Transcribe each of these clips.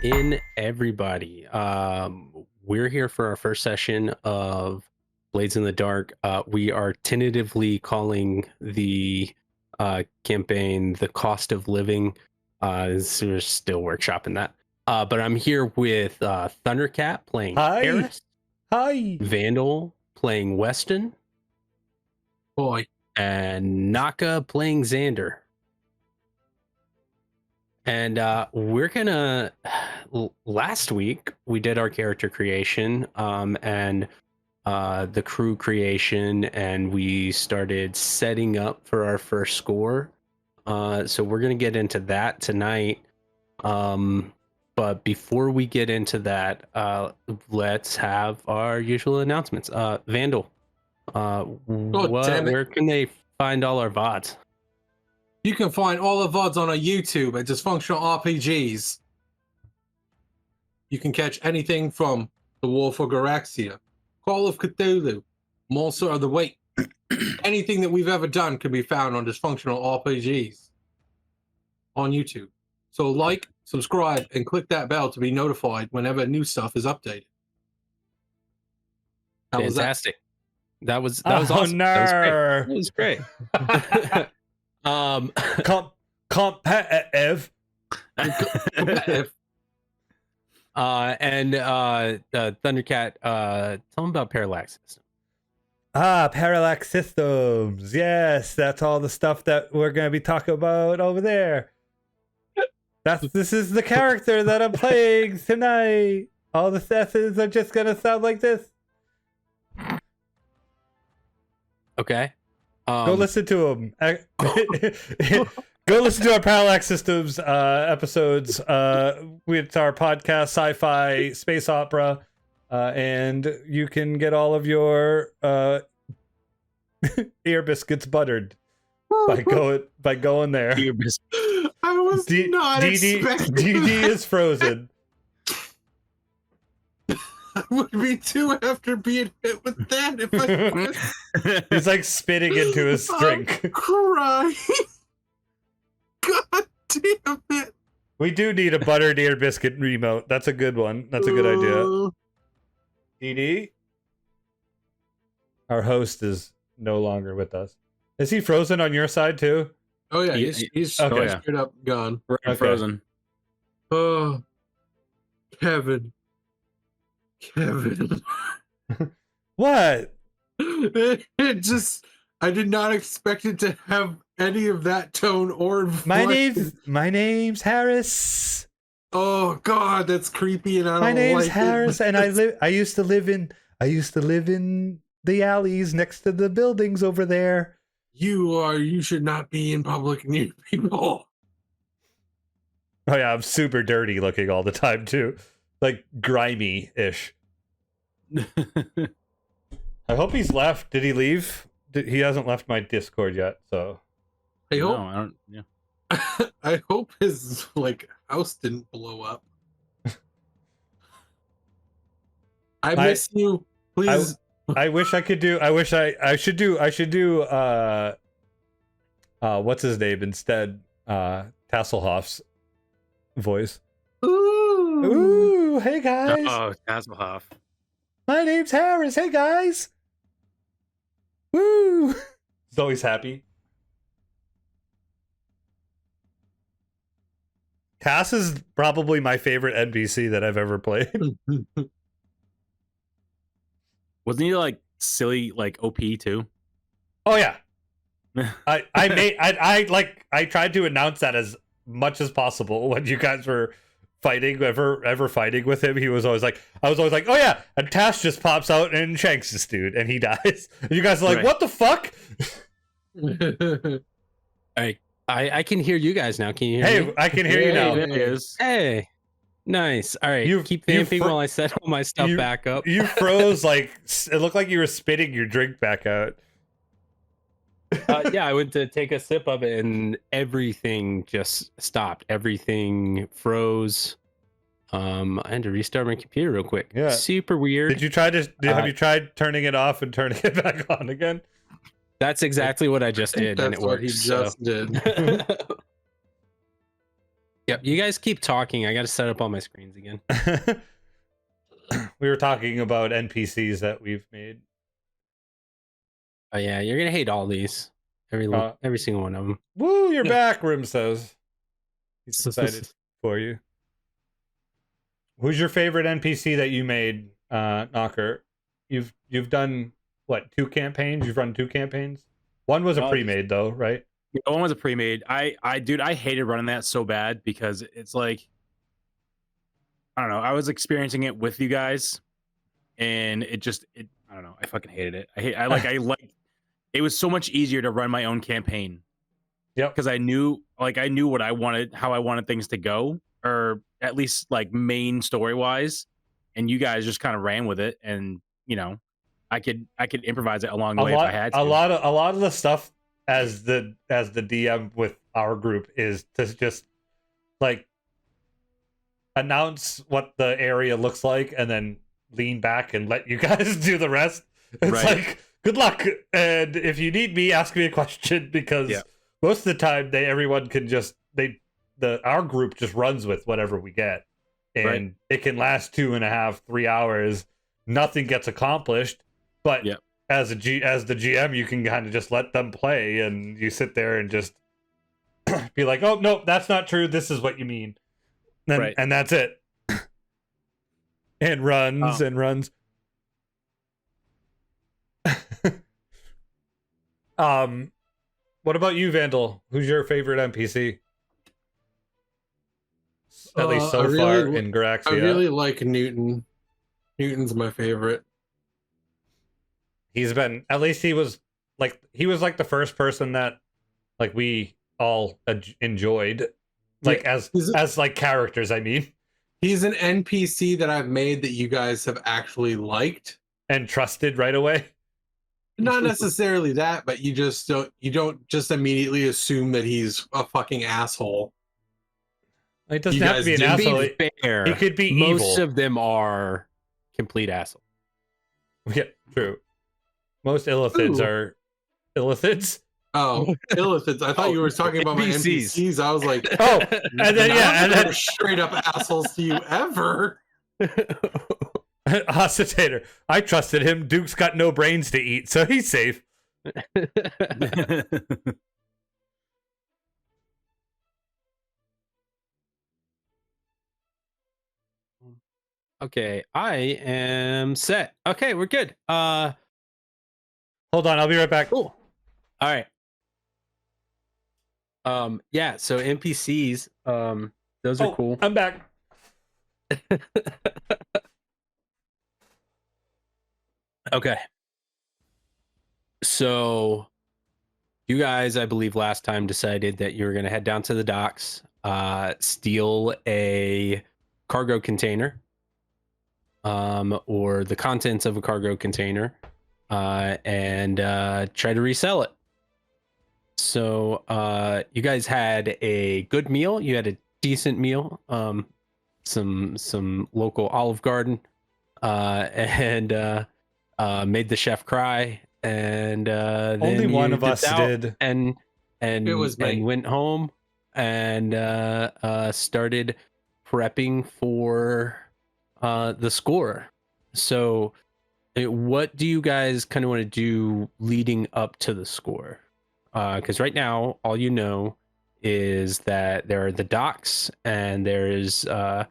in, everybody. We're here for our first session of Blades in the Dark. We are tentatively calling the campaign The Cost of Living. So we're still workshopping that. But I'm here with Thundercat playing Harris. Hi. Vandal playing Weston. Boy. And Knocka playing Xander. And we're gonna last week we did our character creation and the crew creation, and we started setting up for our first score. So we're gonna get into that tonight. But before we get into that, let's have our usual announcements. Vandal, where can they find all our VODs? You can find all the VODs on our YouTube at Dysfunctional RPGs. You can catch anything from The War for Garaxia, Call of Cthulhu, Monster of the Week. Anything that we've ever done can be found on Dysfunctional RPGs on YouTube. So like, subscribe, and click that bell to be notified whenever new stuff is updated. How was that? Fantastic. That was awesome. That was great. Competitive. And Thundercat, tell them about Parallax System. Parallax Systems. Yes, that's all the stuff that we're going to be talking about over there. This is the character that I'm playing tonight. All the S's are just going to sound like this. Okay. Go listen to them. Go listen to our Parallax Systems episodes. It's our podcast, sci-fi, space opera, and you can get all of your ear biscuits buttered by going there. Ear biscuits. I was not expecting DD is frozen. I would be too after being hit with that if I He's like spitting into his drink. I'm crying. God damn it. We do need a buttered ear biscuit remote. That's a good one. That's a good idea. DD? Our host is no longer with us. Is he frozen on your side too? Oh yeah, he's okay. Straight up gone. Okay. Frozen. Oh, Kevin. What? It just, I did not expect it to have any of that tone or voice. My name's Harris. Oh God, that's creepy, and I don't My name's like Harris, it. and I used to live in the alleys next to the buildings over there. You should not be in public near people. Oh yeah, I'm super dirty looking all the time too. Like grimy-ish. I hope he's left. Did he leave? He hasn't left my Discord yet, so I hope. No, I don't. Yeah. I hope his house didn't blow up. I miss you. Please. I wish I could do. I should do. What's his name instead? Tasselhoff's voice. Ooh, hey guys. Oh, Hasselhoff. My name's Harris. Hey guys. Woo. He's always happy. Cass is probably my favorite NPC that I've ever played. Wasn't he like silly, like OP too? Oh yeah. I tried to announce that as much as possible when you guys were fighting, ever fighting with him. I was always like, oh yeah, and Tash just pops out and shanks this dude and he dies. And you guys are like, Right. What the fuck? I can hear you guys now. Can you hear me? Hey, I can hear you now. There he is. Hey, nice. All right, keep vamping while I set all my stuff back up. You froze like it looked like you were spitting your drink back out. Yeah, I went to take a sip of it and everything just stopped. Everything froze. I had to restart my computer real quick. Yeah. Super weird. Did you try to have you tried turning it off and turning it back on again? That's exactly what I just did, and it That's what worked. he just did. Yep. You guys keep talking. I got to set up all my screens again. We were talking about NPCs that we've made. Oh yeah, you're gonna hate all these. Every single one of them. Woo, you're back, Rim says. He's excited for you. Who's your favorite NPC that you made, Knocker? You've done what, 2 campaigns? You've run 2 campaigns? One was a pre-made though, right? One was a pre-made. Dude, I hated running that so bad because it's like, I don't know. I was experiencing it with you guys, and I don't know. I fucking hated it. It was so much easier to run my own campaign. Yep. Because I knew what I wanted, how I wanted things to go, or at least like main story wise, and you guys just kind of ran with it, and you know, I could improvise it along the way if I had to. A lot of the stuff as the DM with our group is to just like announce what the area looks like and then lean back and let you guys do the rest. It's Right. like, good luck, and if you need me, ask me a question, because most of the time everyone can just our group just runs with whatever we get, and it can last 2.5, 3 hours. Nothing gets accomplished, but as the GM, you can kind of just let them play, and you sit there and just be like, "Oh no, that's not true. This is what you mean," and that's it. And runs and runs. What about you, Vandal? Who's your favorite NPC? At least so far in Garaxia. I really like Newton. Newton's my favorite. He was like the first person that like we all enjoyed, like as like characters. I mean, he's an NPC that I've made that you guys have actually liked and trusted right away. Not necessarily that, but you don't just immediately assume that he's a fucking asshole. It doesn't have to be an asshole. Fair. He could be Most evil. of them are complete assholes. Yeah, true. Most illithids are illithids. Oh, illithids. I thought you were talking about my NPCs. I was like, oh, and then straight up assholes to you ever. Ossitator. I trusted him. Duke's got no brains to eat, so he's safe. Okay, I am set. Okay, we're good. Hold on, I'll be right back. Cool. All right. Yeah, so NPCs, those are cool. I'm back. Okay. So you guys, I believe last time decided that you were going to head down to the docks, steal a cargo container, or the contents of a cargo container, and try to resell it. So you guys had a good meal. You had a decent meal. Some local Olive Garden, and made the chef cry. And only one of us did. And it was and went home and started prepping for the score. So what do you guys kind of want to do leading up to the score? Because right now all you know is that there are the docks and there is a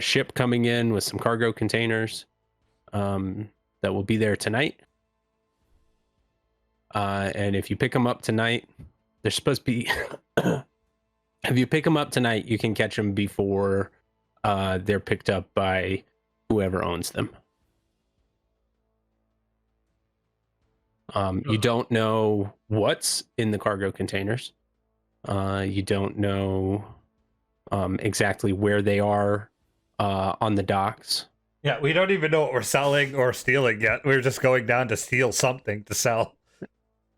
ship coming in with some cargo containers that will be there tonight. And if you pick them up tonight, they're supposed to be if you pick them up tonight, you can catch them before they're picked up by whoever owns them. You don't know what's in the cargo containers. You don't know exactly where they are on the docks. Yeah, we don't even know what we're selling or stealing yet. We're just going down to steal something to sell.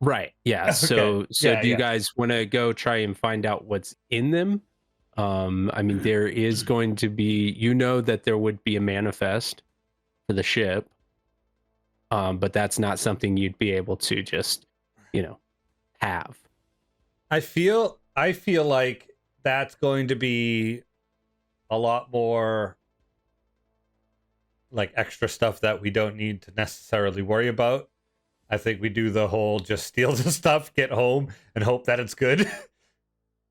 Right. Yeah. So do you guys want to go try and find out what's in them? I mean, there is going to be, that there would be a manifest for the ship. But that's not something you'd be able to just, have. I feel like that's going to be a lot more like extra stuff that we don't need to necessarily worry about. I think we do the whole just steal the stuff, get home, and hope that it's good.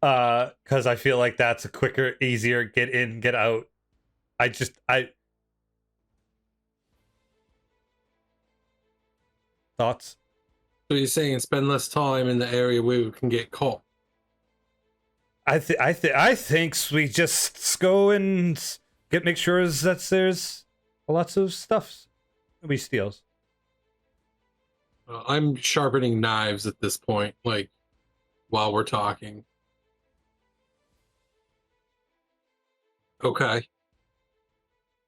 Because I feel like that's a quicker, easier get in, get out. Thoughts? So you're saying spend less time in the area where we can get caught? I think we just go and make sure that there's lots of stuff we steals. I'm sharpening knives at this point, like while we're talking. Okay.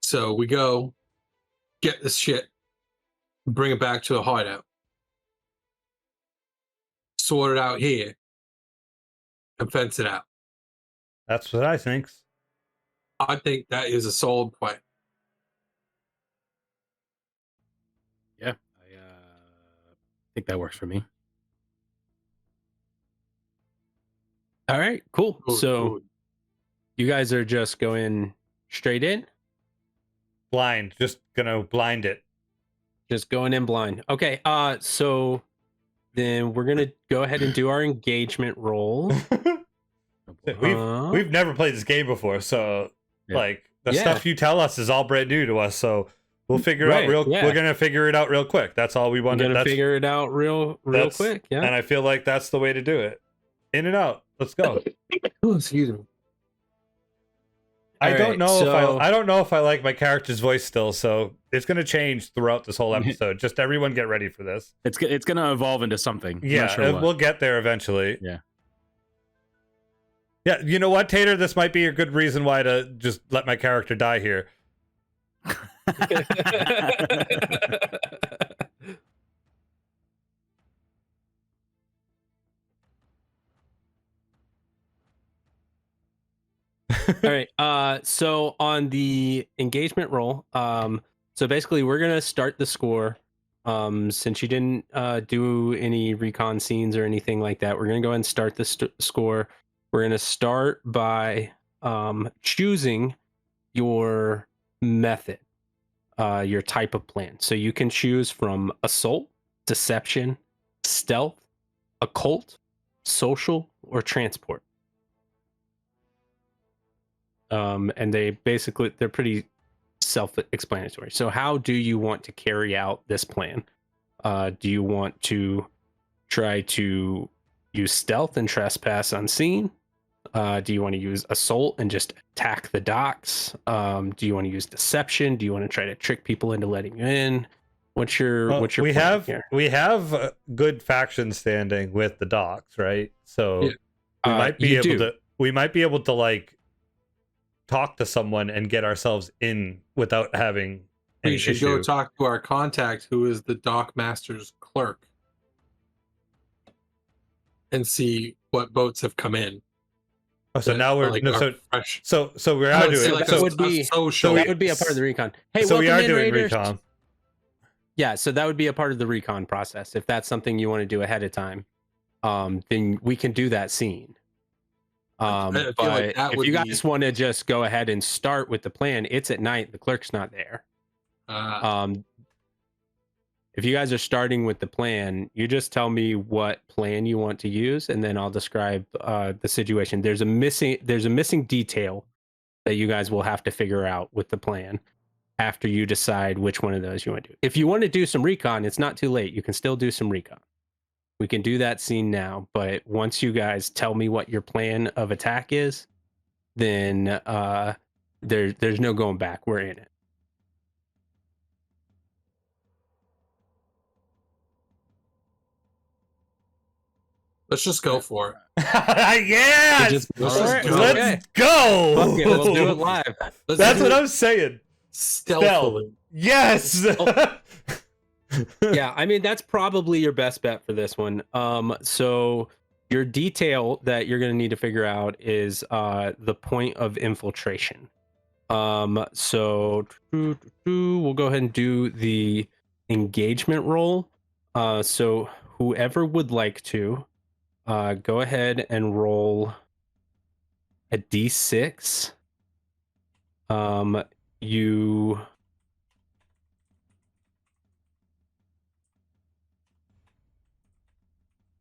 So we go get this shit, bring it back to a hideout, sort it out here, and fence it out. That's what I think. I think that is a solid plan. Yeah, I think that works for me. All right, cool. Good, So good. you guys are just going straight in? Blind. Just gonna blind it. Just going in blind. Okay, so then we're gonna go ahead and do our engagement roll. We've never played this game before, so like the Yeah. stuff you tell us is all brand new to us. So we'll figure Right, out real. yeah. We're gonna figure it out real quick. That's all we We're wanted. gonna figure it out real quick. Yeah. And I feel like that's the way to do it. In and out. Let's go. Oh, excuse me. I All don't right, know so- I don't know if I like my character's voice still, so it's gonna change throughout this whole episode. Just everyone get ready for this. It's gonna evolve into something. I'm Yeah, not sure what. we'll get there eventually. Yeah. Yeah, you know what, Tater? This might be a good reason why to just let my character die here. All right. So on the engagement roll, so basically we're gonna start the score. Since you didn't do any recon scenes or anything like that, we're gonna go ahead and start the score. We're gonna start by choosing your method, your type of plan. So you can choose from assault, deception, stealth, occult, social, or transport. And they're pretty self-explanatory. So how do you want to carry out this plan? Do you want to try to use stealth and trespass unseen? Do you want to use assault and just attack the docks? Do you want to use deception? Do you want to try to trick people into letting you in? What's your we plan have here? we have a good faction standing with the docks, right? So Yeah. we might be able to like talk to someone and get ourselves in without having any We should issue. go talk to our contact, who is the dock master's clerk, and see what boats have come in. Oh, so now we're Like, no, are fresh. so we I are would say doing like so a- would be- a social. that would be a part of the recon. Hey, so we welcome are in, doing Raiders. recon. Yeah, so that would be a part of the recon process. If that's something you want to do ahead of time, then we can do that scene. I feel But like that if would you be- guys want to just go ahead and start with the plan, it's at night. The clerk's not there. If you guys are starting with the plan, you just tell me what plan you want to use, and then I'll describe the situation. There's a missing detail that you guys will have to figure out with the plan after you decide which one of those you want to do. If you want to do some recon, it's not too late. You can still do some recon. We can do that scene now, but once you guys tell me what your plan of attack is, then there's no going back. We're in it. Let's just go for it. Yes! Just go Let's for just it? go. Let's Okay. go! Fuck it, we'll do it live. Let's That's do what it I'm saying. stealthily. Yes! Yeah, I mean that's probably your best bet for this one. So your detail that you're going to need to figure out is the point of infiltration. So we'll go ahead and do the engagement roll. So whoever would like to go ahead and roll a D6.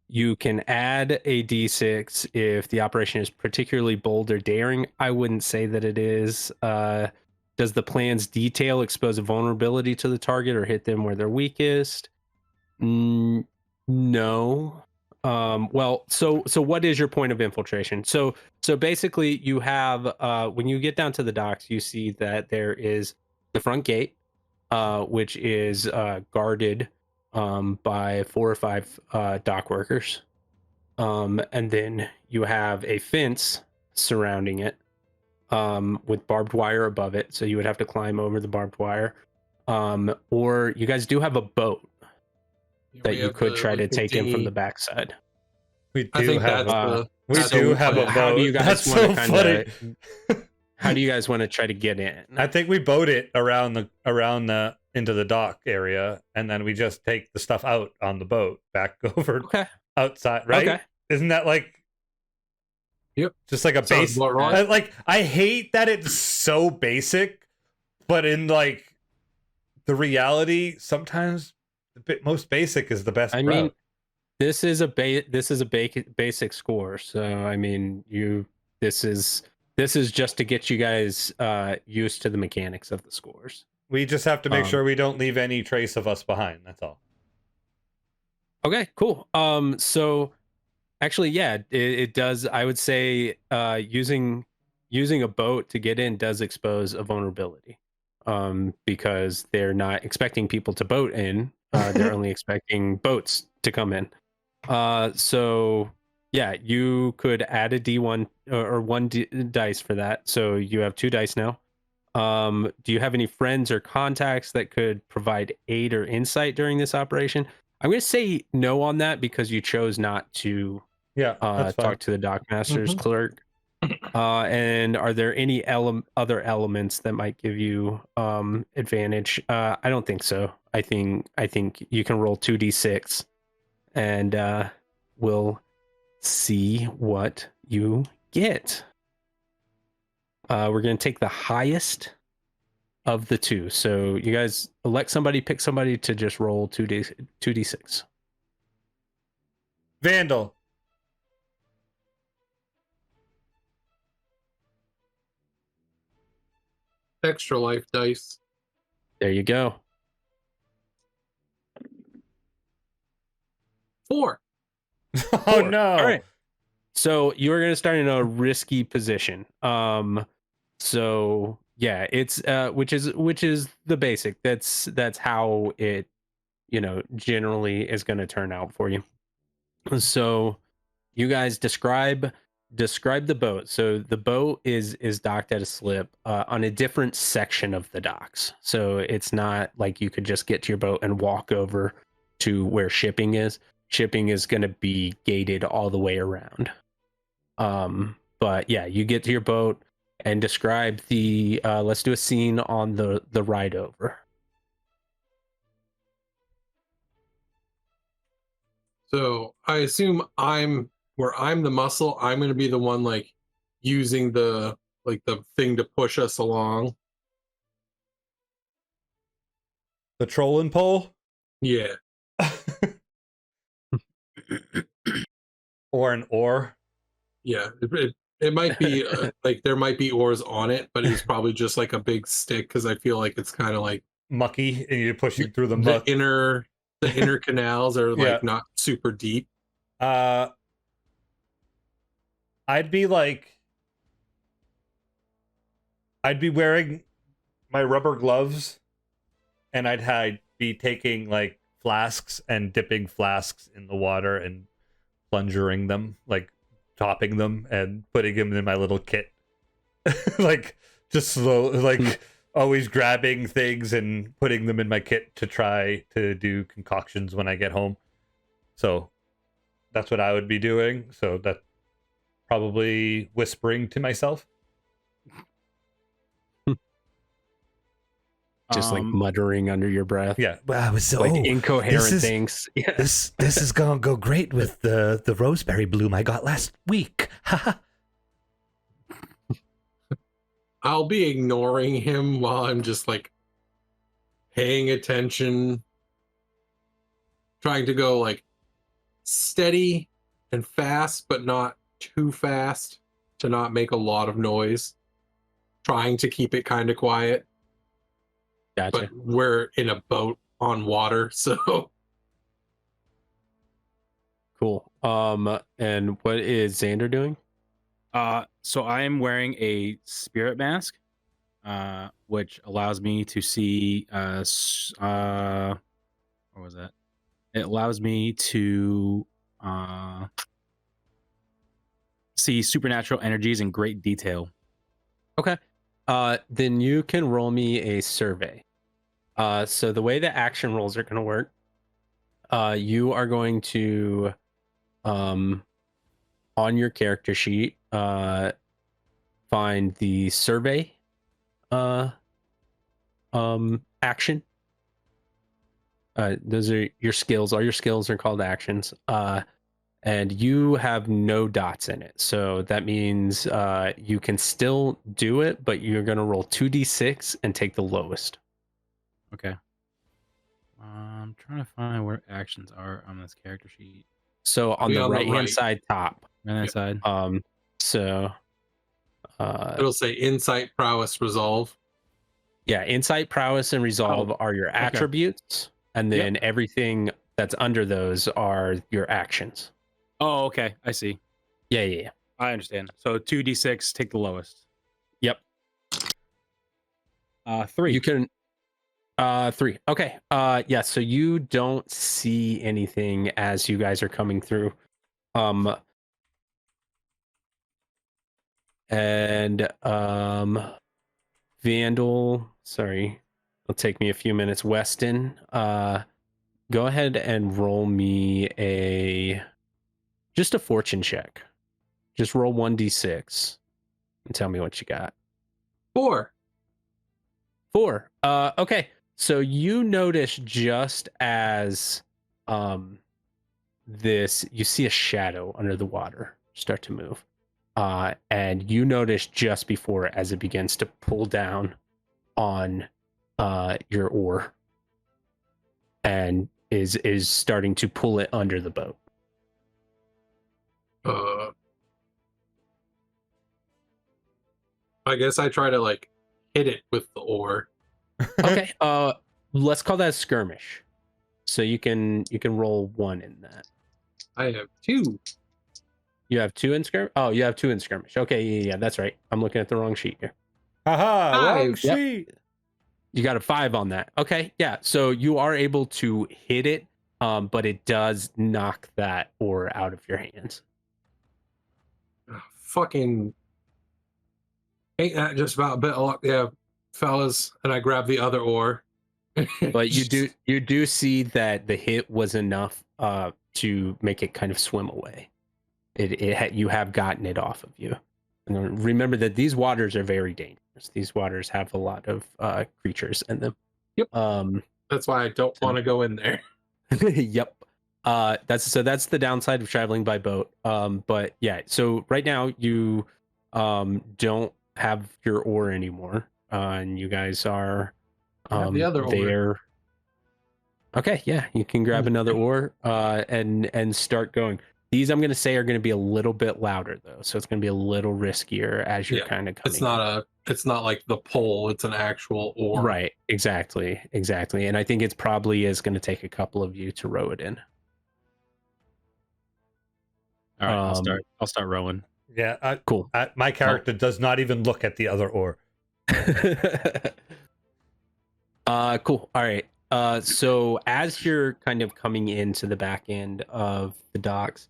You can add a D6 if the operation is particularly bold or daring. I wouldn't say that it is. Does the plan's detail expose a vulnerability to the target or hit them where they're weakest? No. Well, so what is your point of infiltration? So basically you have when you get down to the docks, you see that there is the front gate, which is guarded by 4 or 5 dock workers. And then you have a fence surrounding it with barbed wire above it. So you would have to climb over the barbed wire. Or you guys do have a boat that you could try to take in from the backside. We do I think have that's we do have a boat. How do you guys That's want so to kind funny. of? How do you guys want to try to get in? I think we boat it around the into the dock area, and then we just take the stuff out on the boat back over Okay. outside, right? Okay. Isn't that like? Yep. Just like a Sounds base. about right. I hate that it's so basic, but in like the reality, sometimes the most basic is the best. I route. mean, this is a basic score. So I mean, this is just to get you guys used to the mechanics of the scores. we just have to make sure we don't leave any trace of us behind. That's all. Okay, cool. So actually, yeah, it does. I would say using a boat to get in does expose a vulnerability, because they're not expecting people to boat in. They're only expecting boats to come in. So yeah, you could add a D1 or one dice for that. So you have 2 dice now. Do you have any friends or contacts that could provide aid or insight during this operation? I'm going to say no on that because you chose not to Yeah, that's fine. talk to the dockmaster's clerk. And are there any other elements that might give you advantage? I don't think so. I think you can roll 2d6 and we'll see what you get. We're going to take the highest of the 2. So you guys pick somebody to just roll 2d6. Vandal. Extra life dice. There you go. 4. Oh 4. no. All right. So you're going to start in a risky position. So yeah, it's which is the basic. That's how it, generally is going to turn out for you. So you guys describe the boat. So the boat is docked at a slip on a different section of the docks. So it's not like you could just get to your boat and walk over to where shipping is. Shipping is going to be gated all the way around. But yeah, you get to your boat and describe the let's do a scene on the ride over. So I assume I'm the muscle. I'm going to be the one like using the thing to push us along. The trolling pole? Yeah. Or an oar? Yeah. It might be like there might be oars on it, but it's probably just like a big stick because I feel like it's kind of like Mucky, and you're pushing through the muck. the inner canals are like not super deep. I'd be wearing my rubber gloves, and I'd be taking like flasks and dipping flasks in the water and plungering them, like topping them and putting them in my little kit. Like just slow, like always grabbing things and putting them in my kit to try to do concoctions when I get home. So that's what I would be doing. So that probably whispering to myself. Just like muttering under your breath. Yeah. Wow, so Like incoherent is- things. Yeah. this is gonna go great with the roseberry bloom I got last week. Haha. I'll be ignoring him while I'm just like paying attention, trying to go like steady and fast, but not too fast to not make a lot of noise. Trying to keep it kind of quiet. Gotcha. But we're in a boat on water, so Cool. And what is Xander doing? So I am wearing a spirit mask, which allows me to see. What was that? It allows me to see supernatural energies in great detail. Okay. Then you can roll me a survey. So the way the action rolls are going to work, you are going to, on your character sheet, find the survey, action. Those are your skills. All your skills are called actions. And you have no dots in it. So that means you can still do it, but you're going to roll 2d6 and take the lowest. Okay. I'm trying to find where actions are on this character sheet. So on the right-hand side top. Right-hand side. So it'll say insight, prowess, resolve. Yeah, insight, prowess, and resolve are your attributes, and then everything that's under those are your actions. Oh, okay. I see. Yeah. I understand. So 2d6, take the lowest. Yep. 3. You can 3. Okay. Yeah, so you don't see anything as you guys are coming through. And Vandal, sorry. It'll take me a few minutes. Weston, go ahead and roll me just a fortune check. Just roll 1d6 and tell me what you got. 4. Okay. So you notice just as you see a shadow under the water start to move. And you notice just before as it begins to pull down on your oar and is starting to pull it under the boat. I guess I try to like hit it with the oar. Okay. Let's call that a skirmish. So you can roll 1 in that. I have 2. You have 2 in skirmish? Oh, you have 2 in skirmish. Okay, yeah, that's right. I'm looking at the wrong sheet here. Haha, wrong Yep. sheet. You got a 5 on that. Okay, yeah. So you are able to hit it, but it does knock that oar out of your hands. Fucking ain't that just about a bit of luck, yeah, fellas? And I grab the other oar. But you do see that the hit was enough to make it kind of swim away. You have gotten it off of you. And remember that these waters are very dangerous. These waters have a lot of creatures in them. Yep. That's why I don't want to go in there. Yep. That's the downside of traveling by boat. But yeah, so right now you don't have your oar anymore. And you guys are the other there. oar. Okay, yeah, you can grab another oar and start going. These I'm going to say are going to be a little bit louder though, so it's going to be a little riskier as you're kind of coming. It's not like the pole; it's an actual oar. Right, exactly, and I think it's probably is going to take a couple of you to row it in. All right, I'll start rowing. Yeah, cool. My character does not even look at the other oar. Cool. All right. So as you're kind of coming into the back end of the docks,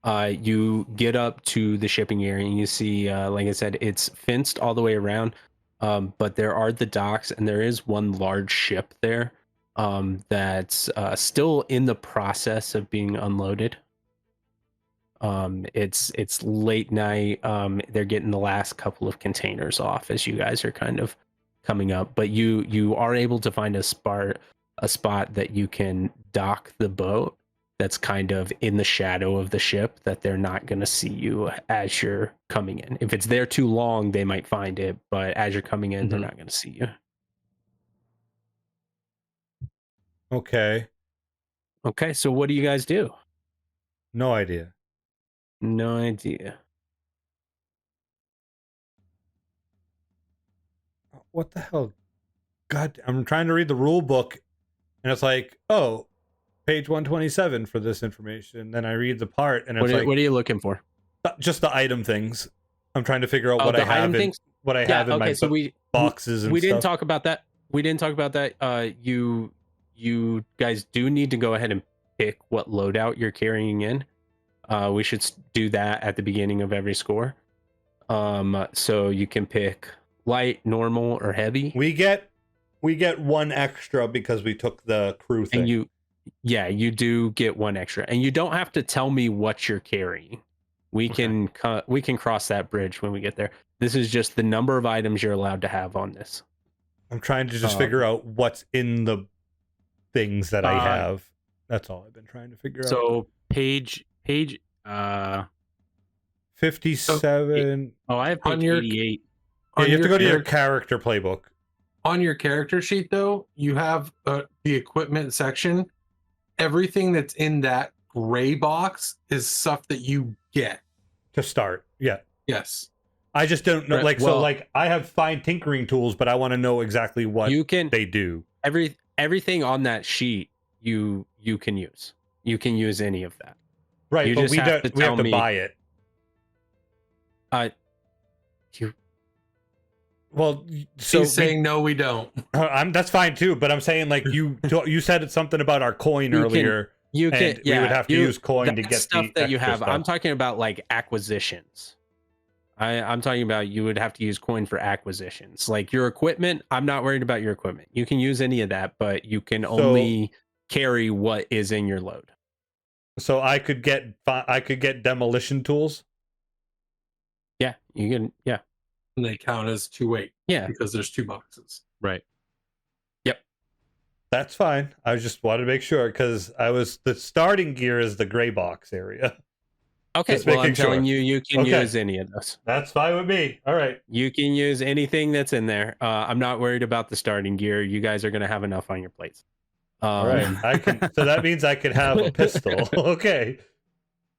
you get up to the shipping area and you see, like I said, it's fenced all the way around. But there are the docks and there is one large ship there that's still in the process of being unloaded. It's late night. They're getting the last couple of containers off as you guys are kind of coming up, but you are able to find a spot that you can dock the boat that's kind of in the shadow of the ship that they're not going to see you as you're coming in. If it's there too long, they might find it, but as you're coming in, they're not going to see you. Okay. Okay, so what do you guys do? No idea. No idea. What the hell? God, I'm trying to read the rule book, and it's like, oh, page 127 for this information. Then I read the part, and it's What are you looking for? just the item things. I'm trying to figure out what the I have item in things? what I have in my so boxes and we didn't stuff. talk about that. We didn't talk about that. You guys do need to go ahead and pick what loadout you're carrying in. We should do that at the beginning of every score. So you can pick light, normal, or heavy. We get one extra because we took the crew thing. And you do get one extra, and you don't have to tell me what you're carrying. We can cross that bridge when we get there. This is just the number of items you're allowed to have on this. I'm trying to just figure out what's in the things that I have. That's all I've been trying to figure out. So page 57. Oh, I have page On your- 88. Yeah, you have to go to your character- character playbook. On your character sheet, though, you have the equipment section. Everything that's in that gray box is stuff that you get. To start. Yeah. Yes. I just don't know. Right, So I have fine tinkering tools, but I want to know exactly what they do. Everything on that sheet you can use. You can use any of that. Right, You but just we have to have tell to me- buy it. Well, so He's saying no, we don't. that's fine too, but I'm saying like you said something about our coin earlier. You can. And we would have to use coin to that get stuff the that you extra have. stuff. I'm talking about like acquisitions. I'm talking about you would have to use coin for acquisitions. Like your equipment, I'm not worried about your equipment. You can use any of that, but you can only carry what is in your load. So I could get demolition tools. Yeah, you can. Yeah, And they count as 2 weight yeah. because there's 2 boxes. Right. That's fine. I just wanted to make sure because the starting gear is the gray box area. Okay, Just well, I'm making sure. telling you, you can Okay. use any of those. That's fine with me. All right. You can use anything that's in there. I'm not worried about the starting gear. You guys are going to have enough on your plates. All right. So that means I could have a pistol. Okay.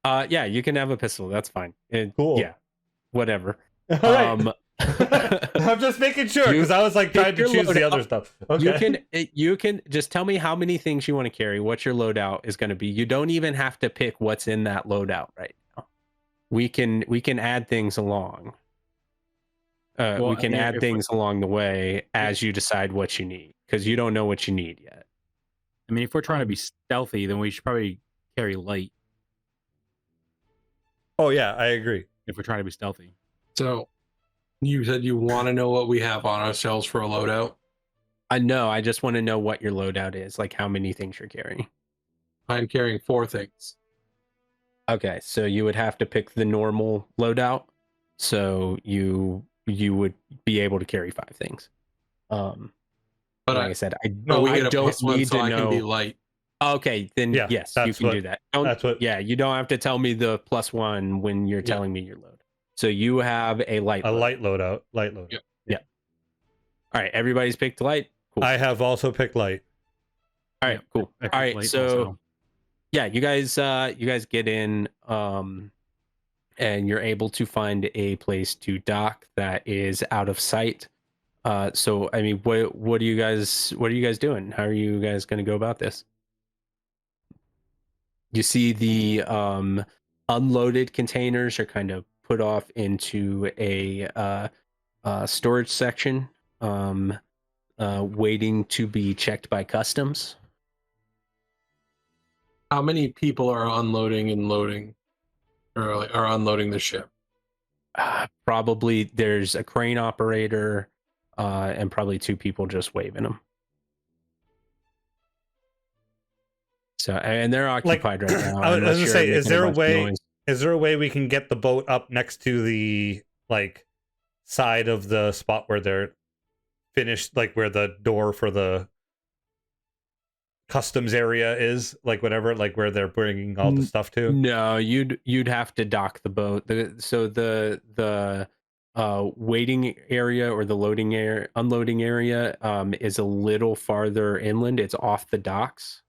Yeah, you can have a pistol. That's fine. Cool. Yeah, whatever. All right. I'm just making sure because I was like trying to your choose the loadout. other stuff. Okay. You can just tell me how many things you want to carry, what your loadout is going to be. You don't even have to pick what's in that loadout right now. We can add things along. We can add things along the way as you decide what you need because you don't know what you need yet. I mean, if we're trying to be stealthy, then we should probably carry light Oh yeah, I agree. if we're trying to be stealthy. So you said you want to know what we have on ourselves for a loadout? I know. I just want to know what your loadout is, like how many things you're carrying. I'm carrying 4 things. Okay, so you would have to pick the normal loadout. So you would be able to carry 5 things. But like I said, I we I get a don't +1 need so to I can be know. light. Okay, then Yeah, yes, you that's can what- do that. Yeah, you don't have to tell me the +1 when you're telling me your load. So you have a light. A load. light loadout. Light loadout. Yep. All right, everybody's picked light. Cool. I have also picked light. All right, cool. I picked All right, light so also. yeah, you guys get in, and you're able to find a place to dock that is out of sight. So I mean, what are you guys doing? How are you guys going to go about this? You see the unloaded containers are kind of put off into a storage section, waiting to be checked by customs. How many people are unloading and loading, or like, are unloading the ship? Probably there's a crane operator, and probably 2 people just waving them. So, and they're occupied right now. I was unless gonna you're say, is making there a bunch of way? noise. Is there a way we can get the boat up next to the side of the spot where they're finished, like where the door for the customs area is, like whatever, like where they're bringing all the stuff to? No, you'd have to dock the boat. The waiting area or the unloading area is a little farther inland. It's off the docks.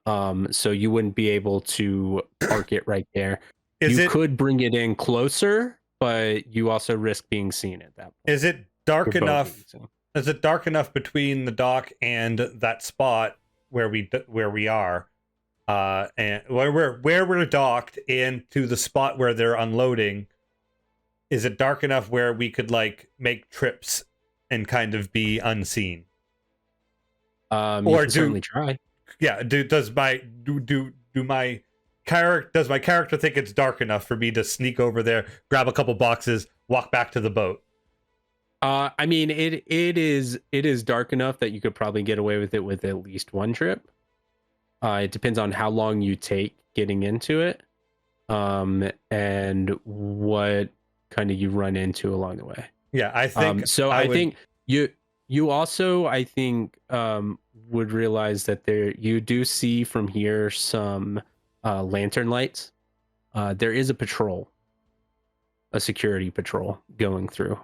So you wouldn't be able to park it right there. You could bring it in closer, but you also risk being seen at that point. Is it dark enough? Is it dark enough between the dock and that spot where we are, and where we're docked, and to the spot where they're unloading? Is it dark enough where we could like make trips and kind of be unseen? You can certainly try. Yeah. Does my character think it's dark enough for me to sneak over there, grab a couple boxes, walk back to the boat? I mean, it is dark enough that you could probably get away with it with at least one trip. It depends on how long you take getting into it, and what kind of you run into along the way. Yeah, I think so. I think you also, I think, would realize that you do see from here some lantern lights. There is a security patrol going through.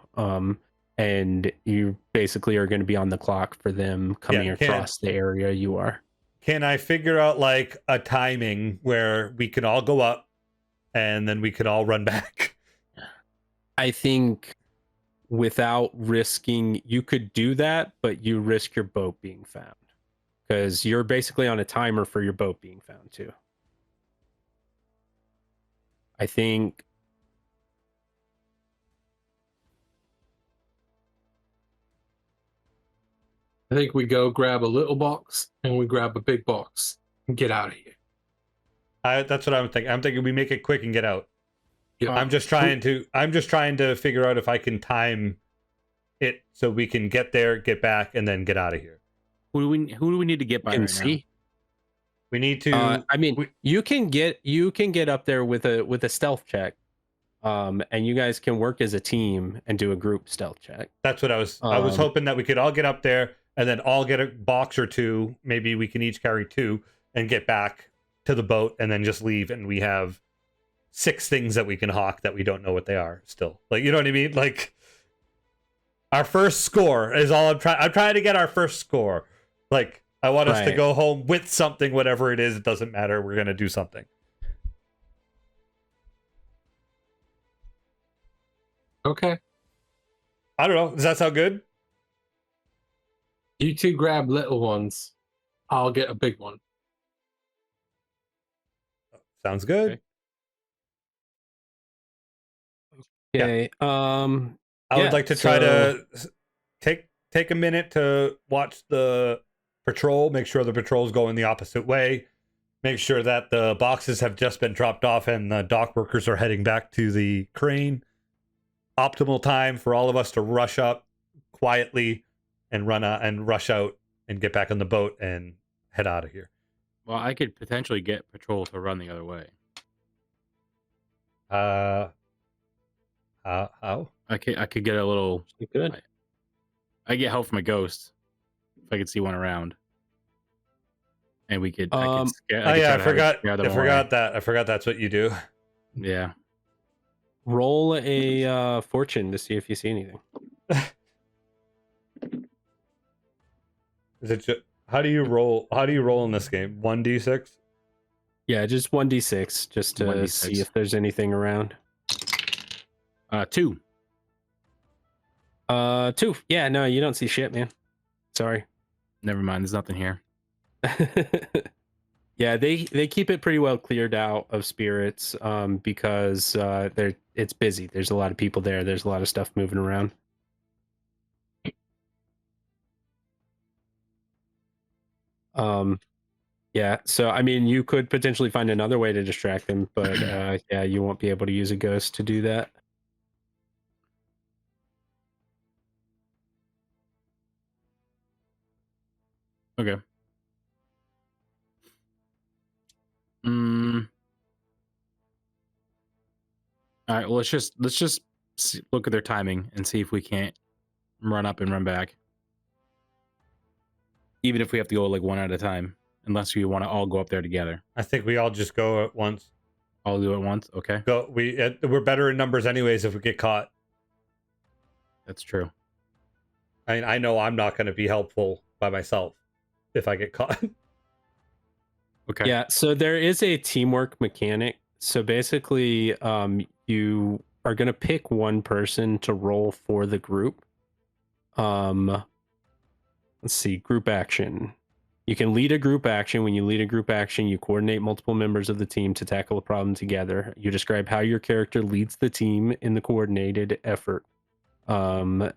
And you basically are going to be on the clock for them coming across the area you are. Can I figure out like a timing where we can all go up and then we can all run back? I think without risking, you could do that, but you risk your boat being found, because you're basically on a timer for your boat being found too. I think we go grab a little box and we grab a big box and get out of here. That's what I'm thinking. I'm thinking we make it quick and get out. Yeah. I'm just trying to figure out if I can time it so we can get there, get back, and then get out of here. Who do we need to get by right now? We need to. You can get up there with a stealth check, and you guys can work as a team and do a group stealth check. That's what I was hoping that we could all get up there and then all get a box or two. Maybe we can each carry two and get back to the boat and then just leave, and we have 6 things that we can hawk that we don't know what they are still. Like, you know what I mean? Like, our first score is all I'm trying to get our first score. Like, I want us to go home with something, whatever it is. It doesn't matter. We're going to do something. Okay. I don't know. Does that sound good? You two grab little ones. I'll get a big one. Sounds good. Okay. I would like to try to take a minute to watch the patrol, make sure the patrol's going the opposite way, make sure that the boxes have just been dropped off and the dock workers are heading back to the crane. Optimal time for all of us to rush up quietly and rush out and get back on the boat and head out of here. Well, I could potentially get patrol to run the other way. How? I could get a little. Good. I get help from a ghost if I could see one around, and we could. I forgot that. I forgot that's what you do. Yeah. Roll a fortune to see if you see anything. Is it how do you roll? How do you roll in this game? 1d6. Yeah, just 1d6, just to 1d6. see if there's anything around. 2. 2. Yeah, no, you don't see shit, man. Sorry. Never mind. There's nothing here. Yeah, they keep it pretty well cleared out of spirits, because it's busy. There's a lot of people there. There's a lot of stuff moving around. Yeah, so I mean, you could potentially find another way to distract them, but yeah, you won't be able to use a ghost to do that. Okay. All right. Well, let's just look at their timing and see if we can't run up and run back. even if we have to go like one at a time, unless we want to all go up there together. I think we all just go at once. All do it at once. Okay, Go. We're better in numbers anyways if we get caught. that's true. I mean, I know I'm not going to be helpful by myself if I get caught. Okay. Yeah, so there is a teamwork mechanic. So basically, you are going to pick one person to roll for the group. Let's see, group action. You can lead a group action. When you lead a group action, you coordinate multiple members of the team to tackle a problem together. You describe how your character leads the team in the coordinated effort. And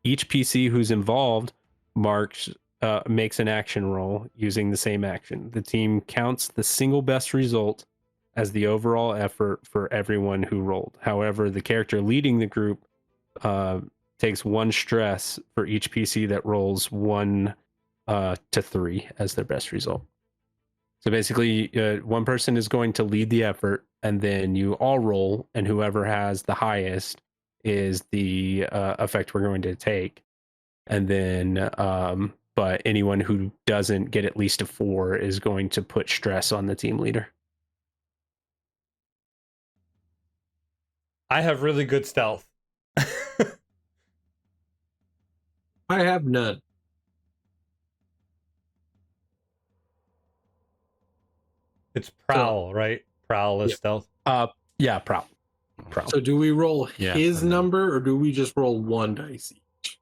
each PC who's involved makes an action roll using the same action. The team counts the single best result as the overall effort for everyone who rolled. However, the character leading the group takes 1 stress for each PC that rolls 1 to 3 as their best result. So basically, one person is going to lead the effort, and then you all roll, and whoever has the highest is the effect we're going to take. And then, but anyone who doesn't get at least a 4 is going to put stress on the team leader. I have really good stealth. I have none. It's prowl, right? Prowl is Yeah. stealth. Yeah, prowl. So do we roll Yeah, his I know. number or do we just roll 1 dice each?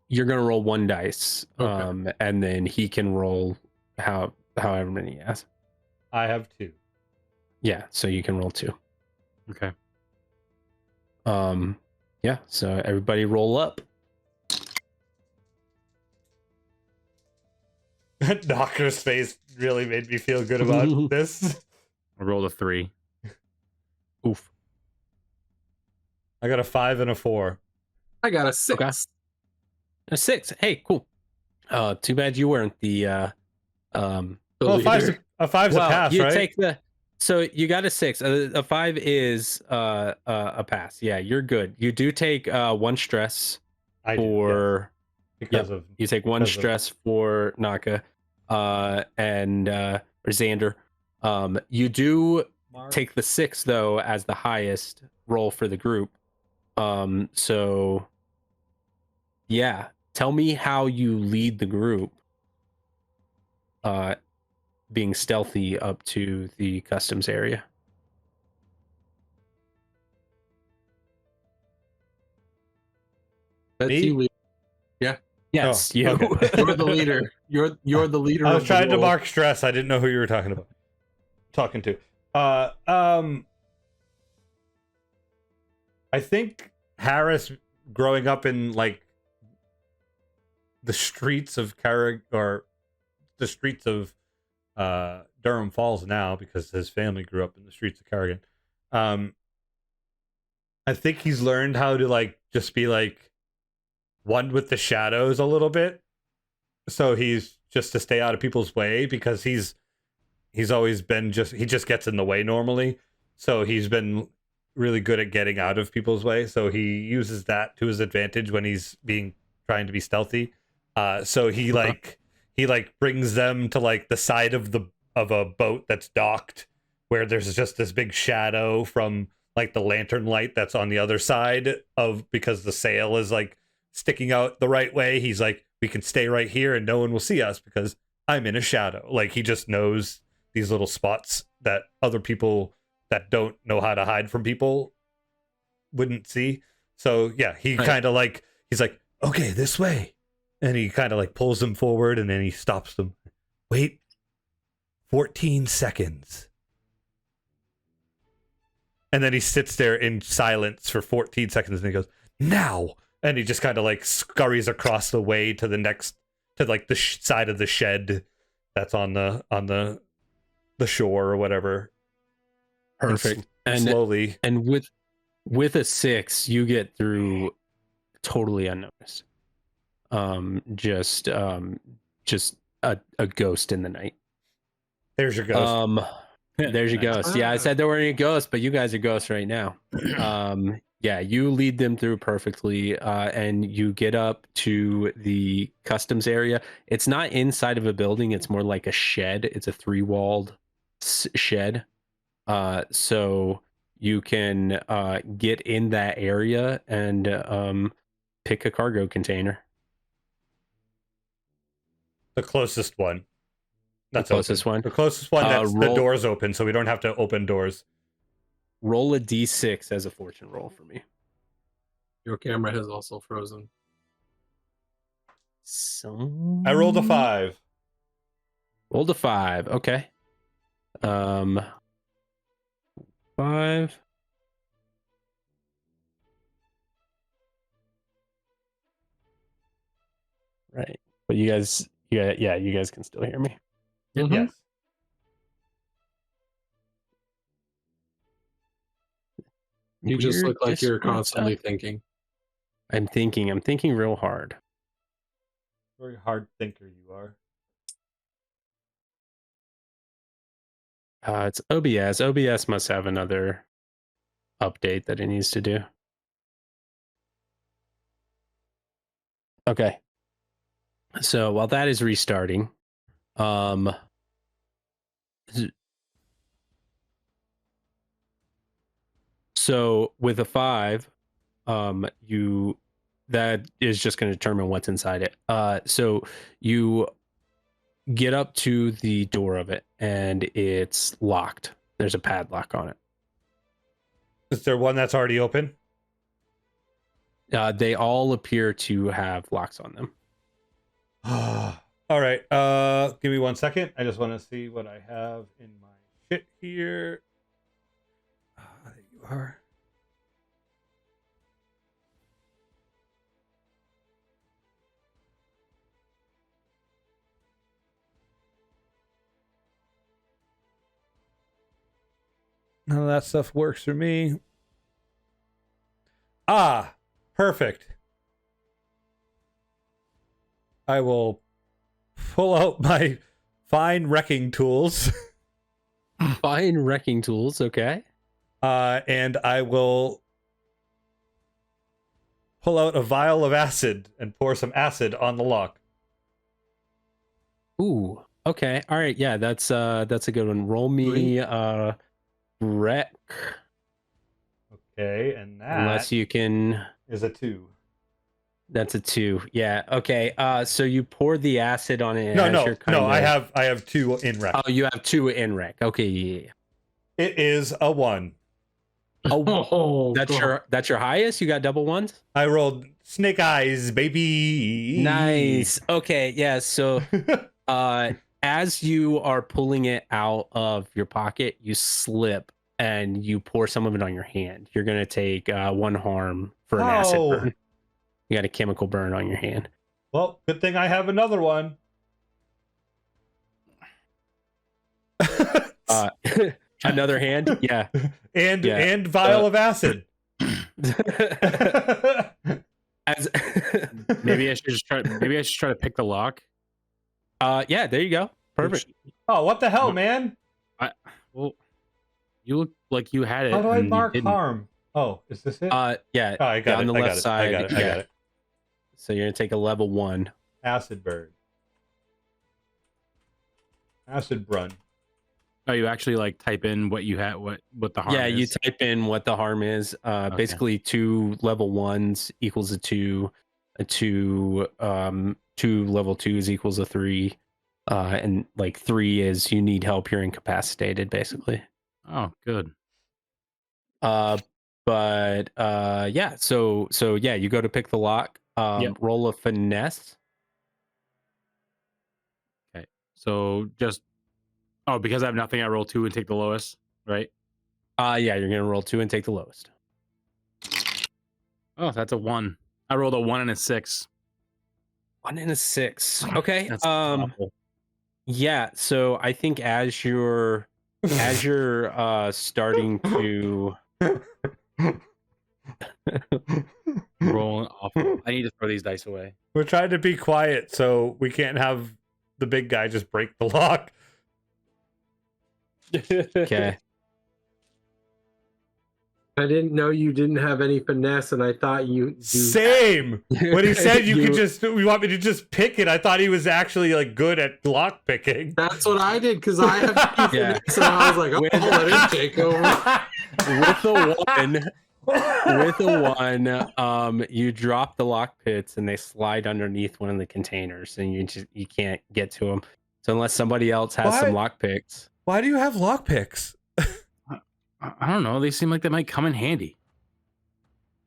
You're going to roll 1 dice, Okay. and then he can roll however many he has. I have 2. Yeah, so you can roll 2. Okay. Yeah, so everybody roll up. Knocker's face really made me feel good about this. I rolled a 3. Oof. I got a 5 and a 4. I got a 6. Okay. A 6. Hey, cool. Too bad you weren't the Well, a five's a pass, you right? take the. So you got a 6. A 5 is a pass. Yeah, you're good. You do take 1 stress I do, for. yes, because of You take 1 because of- stress for Knocka, and or Xander. You do take the 6 though as the highest roll for the group. So yeah, tell me how you lead the group. Being stealthy up to the customs area. That's Me? you. Yes, Oh, you. okay. You're the leader. You're the leader. I was of the trying to roll. mark stress. I didn't know who you were talking to. I think Harris growing up in like the streets of the streets of Durham Falls now, because his family grew up in the streets of Carrigan. I think he's learned how to like just be like one with the shadows a little bit. So he's just to stay out of people's way, because he's always been he just gets in the way normally. So he's been really good at getting out of people's way. So he uses that to his advantage when he's trying to be stealthy. So he brings them to like the side of a boat that's docked, where there's just this big shadow from like the lantern light that's on the other side because the sail is like sticking out the right way. He's like, we can stay right here and no one will see us because I'm in a shadow. Like, he just knows these little spots that other people that don't know how to hide from people wouldn't see. So yeah, he kind of like, he's like, okay, this way. And he kind of like pulls them forward, and then he stops them. Wait, 14 seconds. And then he sits there in silence for 14 seconds, and he goes, now. And he just kind of like scurries across the way to the next, to like the side of the shed that's on the shore or whatever. Perfect. And slowly. And with a 6, you get through totally unnoticed. Just a ghost in the night. There's your ghost. There's your ghost. Yeah, I said there weren't any ghosts, but you guys are ghosts right now. Yeah, you lead them through perfectly, and you get up to the customs area. It's not inside of a building; it's more like a shed. It's a three-walled shed, so you can get in that area and pick a cargo container. The closest one. That's The closest open. one. The closest one that's the roll- doors open, so we don't have to open doors. Roll a d6 as a fortune roll for me. Your camera has also frozen. So I rolled a 5. Rolled a 5. Okay. 5. Right. But you guys can still hear me. Mhm. Yes. You just Weird look like you're Discord constantly stuff. thinking. I'm thinking real hard. Very hard thinker you are. It's OBS. OBS must have another update that it needs to do. Okay. So while that is restarting, so with a 5, that is just going to determine what's inside it. So you get up to the door of it and it's locked. There's a padlock on it. Is there one that's already open? They all appear to have locks on them. All right. Give me 1 second. I just want to see what I have in my shit here. There you are. None of that stuff works for me. Ah, perfect. I will pull out my fine wrecking tools. Fine wrecking tools, okay. And I will pull out a vial of acid and pour some acid on the lock. Ooh, okay. All right, yeah, that's a good one. Roll me wreck. Okay, and that Unless you can. is a 2. That's a 2. Yeah. Okay. So you pour the acid on it. No, as no, you're no. I kinda- have 2 in wreck. Oh, you have 2 in wreck. Okay. Yeah. It is a 1. Oh, that's your highest. You got double ones. I rolled snake eyes, baby. Nice. Okay. Yeah. So, as you are pulling it out of your pocket, you slip and you pour some of it on your hand. You're gonna take 1 harm for an acid Oh. burn. You got a chemical burn on your hand. Well, good thing I have another one. Another hand. Yeah. and vial of acid. As Maybe I should just try. Maybe I should try to pick the lock. yeah, there you go. Perfect. Oh, what the hell, man? Well, you look like you had it. How do I and you mark didn't. harm? Oh, is this it? Yeah, Oh, I got on it. the I left got it. side. I got it. Yeah. I got it. So you're gonna take a level 1. Acid burn. Acid run. Oh, you actually like type in what you had, what the harm Yeah, is. you type in what the harm is. Basically 2 level 1s equals a 2, a 2 2 level 2s equals a 3, and like 3 is you need help, you're incapacitated, basically. Oh, good. But yeah, so yeah, you go to pick the lock. Yep. Roll a finesse. Okay, so just because I have nothing, I roll 2 and take the lowest, right? Yeah, you're gonna roll 2 and take the lowest. Oh, that's a 1. I rolled a 1 and a 6. 1 and a 6. Okay. That's awful. Yeah, so I think as you're starting to Rolling awful. I need to throw these dice away. We're trying to be quiet so we can't have the big guy just break the lock. Okay. I didn't know you didn't have any finesse, and I thought you. Same. When he said you want me to just pick it, I thought he was actually like good at lock picking. That's what I did because I have Yeah. finesse, and I was like, oh, I'll let him take over. With a one, you drop the lock pits and they slide underneath one of the containers, and you can't get to them. So unless somebody else has some lock picks. Why do you have lock picks? I don't know. They seem like they might come in handy.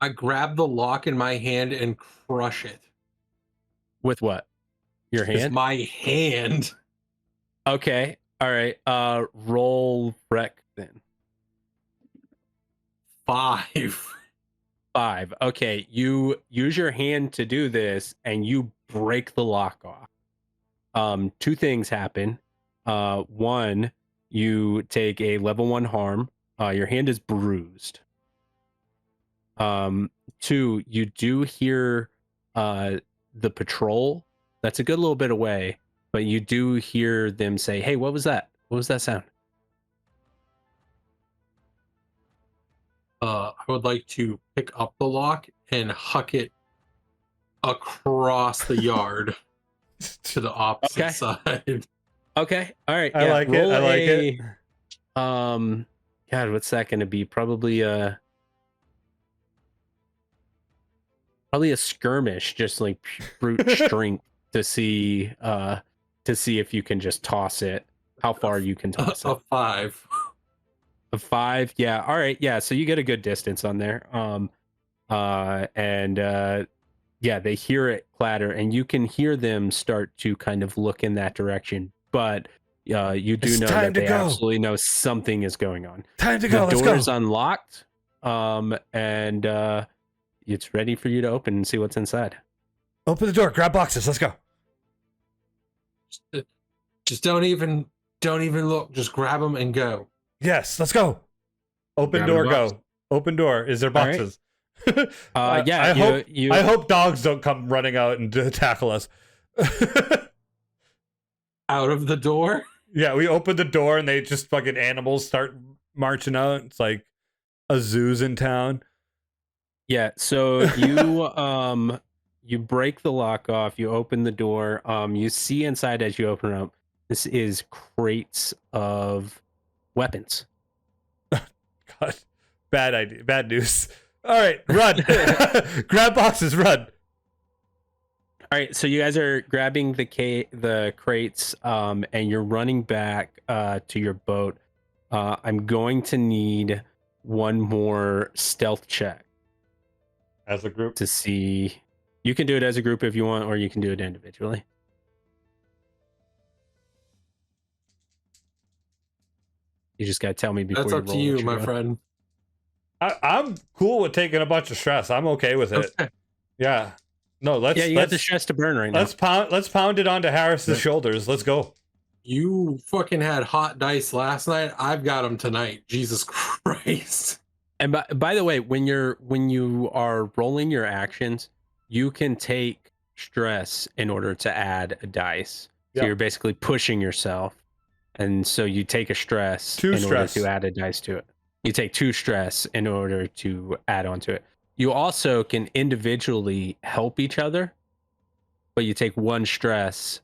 I grab the lock in my hand and crush it. With what? Your With hand? my hand. Okay. All right. Roll wreck then. 5. 5. Okay. You use your hand to do this, and you break the lock off. 2 things happen. One, you take a level 1 harm. Your hand is bruised. 2, you do hear the patrol. That's a good little bit away, but you do hear them say, "Hey, what was that? What was that sound?" I would like to pick up the lock and huck it across the yard to the opposite side. Okay. All right. I like it. God, what's that going to be? Probably a skirmish, just like brute strength to see if you can just toss it. How far you can toss it? A 5. A 5. Yeah. All right. Yeah. So you get a good distance on there. Yeah, they hear it clatter, and you can hear them start to kind of look in that direction. But you do know that they absolutely know something is going on. Time to go. The Let's door go. is unlocked, and it's ready for you to open and see what's inside. Open the door. Grab boxes. Let's go. Just don't even look. Just grab them and go. Yes, let's go. Open Grab door. the Go. box. Open door. Is there boxes? Yeah. I hope dogs don't come running out and tackle us. Out of the door. Yeah, we open the door and they just fucking animals start marching out. It's like a zoo's in town. Yeah. So you break the lock off. You open the door. You see inside as you open it up. This is crates of weapons. God, bad idea. Bad news. All right, run. Grab boxes. Run. All right, so you guys are grabbing the crates, and you're running back to your boat. I'm going to need one more stealth check As a group. to see. You can do it as a group if you want, or you can do it individually. You just gotta tell me before. That's up to you, my friend. I'm cool with taking a bunch of stress. I'm okay with it. Okay. Yeah. No, let's. Yeah, you got the stress to burn right now. Let's pound it onto Harris's shoulders. Let's go. You fucking had hot dice last night. I've got them tonight. Jesus Christ. And by the way, when you are rolling your actions, you can take stress in order to add a dice. So Yeah. you're basically pushing yourself, and so you take a stress Two in stress. order to add a dice to it. You take 2 stress in order to add onto it. You also can individually help each other, but you take 1 stress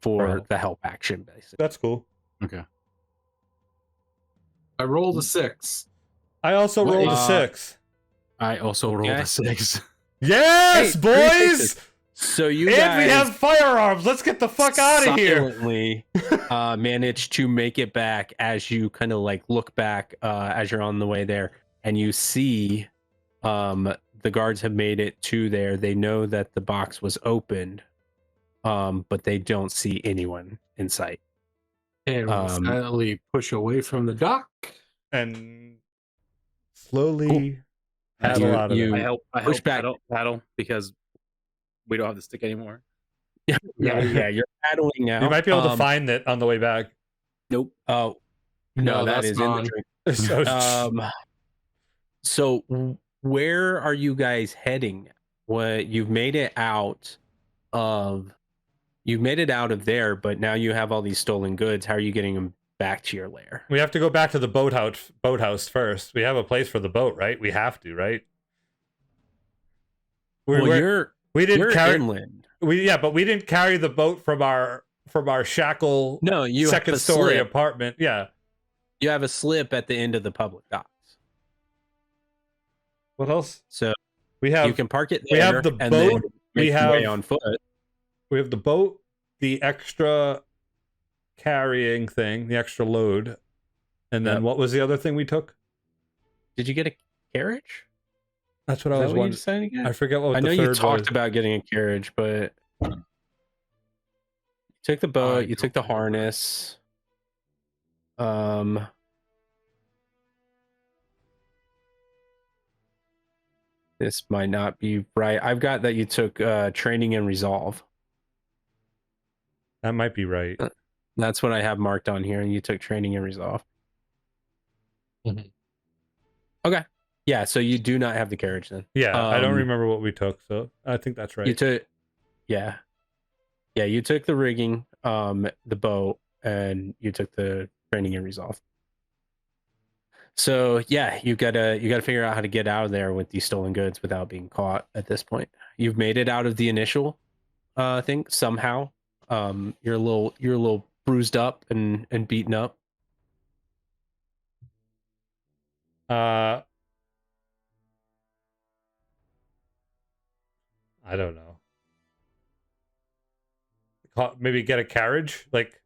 for Right. the help action, basically. That's cool. Okay. I rolled a 6. I also rolled a 6. I also rolled Okay. a 6. Yes, Hey, 3 boys. sixes. So you And guys we have firearms. Let's get the fuck out of here. silently manage to make it back as you kind of like look back as you're on the way there, and you see the guards have made it to there. They know that the box was opened, but they don't see anyone in sight. And we silently push away from the dock. And slowly paddle out of You- it. I help Push back. paddle because we don't have the stick anymore. yeah, you're paddling now. You might be able to find it on the way back. Nope. Oh no, that that's is in gone. the drink. So where are you guys heading? What you've made it out of there, but now you have all these stolen goods. How are you getting them back to your lair. We have to go back to the boathouse first. We have a place for the boat, right? We have to, right? We didn't carry inland. but we didn't carry the boat from our shackle No, you second have a story slip. apartment. Yeah. You have a slip at the end of the public docks. What else? So We have you can park it we there. have the and boat, then we make your way have- on foot. We have the boat, the extra carrying thing, the extra load. And then Yep. what was the other thing we took? Did you get a carriage? That's what I Is was that what you wondering. decided to get? I forget what I the know third you talked was. about getting a carriage, but you took the boat, you took the don't remember. harness. This might not be right. I've got that you took training and resolve. That might be right. That's what I have marked on here, and you took training and resolve. Mhm. Okay. Yeah, so you do not have the carriage then. Yeah, I don't Um, remember what we took, so I think that's right. You took, yeah, you took the rigging, the boat, and you took the training and resolve. So yeah, you gotta figure out how to get out of there with these stolen goods without being caught. At this point, you've made it out of the initial thing somehow. You're a little bruised up and beaten up. I don't know. Maybe get a carriage? Like,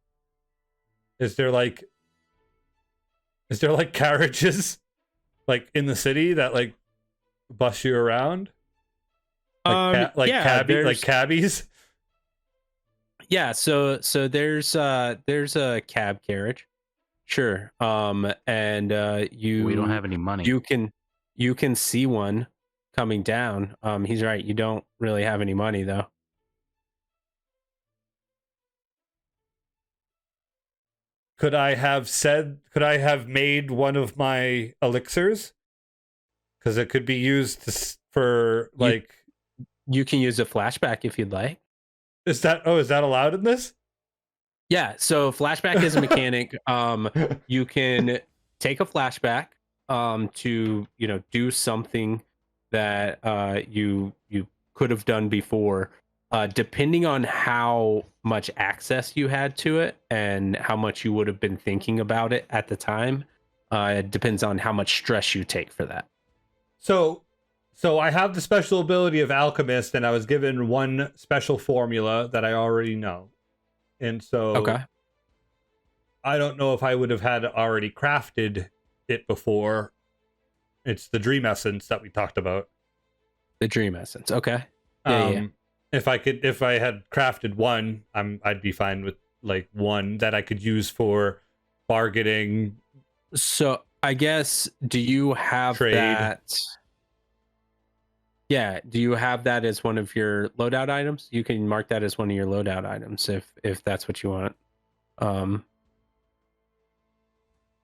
is there like carriages like in the city that like bus you around? Like Yeah, there's- cabbies? Yeah, so there's a cab carriage. Sure. And you We don't have any money. you can see one coming down. He's right. You don't really have any money though. Could I have made one of my elixirs? Because it could be used for like. You can use a flashback if you'd like. Is that allowed in this? Yeah, so flashback is a mechanic. You can take a flashback to do something that you could have done before, depending on how much access you had to it and how much you would have been thinking about it at the time. It depends on how much stress you take for that. So I have the special ability of alchemist, and I was given one special formula that I already know. And so Okay. I don't know if I would have had already crafted it before. It's the dream essence that we talked about. The dream essence. Okay. Yeah. If I had crafted one, I'd be fine with like one that I could use for bargaining. So I guess, do you have Trade. that? Yeah, do you have that as one of your loadout items? You can mark that as one of your loadout items if that's what you want.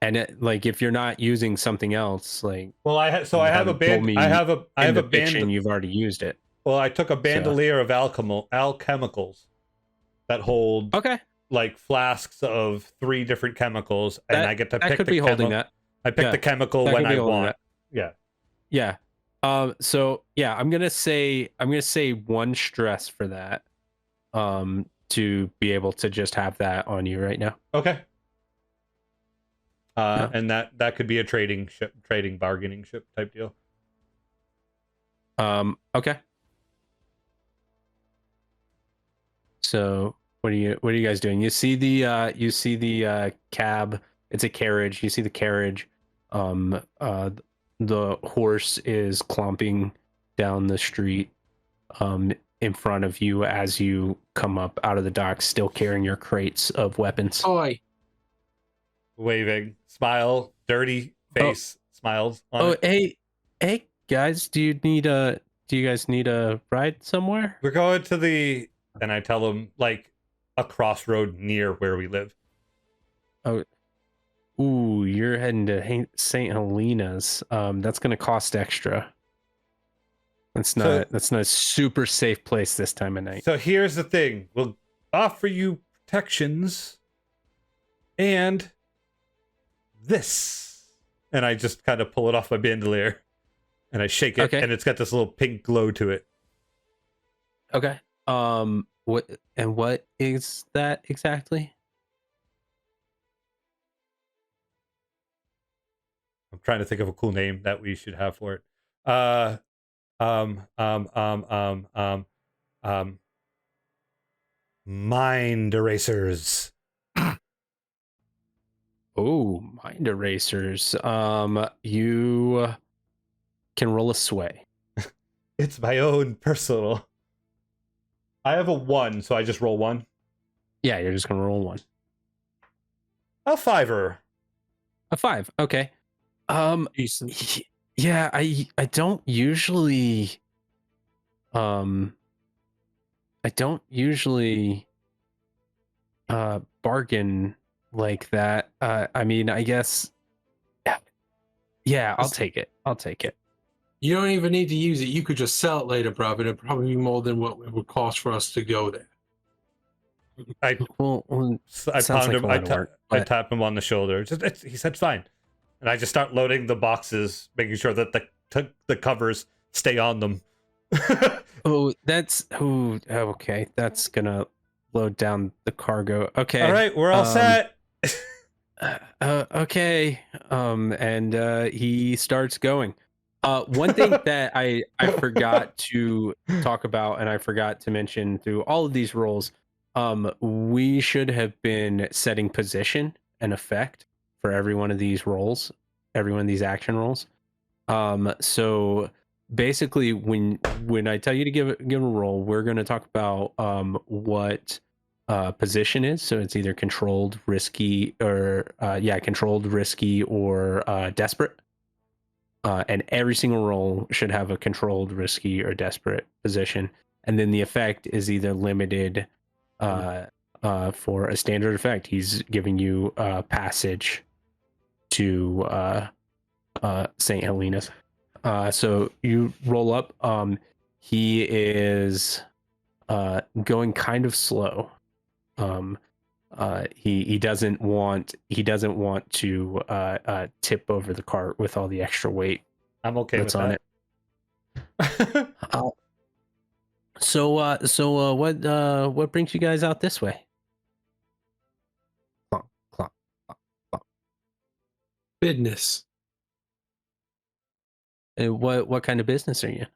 And if you're not using something else, like, Well, I have a haven't told me band. You've already used it. Well, I took a bandolier of alchemicals that hold Okay, like flasks of 3 different chemicals, and I get to that pick could the be holding that. I pick Yeah, the chemical that when could be I holding want. that. Yeah. Yeah. So yeah, I'm gonna say 1 stress for that. To be able to just have that on you right now. Okay. Yeah. And that could be a trading bargaining ship type deal. Okay. So what are you guys doing? You see the cab. It's a carriage. You see the carriage. The horse is clomping down the street in front of you as you come up out of the dock, still carrying your crates of weapons. Oi. Waving, smile, dirty face, smiles. On it. Hey guys, do you guys need a ride somewhere? We're going to the, and I tell them like a crossroad near where we live. Oh, ooh, you're heading to St. Helena's. That's gonna cost extra. That's not a super safe place this time of night. So here's the thing: we'll offer you protections, and this, and I just kind of pull it off my bandolier, and I shake it, Okay. and it's got this little pink glow to it. Okay. What is that exactly? I'm trying to think of a cool name that we should have for it. Mind erasers. Oh, mind erasers. You can roll a sway. It's my own personal. I have a 1, so I just roll 1. Yeah, you're just gonna roll 1. A 5-er. A 5. Okay. Decent. Yeah, I don't usually bargain like that. I mean, I guess yeah, I'll take it. You don't even need to use it. You could just sell it later, bro. It'd probably be more than what it would cost for us to go there. Well, I sounds pound like him. a lot of work, I but- tap him on the shoulder. He said, "Fine," and I just start loading the boxes, making sure that the covers stay on them. okay. That's gonna load down the cargo. Okay. All right, we're all set. Okay. And he starts going. One thing that I forgot to talk about, and I forgot to mention through all of these rolls, we should have been setting position and effect for every one of these rolls, every one of these action rolls. So basically, when I tell you to give a roll, we're going to talk about what position is. So it's either controlled, risky, or controlled, risky, or desperate. And every single roll should have a controlled, risky, or desperate position. And then the effect is either limited for a standard effect. He's giving you passage to St. Helena's. So you roll up. He is going kind of slow. He doesn't want to tip over the cart with all the extra weight I'm okay that's with on that. it. So what brings you guys out this way? Clonk, clonk, clonk, clonk. Business. And what kind of business are you?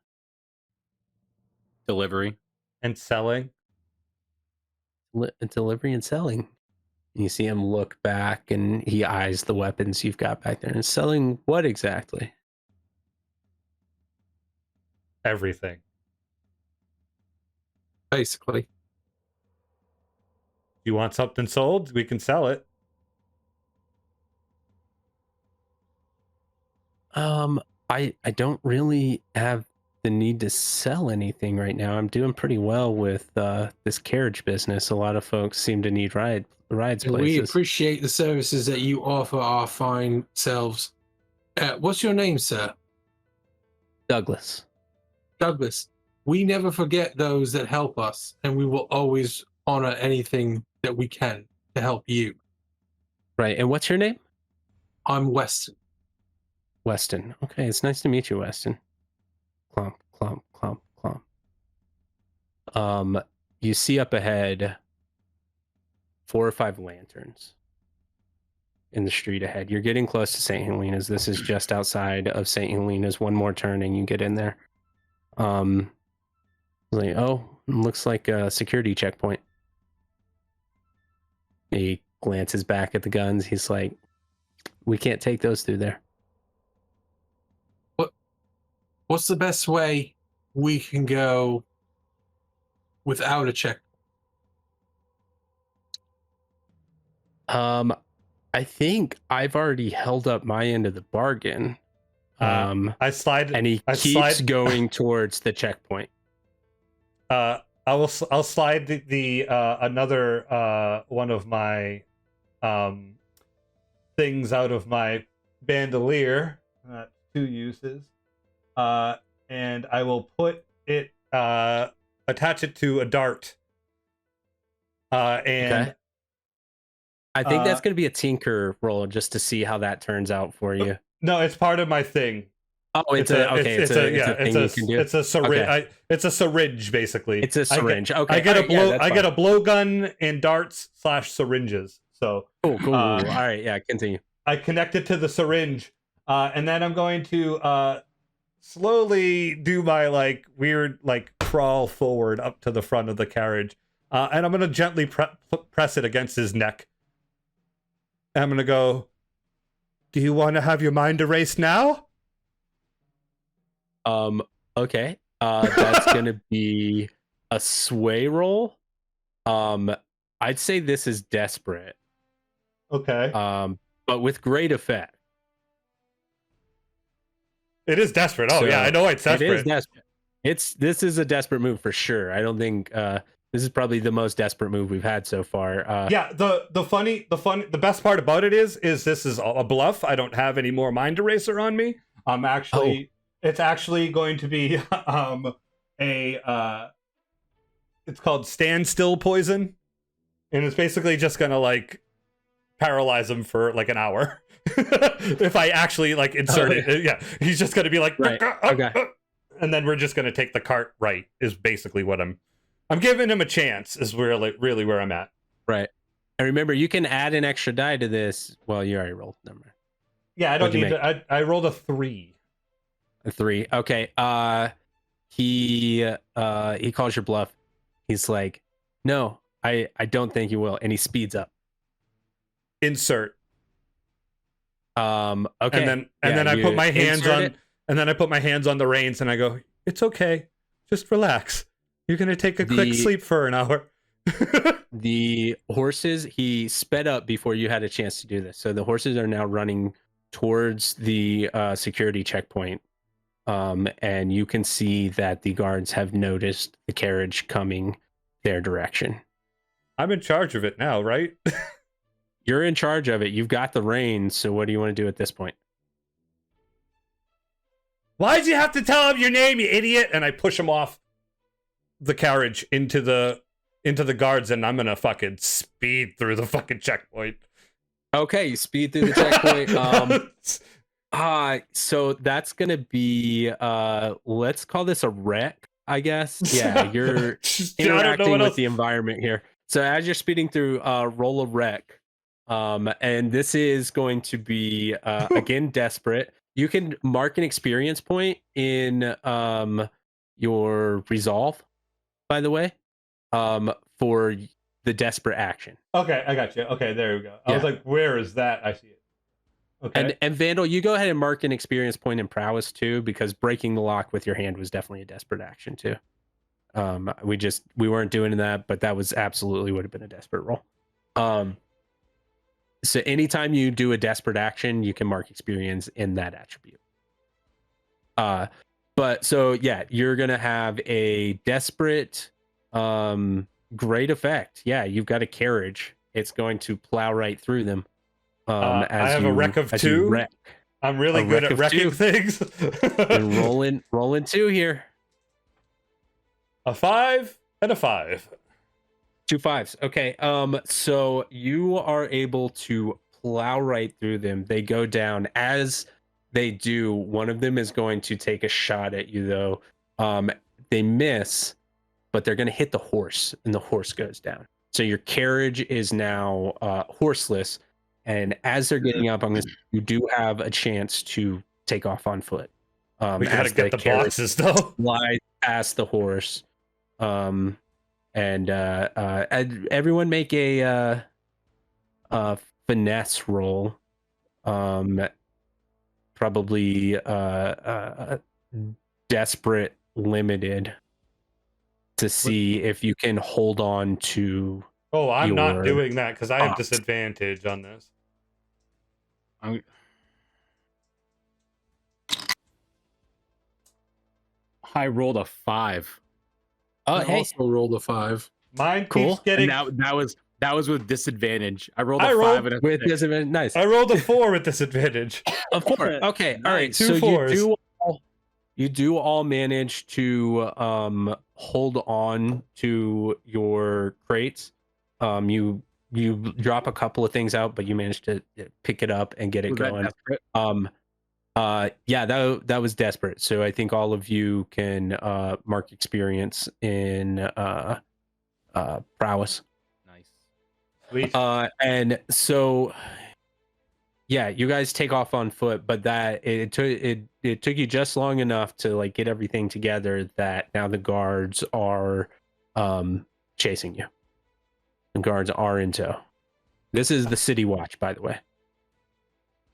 Delivery. And selling. Delivery and selling. You see him look back and he eyes the weapons you've got back there. And selling what exactly? Everything. Basically. You want something sold? We can sell it. I don't really have the need to sell anything right now. I'm doing pretty well with this carriage business. A lot of folks seem to need rides And places. we appreciate the services that you offer our fine selves. What's your name, sir? Douglas. Douglas. We never forget those that help us, and we will always honor anything that we can to help you. Right. And what's your name? I'm Weston. Weston. Okay, it's nice to meet you, Weston. Clomp, clomp, clomp, clomp. You see up ahead 4 or 5 lanterns in the street ahead. You're getting close to St. Helena's. This is just outside of St. Helena's. One more turn and you get in there. Like, oh, looks like a security checkpoint. He glances back at the guns. He's like, we can't take those through there. What's the best way we can go without a check? I think I've already held up my end of the bargain. I slide, and he keeps going towards the checkpoint. I'll slide the another one of my things out of my bandolier. 2 uses. And I will put it attach it to a dart. And I think that's going to be a tinker roll just to see how that turns out for you. No, it's part of my thing. Oh, it's a thing you can do. It's a syringe. Okay. It's a syringe, basically. It's a syringe. Okay, I get a blow. that's I fine. get a blowgun and darts / syringes. So Cool. All right, yeah, continue. I connect it to the syringe, and then I'm going to slowly do my like weird like crawl forward up to the front of the carriage, and I'm going to gently press it against his neck. And I'm going to go, do you want to have your mind erased now? Okay. That's gonna be a sway roll. I'd say this is desperate. Okay. But with great effect. It is desperate. Oh So, yeah, I know it's desperate. It is desperate. This is a desperate move for sure. I don't think this is probably the most desperate move we've had so far. Yeah, the best part about it is this is a bluff. I don't have any more mind eraser on me. It's actually going to be it's called standstill poison, and it's basically just gonna like paralyze him for like an hour. If I actually like insert it, yeah, he's just gonna be like, right. Okay. And then we're just gonna take the cart right. Is basically what I'm giving him a chance. Is really where I'm at. Right. And remember, you can add an extra die to this. Well, you already rolled the number. Yeah, I don't need to. I rolled a 3. A 3. Okay. He calls your bluff. He's like, no, I don't think you will, and he speeds up. Insert. Okay. And then I put my hands on the reins and I go, it's okay. Just relax. You're gonna take a quick sleep for an hour. The horses, he sped up before you had a chance to do this. So the horses are now running towards the security checkpoint. And you can see that the guards have noticed the carriage coming their direction. I'm in charge of it now, right? You're in charge of it. You've got the reins. So what do you want to do at this point? Why'd you have to tell him your name, you idiot? And I push him off the carriage into the guards, and I'm gonna fucking speed through the fucking checkpoint. Okay, you speed through the checkpoint. So that's gonna be let's call this a wreck, I guess. Yeah, you're interacting with the environment here. So as you're speeding through, roll a wreck. And this is going to be again desperate. You can mark an experience point in your resolve, by the way, for the desperate action. Okay, I got you. Okay, there we go. I was like, where is that? I see it. Okay. And Vandal, you go ahead and mark an experience point in prowess too, because breaking the lock with your hand was definitely a desperate action too. We weren't doing that, but that was absolutely would have been a desperate roll. So anytime you do a desperate action, you can mark experience in that attribute. But so yeah, you're gonna have a desperate, great effect. Yeah, you've got a carriage. It's going to plow right through them. I have a wreck of 2. I'm really good at wrecking things. And rolling 2 here. A 5 and a 5. 2 5s. Okay. So you are able to plow right through them. They go down. As they do, one of them is going to take a shot at you, though. They miss, but they're going to hit the horse, and the horse goes down. So your carriage is now horseless. And as they're getting up, you do have a chance to take off on foot. We gotta get the boxes, though. Fly past the horse. And everyone make a finesse roll. Probably desperate limited to see if you can hold on to. Oh, I'm not doing that because I have disadvantage on this. I rolled a 5. I also rolled a 5. Mine keeps getting. And that was with disadvantage. I rolled a 5 and a with disadvantage. Nice. I rolled a 4 with disadvantage. A 4. Okay. All right. 2 so 4s. you do all manage to hold on to your crates. You you drop a couple of things out, but you managed to pick it up and get it Was that going. desperate? Yeah, that was desperate. So I think all of you can mark experience in prowess. Nice. Sweet. And so yeah, you guys take off on foot, but that it took you just long enough to like get everything together that now the guards are chasing you. The guards are in tow. This is the city watch, by the way.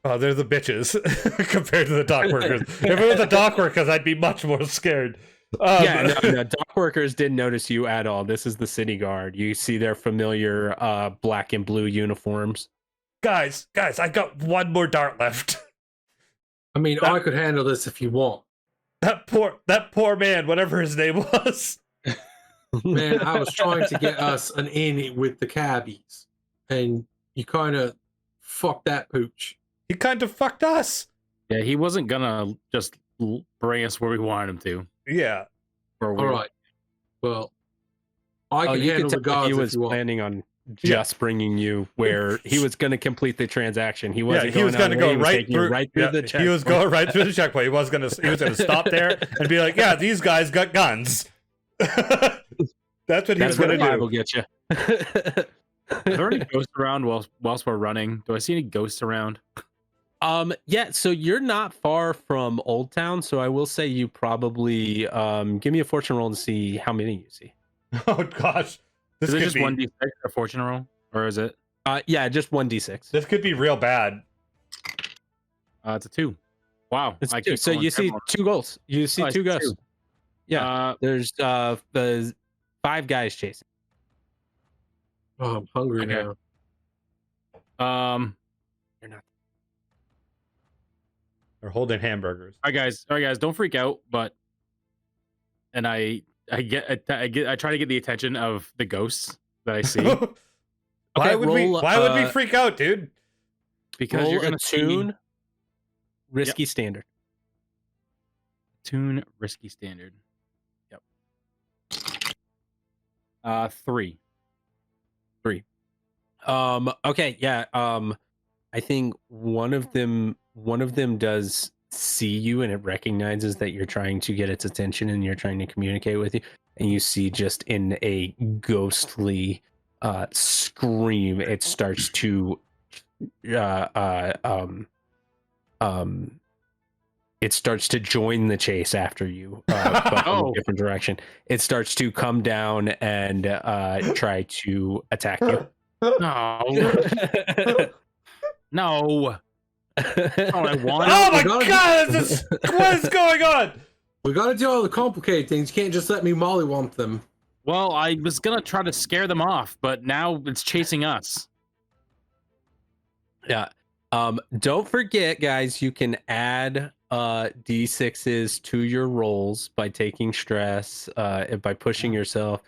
Oh, they're the bitches compared to the dock workers. If it was the dock workers, I'd be much more scared. Yeah, no, dock workers didn't notice you at all. This is the city guard. You see their familiar black and blue uniforms. Guys, I got one more dart left. I mean, I could handle this if you want. That poor man, whatever his name was. Man, I was trying to get us an in with the cabbies, and you kind of fucked that pooch. He kind of fucked us. Yeah, he wasn't gonna just bring us where we wanted him to. Yeah. All right. Well, I can you handle could the tell gods he if was you want. planning on just bringing you where he was going to complete the transaction. He wasn't. He was going to go right through the checkpoint. He was going right through the checkpoint. He was going to stop there and be like, "Yeah, these guys got guns." That's what he was going to do. Will get you. Are there any ghosts around whilst we're running? Do I see any ghosts around? Yeah, so you're not far from Old Town, so I will say you probably give me a fortune roll to see how many you see. Oh gosh. Is it just 1d6 a fortune roll? Or is it? Yeah, just 1d6. This could be real bad. It's a 2. Wow. It's 2. So you see 2 ghosts. You see 2 ghosts. 2. Yeah. There's the 5 guys chasing. Oh, I'm hungry Okay. now. You're not. They're holding hamburgers. All right, guys, don't freak out. And I try to get the attention of the ghosts that I see Why would we freak out, dude? because you're gonna tune risky standard. Tune risky standard. Yep. 3. Okay, yeah. I think one of them does see you and it recognizes that you're trying to get its attention and you're trying to communicate with you, and you see just in a ghostly scream it starts to it starts to join the chase after you, but in a different direction. It starts to come down and try to attack you. No. No. I want Oh my god, what is going on? We gotta do all the complicated things. You can't just let me mollywomp them. Well, I was gonna try to scare them off, but now it's chasing us. Yeah. Don't forget, guys, you can add d6s to your rolls by taking stress, by pushing yourself.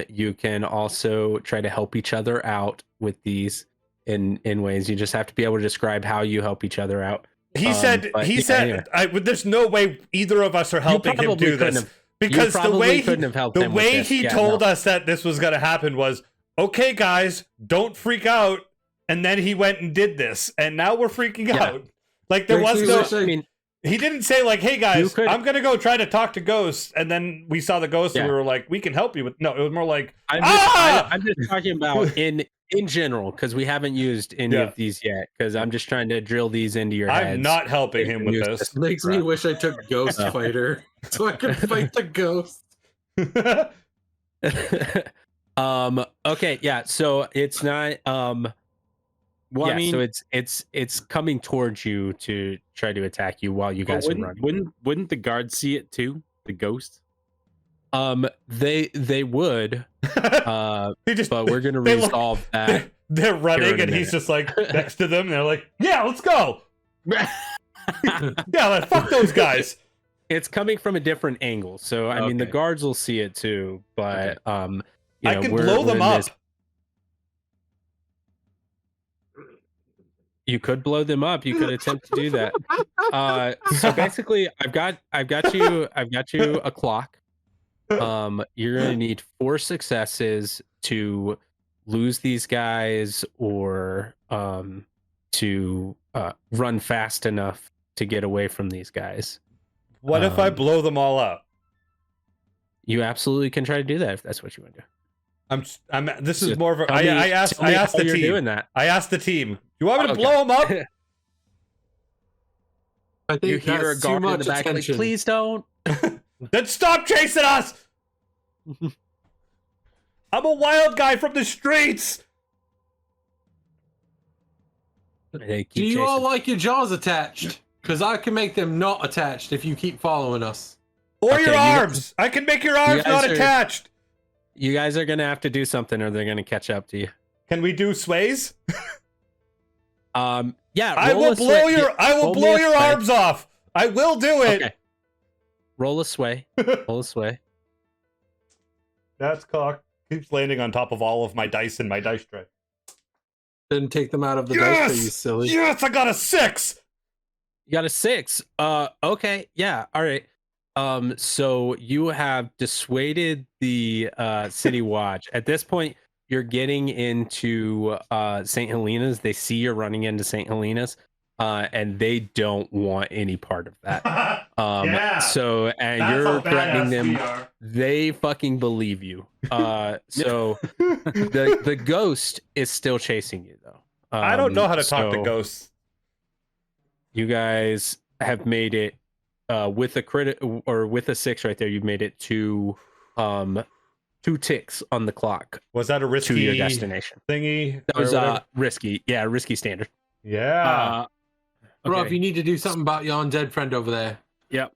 You can also try to help each other out with these in ways. You just have to be able to describe how you help each other out. He said anyway. there's no way either of us are helping him do this. Because the way he told us that this was going to happen was, okay, guys, don't freak out. And then he went and did this. And now we're freaking out. Like there was no... He didn't say like, hey guys, I'm going to go try to talk to ghosts. And then we saw the ghost and we were like, we can help you with... No, it was more like, I'm just talking about in general, because we haven't used any of these yet, because I'm just trying to drill these into your heads. I'm not helping him with this. Makes me wish I took Ghost Fighter so I could fight the ghost. Okay, yeah, so it's not well, I mean, so it's coming towards you to try to attack you while you guys are running. Wouldn't the guards see it too? The ghost? They would. But we're gonna resolve that. They're running and he's just like next to them and they're like, yeah, let's go. Yeah, fuck those guys. It's coming from a different angle. So I mean the guards will see it too, but you know, I can blow them up. You could blow them up. You could attempt to do that. So basically, I've got you a clock. You're gonna need 4 successes to lose these guys or to run fast enough to get away from these guys. What if I blow them all up? You absolutely can try to do that if that's what you want to do. This is Just more of a. tell me- I asked tell me the how you're team. doing that. I asked the team. You want me to Okay. blow them up? I think You hear a that's too guard in much the back like, attention. please don't. Then stop chasing us! I'm a wild guy from the streets! They keep Do you all chasing. like your jaws attached? Because I can make them not attached if you keep following us. Or Okay, your you guys- arms! I can make your arms guys not are- attached! You guys are gonna have to do something, or they're gonna catch up to you. Can we do sways? Yeah. I roll will a blow sway. your roll me a your sway. arms off! I will do it! Okay. Roll a sway. Roll a sway. That's cocked. Keeps landing on top of all of my dice in my dice tray. Didn't take them out of the dice Yes! tray, you silly. Yes, I got a 6! You got a 6. Okay. Yeah. All right. So you have dissuaded the city watch. At this point, you're getting into St. Helena's. They see you're running into St. Helena's, and they don't want any part of that. Yeah. So, and That's you're how threatening badass them. we are. They fucking believe you. So the ghost is still chasing you, though. I don't know how to talk to so ghosts. You guys have made it with a crit or with a 6 right there. You've made it to 2 ticks on the clock Was that a risky to your destination. thingy? That or was whatever? risky. Yeah, risky standard. Yeah. Bro, Okay. if you need to do something about your undead friend over there, Yep.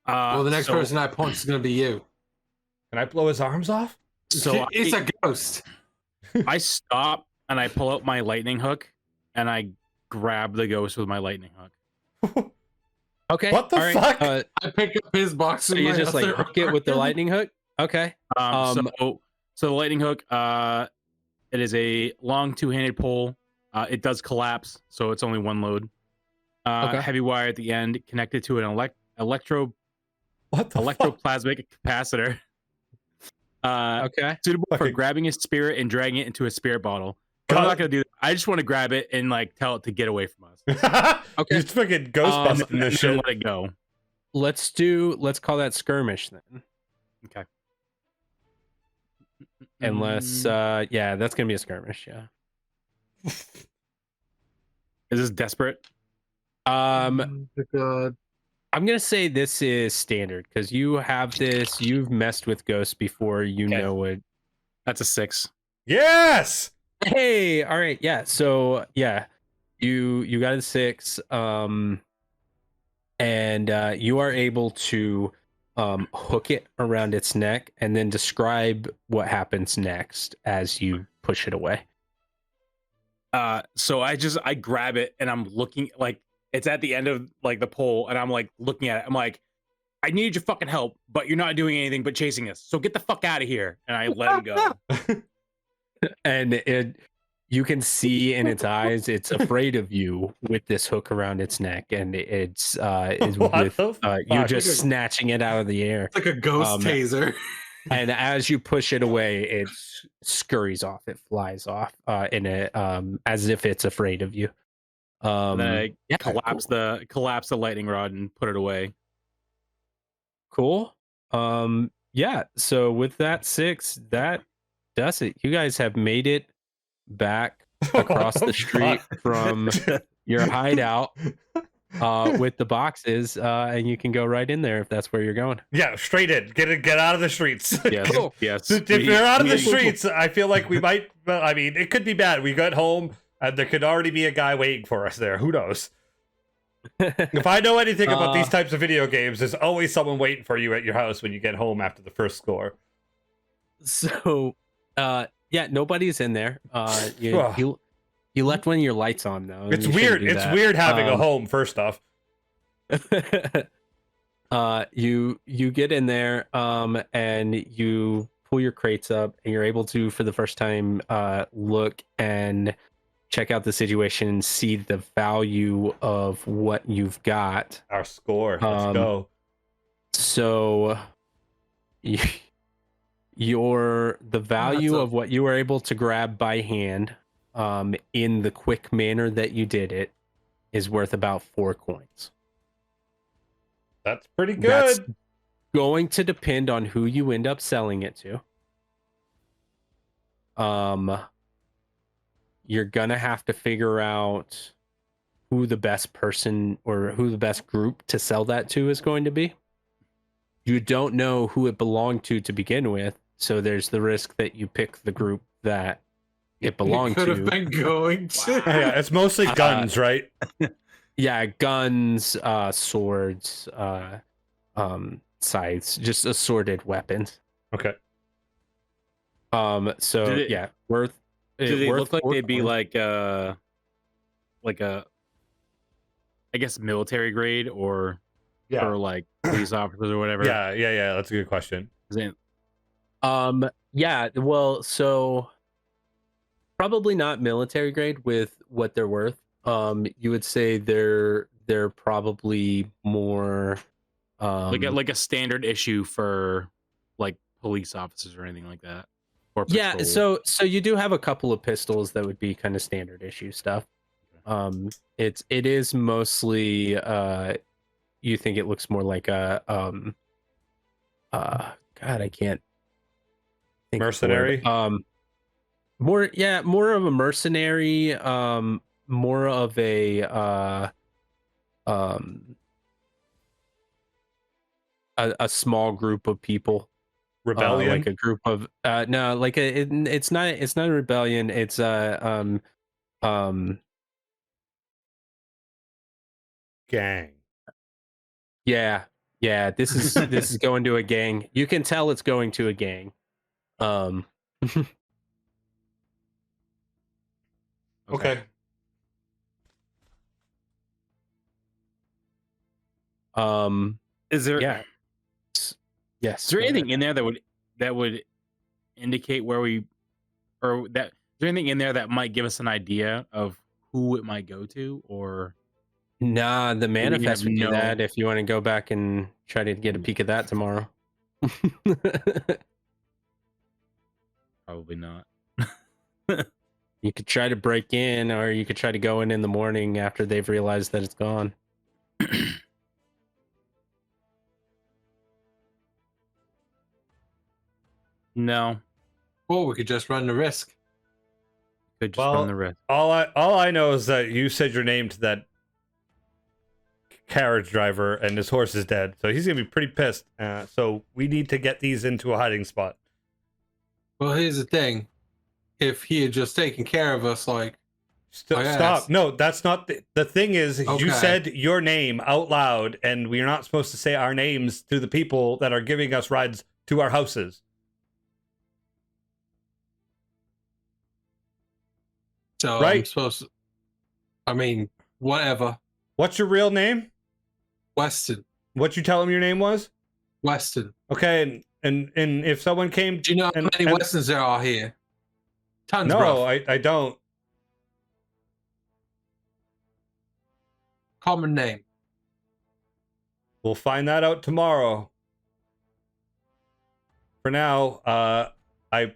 well, the next so, person I punch is going to be you. Can I blow his arms off? So It's a ghost. I stop and I pull out my lightning hook and I grab the ghost with my lightning hook. Okay. What the all right, fuck? I pick up his box. So with you my just like other hook it with the arm. lightning hook. Okay. So the lightning hook, it is a long 2-handed pole. It does collapse, so it's only one load. Okay. Heavy wire at the end, connected to an What the fuck? electroplasmic capacitor. Okay. Suitable for Fucking- grabbing a spirit and dragging it into a spirit bottle. But I'm God. not gonna do that. I just want to grab it and like tell it to get away from us. Okay. It's fucking Ghostbusting And this then shit. let it go. Let's call that skirmish then. Okay. Unless yeah, that's gonna be a skirmish, yeah. Is this desperate? Um God. I'm gonna say this is standard because you have this. You've messed with ghosts before. You Okay. know it. That's a 6. Yes! Hey, all right, yeah. So yeah, you got a 6, and you are able to hook it around its neck and then describe what happens next as you push it away. So I grab it and I'm looking like it's at the end of like the pole and I'm like looking at it. I'm like, I need your fucking help, but you're not doing anything but chasing us. So get the fuck out of here. And I let him go. And you can see in its eyes it's afraid of you with this hook around its neck, and it's is What with the you fuck? just snatching it out of the air. It's like a ghost Um, taser. And as you push it away, it scurries off. It flies off in it as if it's afraid of you. And then I yeah, collapse the lightning rod and put it away. cool. Yeah. So with that 6, that does it. You guys have made it back across What the street fuck? from your hideout with the boxes, and you can go right in there if that's where you're going. Yeah, straight in. Get out of the streets. Yes. Cool. Yes. If you're out of the we- streets, I feel like we might. Well, I mean, it could be bad. We got home, and there could already be a guy waiting for us there. Who knows? If I know anything about these types of video games, there's always someone waiting for you at your house when you get home after the first score. So, yeah, nobody's in there. You left one of your lights on though. and It's you weird. shouldn't do It's that. weird having a Um, home. First off, you get in there, and you pull your crates up, and you're able to, for the first time, look and check out the situation and see the value of what you've got. our score. Let's go. So the value a- of what you were able to grab by hand in the quick manner that you did it is worth about 4 coins. That's pretty That's good. going to depend on who you end up selling it to. You're gonna have to figure out who the best person or who the best group to sell that to is going to be. You don't know who it belonged to begin with, so there's the risk that you pick the group that it belonged could have to. been going to. Yeah, it's mostly guns, right? Yeah, guns, swords, scythes, just assorted weapons. Okay. So Do they- yeah, worth. Do they worth look like 4 they'd be coins. like a, I guess military grade or Yeah. like police officers or whatever? Yeah. That's a good question. Is it- Yeah, well, so probably not military grade with what they're worth. You would say they're probably more like a standard issue for like police officers or anything like that? Or yeah, patrol? so you do have a couple of pistols that would be kind of standard issue stuff. It is mostly you think it looks more like a God, I can't think of the word. Mercenary? More of a mercenary, more of a small group of people. Rebellion? Like a group of no, like it's not a rebellion, it's Gang. yeah, this is going to a gang. You can tell it's going to a gang. Okay. Is there Yeah. Yes. is there go ahead. anything in there that would indicate where we, or that is there anything in there that might give us an idea of who it might go to? Or Nah, the manifest have would do no- that if you want to go back and try to get a peek at that tomorrow. probably not. You could try to break in, or you could try to go in the morning after they've realized that it's gone. No, Or we could just run the risk. could just Well, run the risk. all I know is that you said your name to that carriage driver, and his horse is dead, so he's gonna be pretty pissed. So we need to get these into a hiding spot. Well, here's the thing. If he had just taken care of us, like, Stop! yes. No, that's not the thing. Is you Okay. said your name out loud, and we're not supposed to say our names to the people that are giving us rides to our houses. so I'm Right. supposed to, I mean, whatever. What's your real name? Weston. What you tell him your name was? Weston. Okay, and if someone came, Do you know how and- many and- Westons there are here? Tons, no, bro. I don't. Common name. We'll find that out tomorrow. For now, I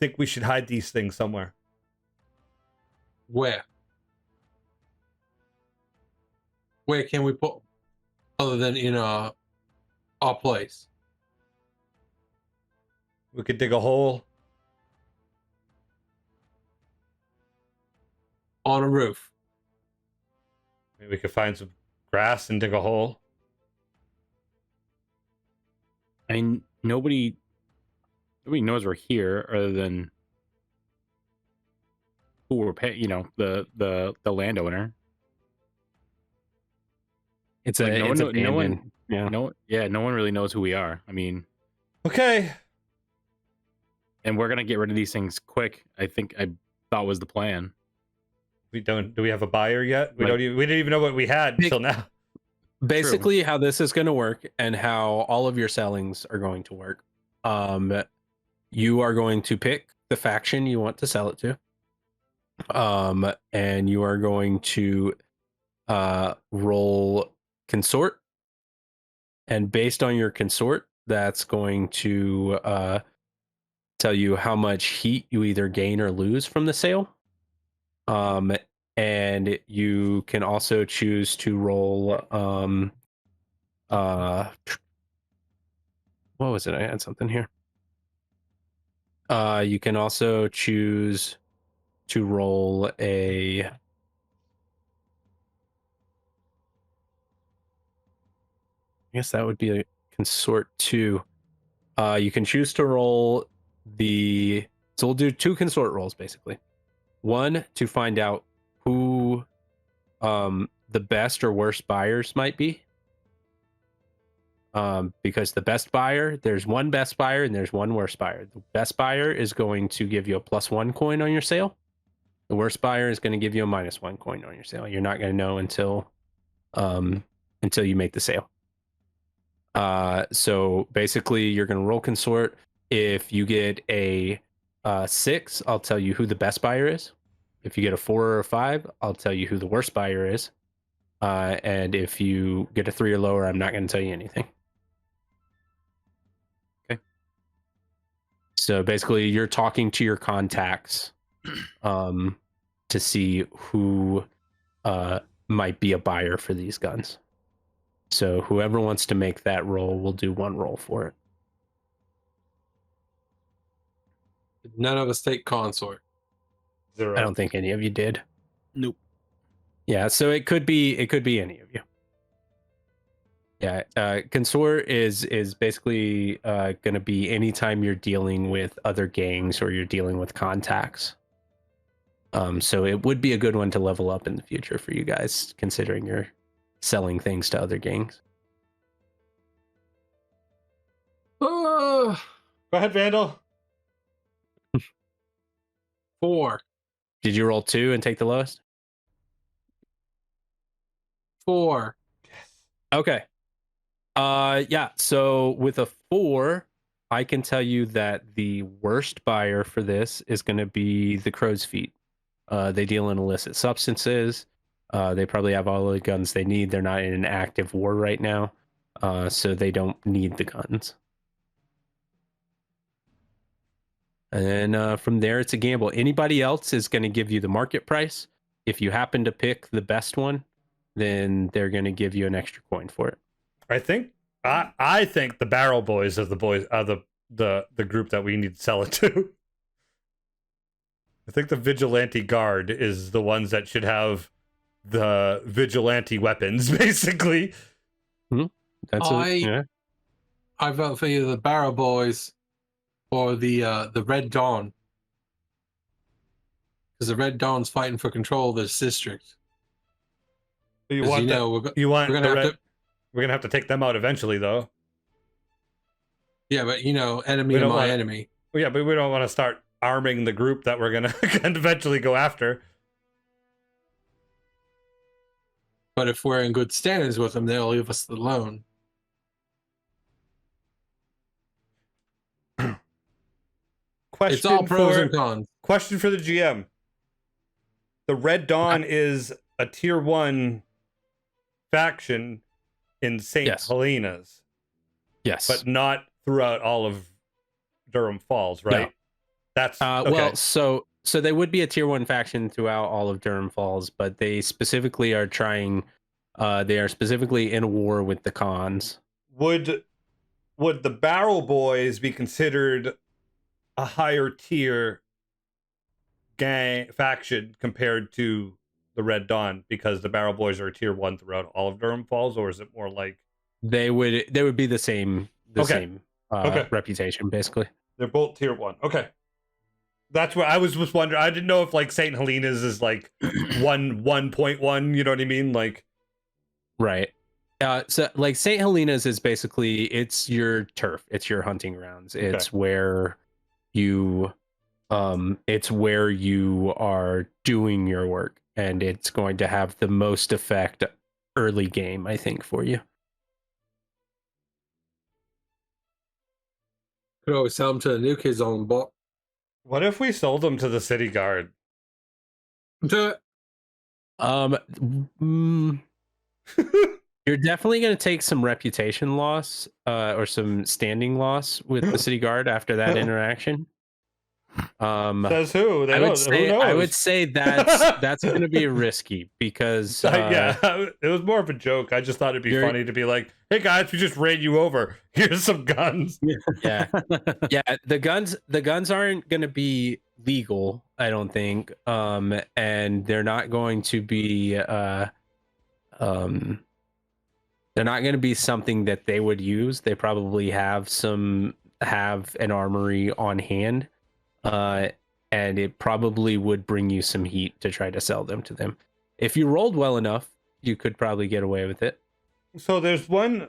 think we should hide these things somewhere. Where? Where can we put 'em? Other than in our place? We could dig a hole. On a roof. Maybe we could find some grass and dig a hole. I mean, nobody knows we're here other than who we're paying. You know, the landowner. It's Like, it's no abandoned. one, Yeah. no one really knows who we are. I mean, Okay. and we're gonna get rid of these things quick. I thought was the plan. We don't. Do we have a buyer yet? We Like- don't. We didn't even know what we had Big- until now. Basically, how this is going to work and how all of your sellings are going to work. You are going to pick the faction you want to sell it to. And you are going to roll consort. And based on your consort, that's going to tell you how much heat you either gain or lose from the sail. And you can also choose to roll what was it? I had something here. You can also choose to roll I guess that would be a consort too. You can choose to roll so we'll do 2 consort rolls basically. One to find out who the best or worst buyers might be. Because the best buyer, there's one best buyer and there's one worst buyer. The best buyer is going to give you a +1 coin on your sale. The worst buyer is going to give you a -1 coin on your sale. You're not going to know until you make the sale. So basically, you're going to roll consort. If you get a 6, I'll tell you who the best buyer is. If you get a 4 or a 5, I'll tell you who the worst buyer is. And if you get a 3 or lower, I'm not going to tell you anything. So basically, you're talking to your contacts to see who might be a buyer for these guns. So whoever wants to make that roll will do 1 roll for it. None of us take consort. 0. I don't think any of you did. Nope. Yeah, so it could be any of you. Yeah, consort is basically going to be anytime you're dealing with other gangs or you're dealing with contacts. So it would be a good one to level up in the future for you guys, considering you're selling things to other gangs. Go ahead, Vandal. 4. Did you roll 2 and take the lowest? 4. Okay. Yeah, so with a 4, I can tell you that the worst buyer for this is going to be the Crow's Feet. They deal in illicit substances. They probably have all the guns they need. They're not in an active war right now, so they don't need the guns. And then from there, it's a gamble. Anybody else is going to give you the market price. If you happen to pick the best one, then they're going to give you an extra coin for it. I think the Barrel Boys are the group that we need to sell it to. I think the Vigilante Guard is the ones that should have the vigilante weapons, basically. I vote for either the Barrel Boys or the Red Dawn, because the Red Dawn's fighting for control of this district. We're gonna have to take them out eventually, though. Yeah, but enemy of my enemy. Yeah, but we don't want to start arming the group that we're gonna eventually go after. But if we're in good standings with them, they'll leave us alone. It's all pros and cons. Question for the GM. The Red Dawn is a tier 1 faction in St. Helena's. Yes. But not throughout all of Durham Falls, right? No. That's okay. Well, so they would be a tier 1 faction throughout all of Durham Falls, but they specifically are trying they are specifically in a war with the cons. Would the Barrel Boys be considered a higher tier gang faction compared to the Red Dawn because the Barrel Boys are a tier 1 throughout all of Durham Falls, or is it more like they would be the same reputation, basically? They're both tier 1. Okay. That's what I was just wondering. I didn't know if like St. Helena's is like 1.1, you know what I mean? Like right. So like St. Helena's is basically, it's your turf, it's your hunting grounds. It's where you are doing your work, and it's going to have the most effect early game, I think, for you. Could always sell them to the new kids on bot. What if we sold them to the City Guard? Do it. You're definitely going to take some reputation loss or some standing loss with the City Guard after that interaction. Says who? They I don't. would say Who knows? I would say that's going to be risky because yeah, it was more of a joke. I just thought it'd be funny to be like, "Hey guys, we just ran you over. Here's some guns." yeah, the guns aren't going to be legal, I don't think, and they're not going to be they're not going to be something that they would use. They probably have an armory on hand, and it probably would bring you some heat to try to sell them to them. If you rolled well enough, you could probably get away with it. So there's one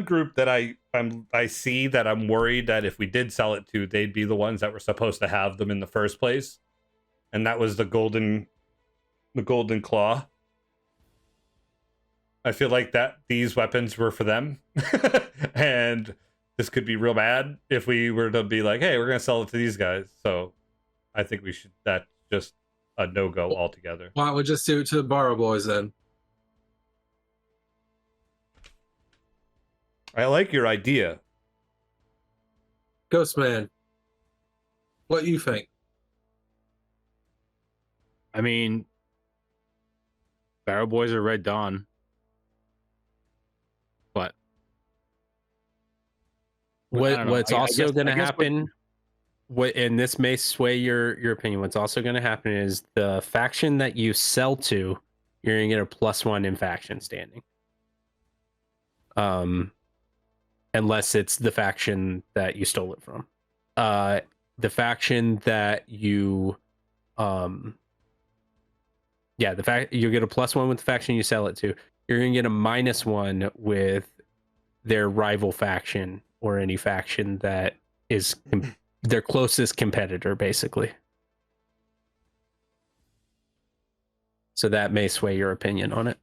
group that I see that I'm worried that if we did sell it to, they'd be the ones that were supposed to have them in the first place, and that was the golden claw. I feel like that these weapons were for them, and this could be real bad if we were to be like, "Hey, we're gonna sell it to these guys." So, I think we should. That's just a no-go altogether. Why don't we just do it to the Barrow Boys then? I like your idea. Ghostman, what do you think? I mean, Barrow Boys are Red Dawn. But what's also going to happen, what and this may sway your opinion, what's also going to happen is the faction that you sell to, you're going to get a +1 in faction standing. Unless it's the faction that you stole it from. The faction that you you'll get a +1 with the faction you sell it to. You're going to get a -1 with their rival faction or any faction that is their closest competitor, basically. So that may sway your opinion on it.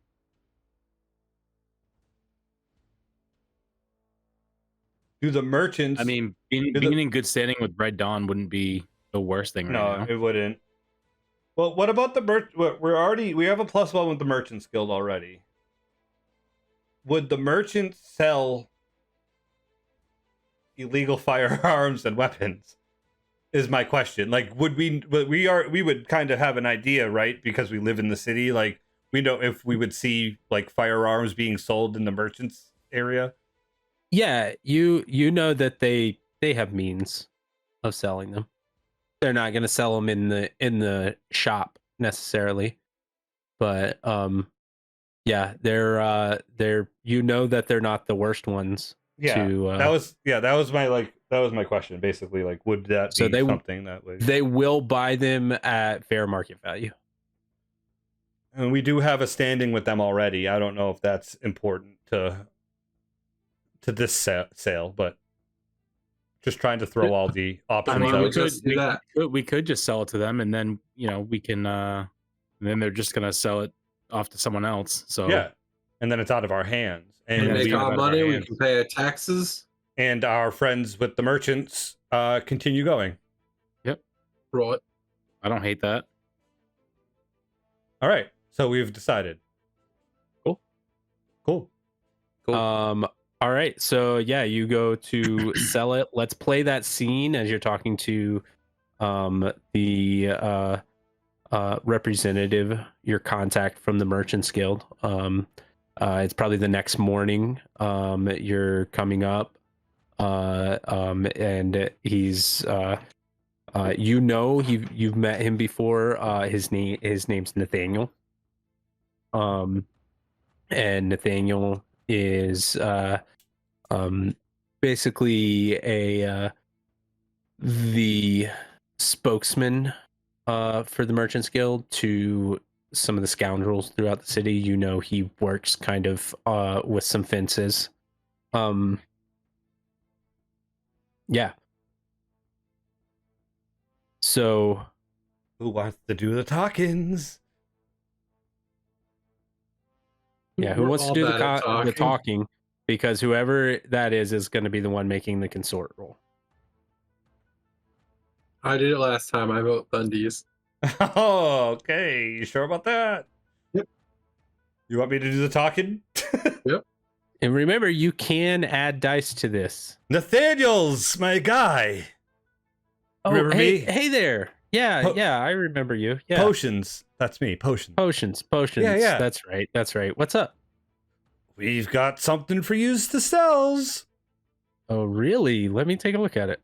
Do the merchants? I mean, being in good standing with Red Dawn wouldn't be the worst thing right now. No, it wouldn't. Well, what about the we have a +1 with the Merchants Guild already. Would the merchants sell illegal firearms and weapons? Is my question. Like, would we would kind of have an idea, right? Because we live in the city. Like, we know if we would see like firearms being sold in the merchants area. Yeah, you know that they have means of selling them. They're not going to sell them in the shop necessarily, but yeah, they're you know that they're not the worst ones. Yeah, that was my question basically. Like, would that be something that would they will buy them at fair market value? And we do have a standing with them already. I don't know if that's important to this sale, but just trying to throw all the options out. We could just sell it to them, and then we can. And then they're just gonna sell it off to someone else. So yeah, and then it's out of our hands. And we make our money. We can pay our taxes, and our friends with the merchants continue going. Yep, right. I don't hate that. All right, so we've decided. Cool. All right, so yeah, you go to sell it. Let's play that scene as you're talking to the representative, your contact from the Merchants Guild. It's probably the next morning. You're coming up, and he's you've met him before. His name's Nathaniel. And Nathaniel is basically the spokesman for the Merchants Guild to some of the scoundrels throughout the city. He works kind of with some fences. Yeah. So who wants to do the talkings? Yeah, who wants to do the talking? Because whoever that is going to be the one making the consort roll. I did it last time. I vote Thundies. Oh, okay. You sure about that? Yep. You want me to do the talking? Yep. And remember, you can add dice to this. Nathaniel's my guy. Oh, Remember hey, me? hey there. Yeah, Po- yeah, I remember you. Yeah. Potions. That's me. Potions. Potions. Yeah. That's right. That's right. What's up? We've got something for yous to sells. Oh, really? Let me take a look at it.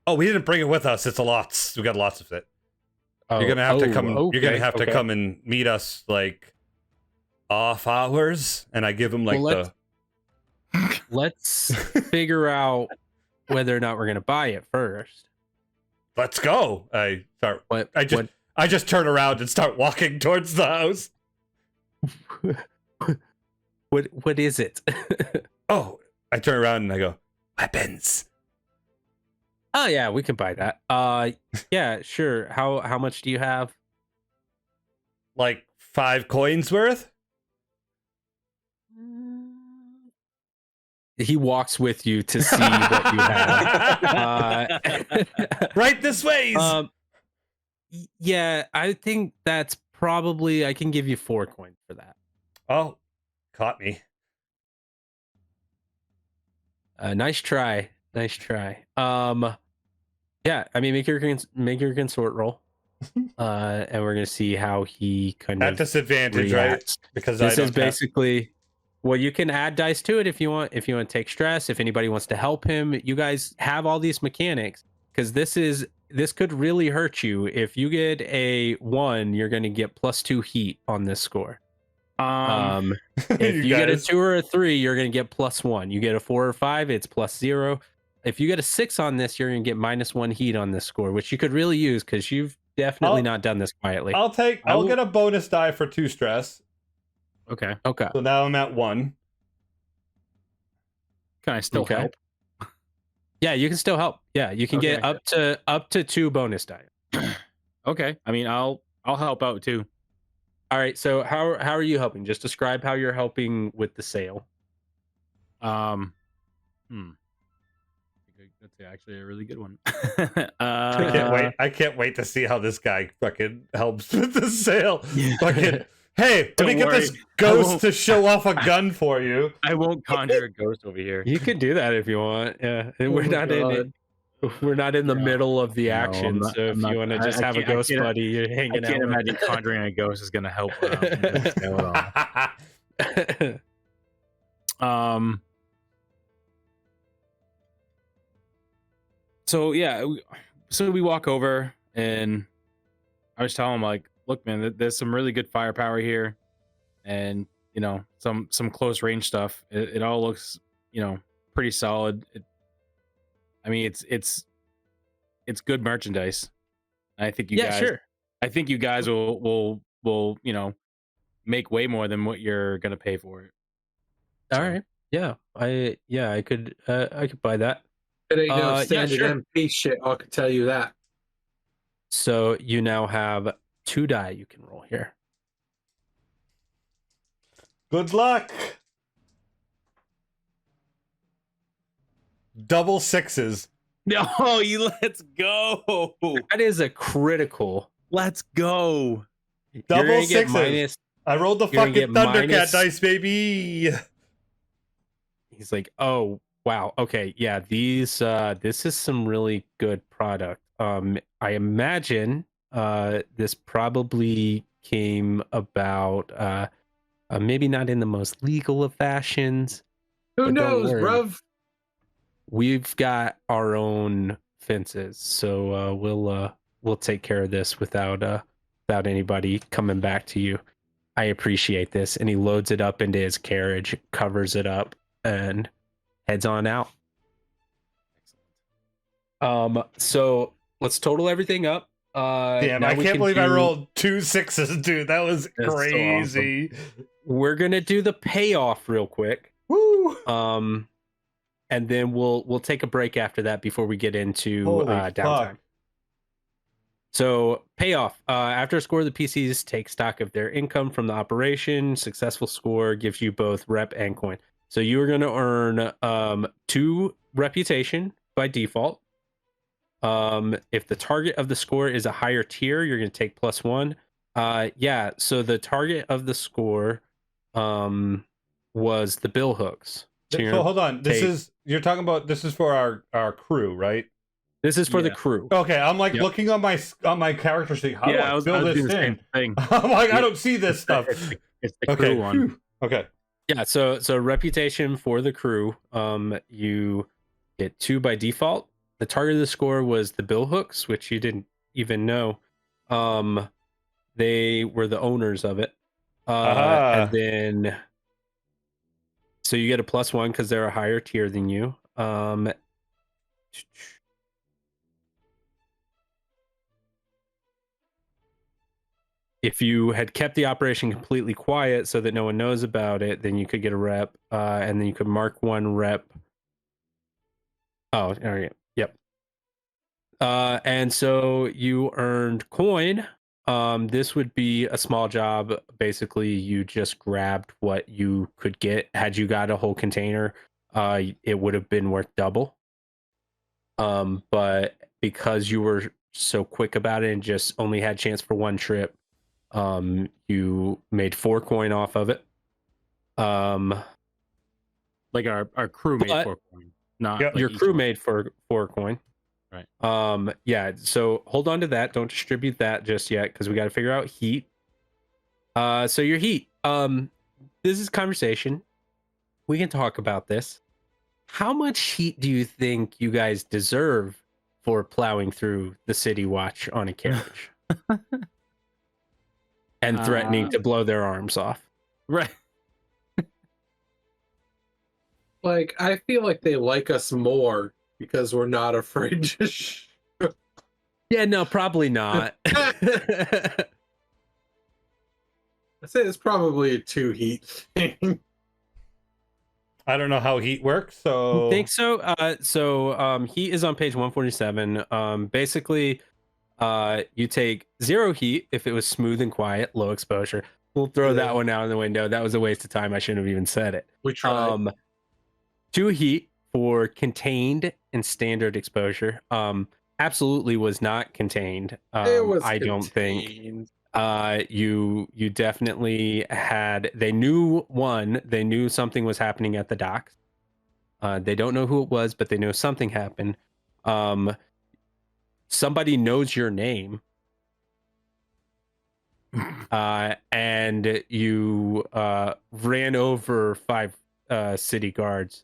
Oh, we didn't bring it with us. It's a lots. We got lots of it. Oh, You're gonna have to come. Okay, You're gonna have to come and meet us like off hours, and I give him like Well, let's figure out whether or not we're gonna buy it first. Let's go. I start. What? I just turn around and start walking towards the house. What is it? Oh, I turn around and I go, weapons. Oh yeah, we can buy that. Yeah, sure. How much do you have? Like 5 coins worth. He walks with you to see what you have. Right this way. Yeah, I think that's probably. I can give you 4 coins for that. Oh, caught me. Nice try. Nice try. Yeah, I mean, make your consort roll, and we're gonna see how he kind At of disadvantage, reacts. right? Because This I is don't have... basically. Well, you can add dice to it if you want. If you want to take stress, if anybody wants to help him, you guys have all these mechanics because this could really hurt you. If you get a 1, you're going to get +2 heat on this score. If you get a 2 or a 3, you're going to get +1. You get a 4 or 5, it's +0. If you get a 6 on this, you're going to get -1 heat on this score, which you could really use because you've definitely not done this quietly. I'll get a bonus die for 2 stress. Okay. Okay. So now I'm at 1. Can I still help? Yeah, you can still help. Yeah, you can get Okay. up to 2 bonus die. Okay. I mean, I'll help out too. All right. So how are you helping? Just describe how you're helping with the sale. That's actually a really good one. I can't wait to see how this guy fucking helps with the sale. Yeah. Fucking, hey, let me Don't get worry. this ghost to show off a gun for you. I won't conjure a ghost over here. You can do that if you want. Yeah, we're my not in it. We're not in the No, middle of the no, action. So if you want to just have a ghost buddy, you're I hanging can't out. imagine conjuring a ghost is gonna help. At all. So yeah, so we walk over and I was telling him like, look, man, there's some really good firepower here, and you know, some close range stuff. It all looks, you know, pretty solid. I mean, it's good merchandise. I think you guys, sure. I think you guys will you know, make way more than what you're gonna pay for it. All right. Yeah, I could buy that. It ain't no Yeah, standard sure. MP shit, I could tell you that. So you now have 2 die you can roll here. Good luck. Double 6s. No, let's go. That is a critical. Let's go. Double You're gonna get 6s. I rolled the you're gonna fucking get Thundercat dice, baby. He's like, oh wow, okay, yeah, this is some really good product. I imagine this probably came about maybe not in the most legal of fashions. Who But don't knows, worry. bruv? We've got our own fences, so we'll take care of this without anybody coming back to you. I appreciate this. And he loads it up into his carriage, covers it up, and heads on out. So let's total everything up. Damn, now I we can't can believe I do- rolled 2 6s, dude. That was That's so crazy. We're gonna do the payoff real quick. Woo! And then we'll take a break after that before we get into Holy downtime. fuck. So payoff. After a score, the PCs take stock of their income from the operation. Successful score gives you both rep and coin. So you are going to earn 2 reputation by default. If the target of the score is a higher tier, you're going to take +1. Yeah. So the target of the score was the bill hooks. So hold on. This is you're talking about. This is for our crew, right? This is for the Yeah. crew. Okay, I'm like Yep. looking on my character sheet. How do I was fill doing this the same in? thing. I'm like, I don't see this stuff. It's the Okay, crew one. phew. Okay. Yeah, so reputation for the crew. You get 2 by default. The target of the score was the bill hooks, which you didn't even know. They were the owners of it. And then so you get a +1 because they're a higher tier than you. If you had kept the operation completely quiet so that no one knows about it, then you could get a rep, and then you could mark 1 rep. Oh, all right. Yep. And so you earned coin. This would be a small job. Basically, you just grabbed what you could get. Had you got a whole container, it would have been worth double. But because you were so quick about it and just only had chance for 1 trip, you made 4 coin off of it. Like our crew made But- 4 coin. Not Yep. like Your each crew one. made 4 coin. Right. Yeah, so hold on to that. Don't distribute that just yet because we got to figure out heat. So your heat. This is conversation. We can talk about this. How much heat do you think you guys deserve for plowing through the city watch on a carriage and threatening to blow their arms off? Right. Like, I feel like they like us more because we're not afraid to Yeah, no, probably not. I say it's probably a 2 heat thing. I don't know how heat works, so I think so. Heat is on page 147. Basically, you take 0 heat if it was smooth and quiet, low exposure. We'll throw that one out in the window. That was a waste of time. I shouldn't have even said it. We tried. 2 heat for contained and standard exposure. Absolutely was not contained. It was I don't think. contained. You definitely had. They knew something was happening at the docks. They don't know who it was, but they know something happened. Somebody knows your name. And you ran over 5 city guards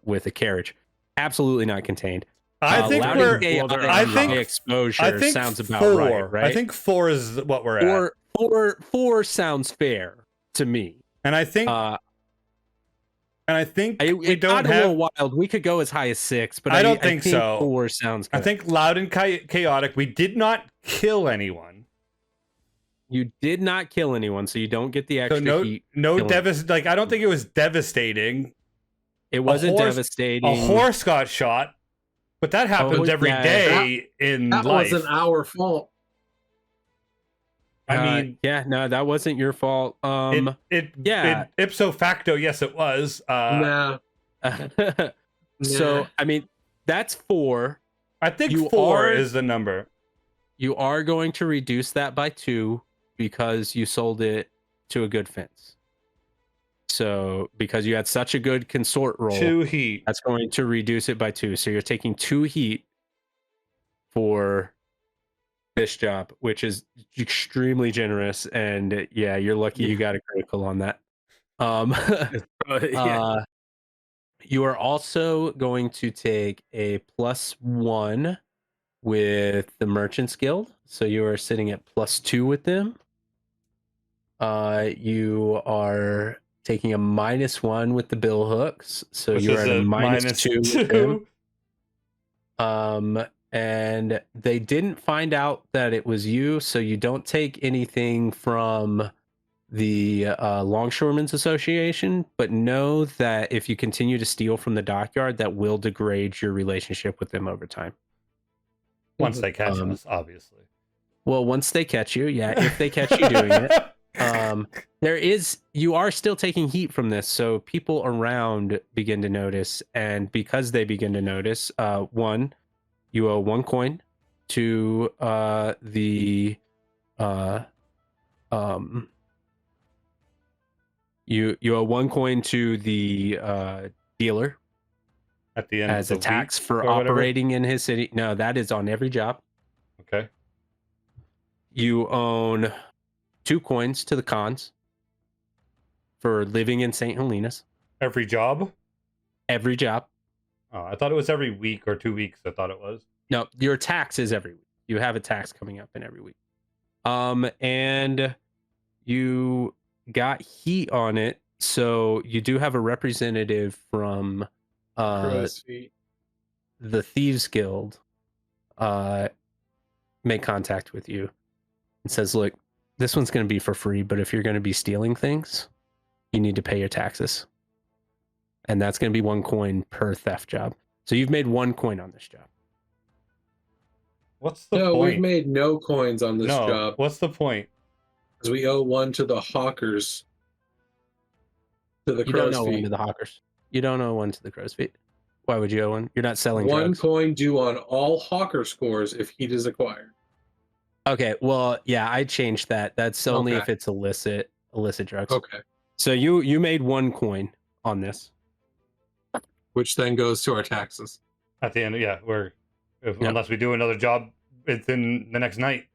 with a carriage. Absolutely not contained. I think loud we're. and chaotic well, they're I high think- exposure I think sounds about 4. right. I think 4 is what we're at, Four sounds fair to me. and I think we It don't got a have. little wild. We could go as high as 6, but I don't think so. 4 sounds good. I think loud and chaotic. We did not kill anyone, you did not kill anyone, so you don't get the so extra heat. no killing. Like I don't think it was devastating. It wasn't horse- devastating. A horse got shot, but that happens every yeah. day in That life. wasn't our fault. I mean, yeah, no, that wasn't your fault. it ipso facto, yes, it was. Nah. So Nah. I mean, that's 4. I think you 4 are- is the number. You are going to reduce that by 2 because you sold it to a good fence. So because you had such a good consort roll, 2 heat. that's going to reduce it by 2. So you're taking 2 heat for this job, which is extremely generous. And yeah, you're lucky you got a critical on that. Yeah. You are also going to take a +1 with the Merchants Guild. So you are sitting at +2 with them. You are taking a -1 with the bill hooks. So Which you're is at a a -2 with them. And they didn't find out that it was you, so you don't take anything from the Longshoremen's Association, but know that if you continue to steal from the dockyard, that will degrade your relationship with them over time. Once they catch us, obviously. Well, once they catch you, yeah, if they catch you doing it. You are still taking heat from this, so people around begin to notice, and because they begin to notice, 1, you owe 1 coin to you owe 1 coin to the dealer, At the end as of a the tax week for or whatever? operating in his city. No, that is on every job. Okay. You own 2 coins to the cons for living in St. Helena's. Every job? Every job. Oh, I thought it was every week or 2 weeks. I thought it was. No, your tax is every week. You have a tax coming up in every week. And you got heat on it, so you do have a representative from Crow's feet. the Thieves Guild make contact with you and says, look, this one's going to be for free, but if you're going to be stealing things, you need to pay your taxes. And that's going to be 1 coin per theft job. So you've made 1 coin on this job. What's the No, point? we've made no coins on this job What's the point? because we owe 1 to the hawkers. To the You don't crow's owe 1 feet. to the hawkers. You don't owe 1 to the crow's feet. Why would you owe 1? You're not selling 1 drugs. coin due on all hawker scores if heat is acquired. Okay, well, yeah, I changed that. That's only Okay. if it's illicit drugs. Okay. So you made 1 coin on this. Which then goes to our taxes. At the end, yeah, Yep. unless we do another job within the next night.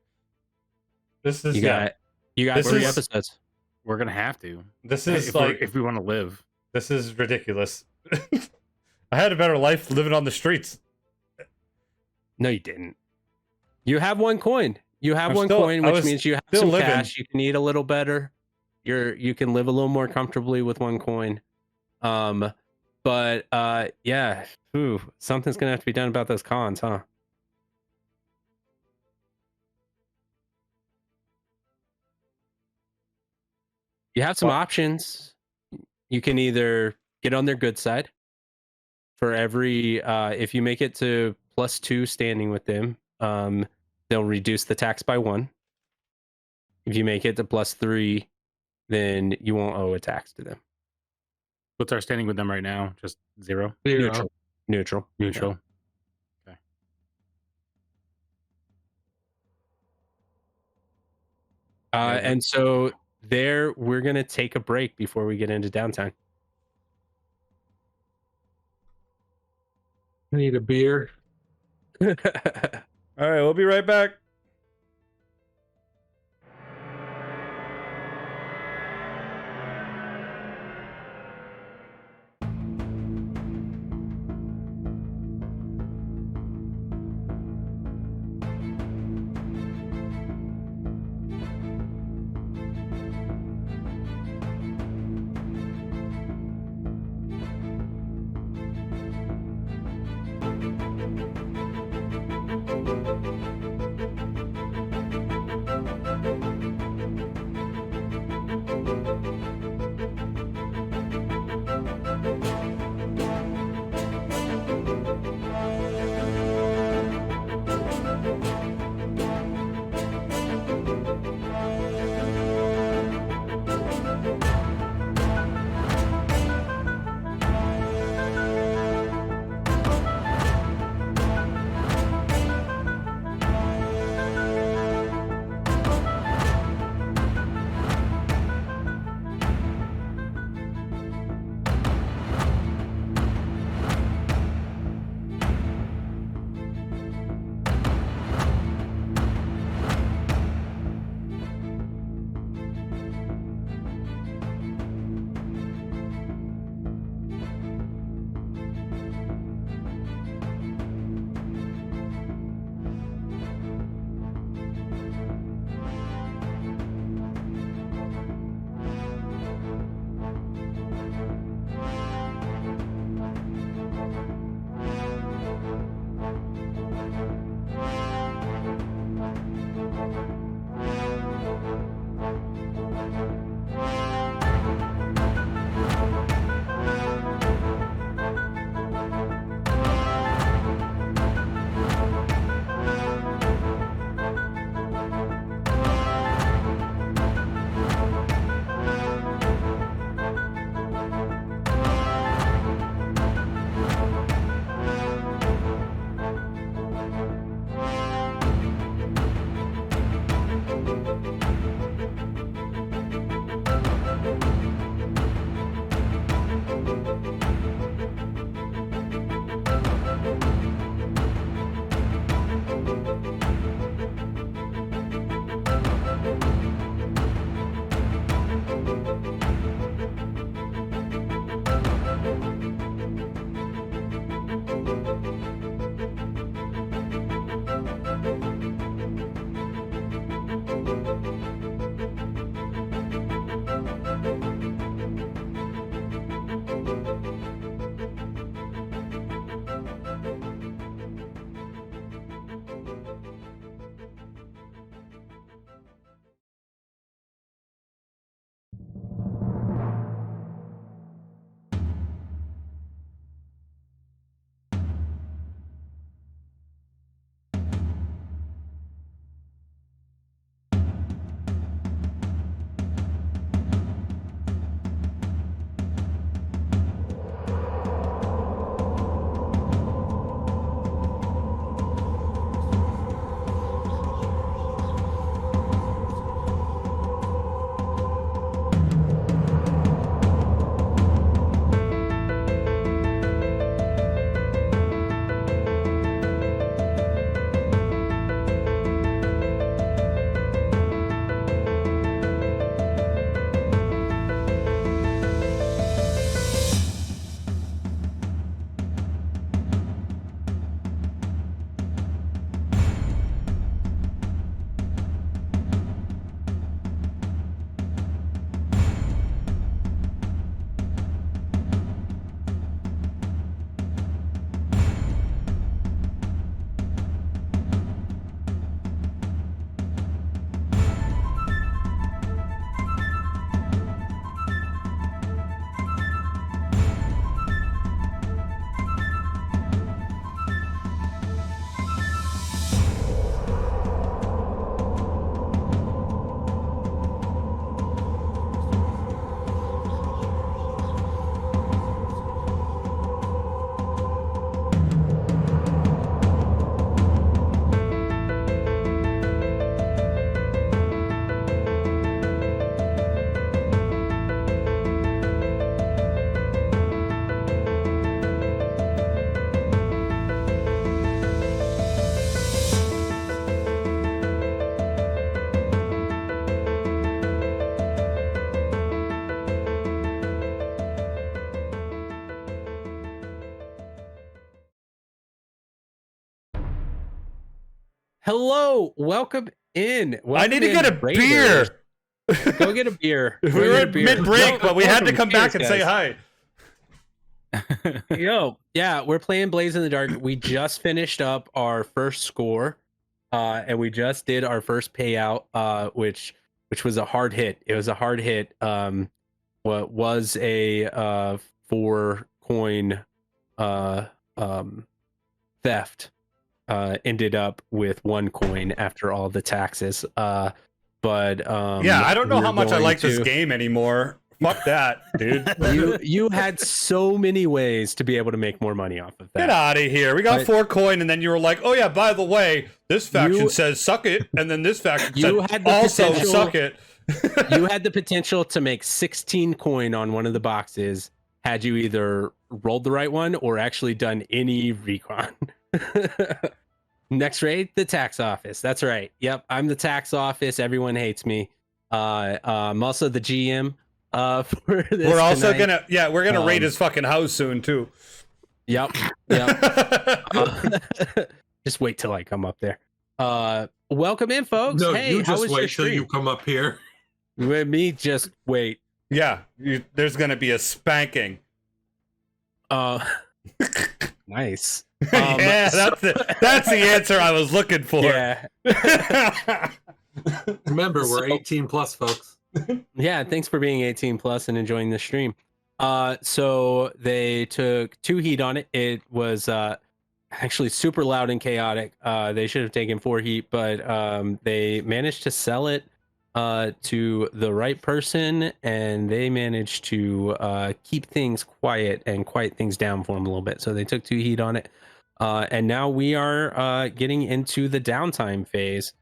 This is You got This 3 is- episodes. We're gonna have to. This is if we want to live. this is ridiculous. I had a better life living on the streets. No, you didn't. You have 1 coin. You have I'm 1 still- coin, I which was means you have still some living. cash. You can eat a little better. You can live a little more comfortably with 1 coin. But yeah, something's gonna have to be done about those cons, huh? You have some What? options. You can either get on their good side for every if you make it to +2 standing with them, they'll reduce the tax by 1. If you make it to +3, then you won't owe a tax to them. What's our standing with them right now? Just 0? Neutral. Neutral. And so there, we're gonna take a break before we get into downtime. I need a beer. All right, we'll be right back. Hello, welcome in. I need to get a Raiders. beer. Go get a beer. We were at mid-break, but we had to come back and say Cheers, hi. Yo, yeah, we're playing Blaze in the Dark. We just finished up our first score, and we just did our first payout, which was a hard hit. It was a hard hit. What was a 4 coin theft ended up with 1 coin after all the taxes. But Yeah, I don't know how much I like this game anymore. Fuck that, dude. you had so many ways to be able to make more money off of that. Get out of here. We got But- 4 coin, and then you were like, oh yeah, by the way, this faction says suck it, and then this faction said also potential- suck it. You had the potential to make 16 coin on one of the boxes had you either rolled the right one or actually done any recon. Next raid, the tax office. That's right. Yep, I'm the tax office. Everyone hates me. I'm also the GM for this. We're also tonight. we're gonna raid his fucking house soon too. Yep. Just wait till I come up there. Welcome in, folks. No, hey, you how just was wait your till you stream? come up here. With me, just wait. Yeah, there's gonna be a spanking. Nice. Yeah, that's the answer I was looking for. Yeah. Remember, we're So- 18 plus, folks. Yeah, thanks for being 18 plus and enjoying the stream. So they took 2 heat on it. It was actually super loud and chaotic. They should have taken 4 heat, but they managed to sell it to the right person, and they managed to keep things quiet and quiet things down for them a little bit. So they took 2 heat on it, and now we are getting into the downtime phase.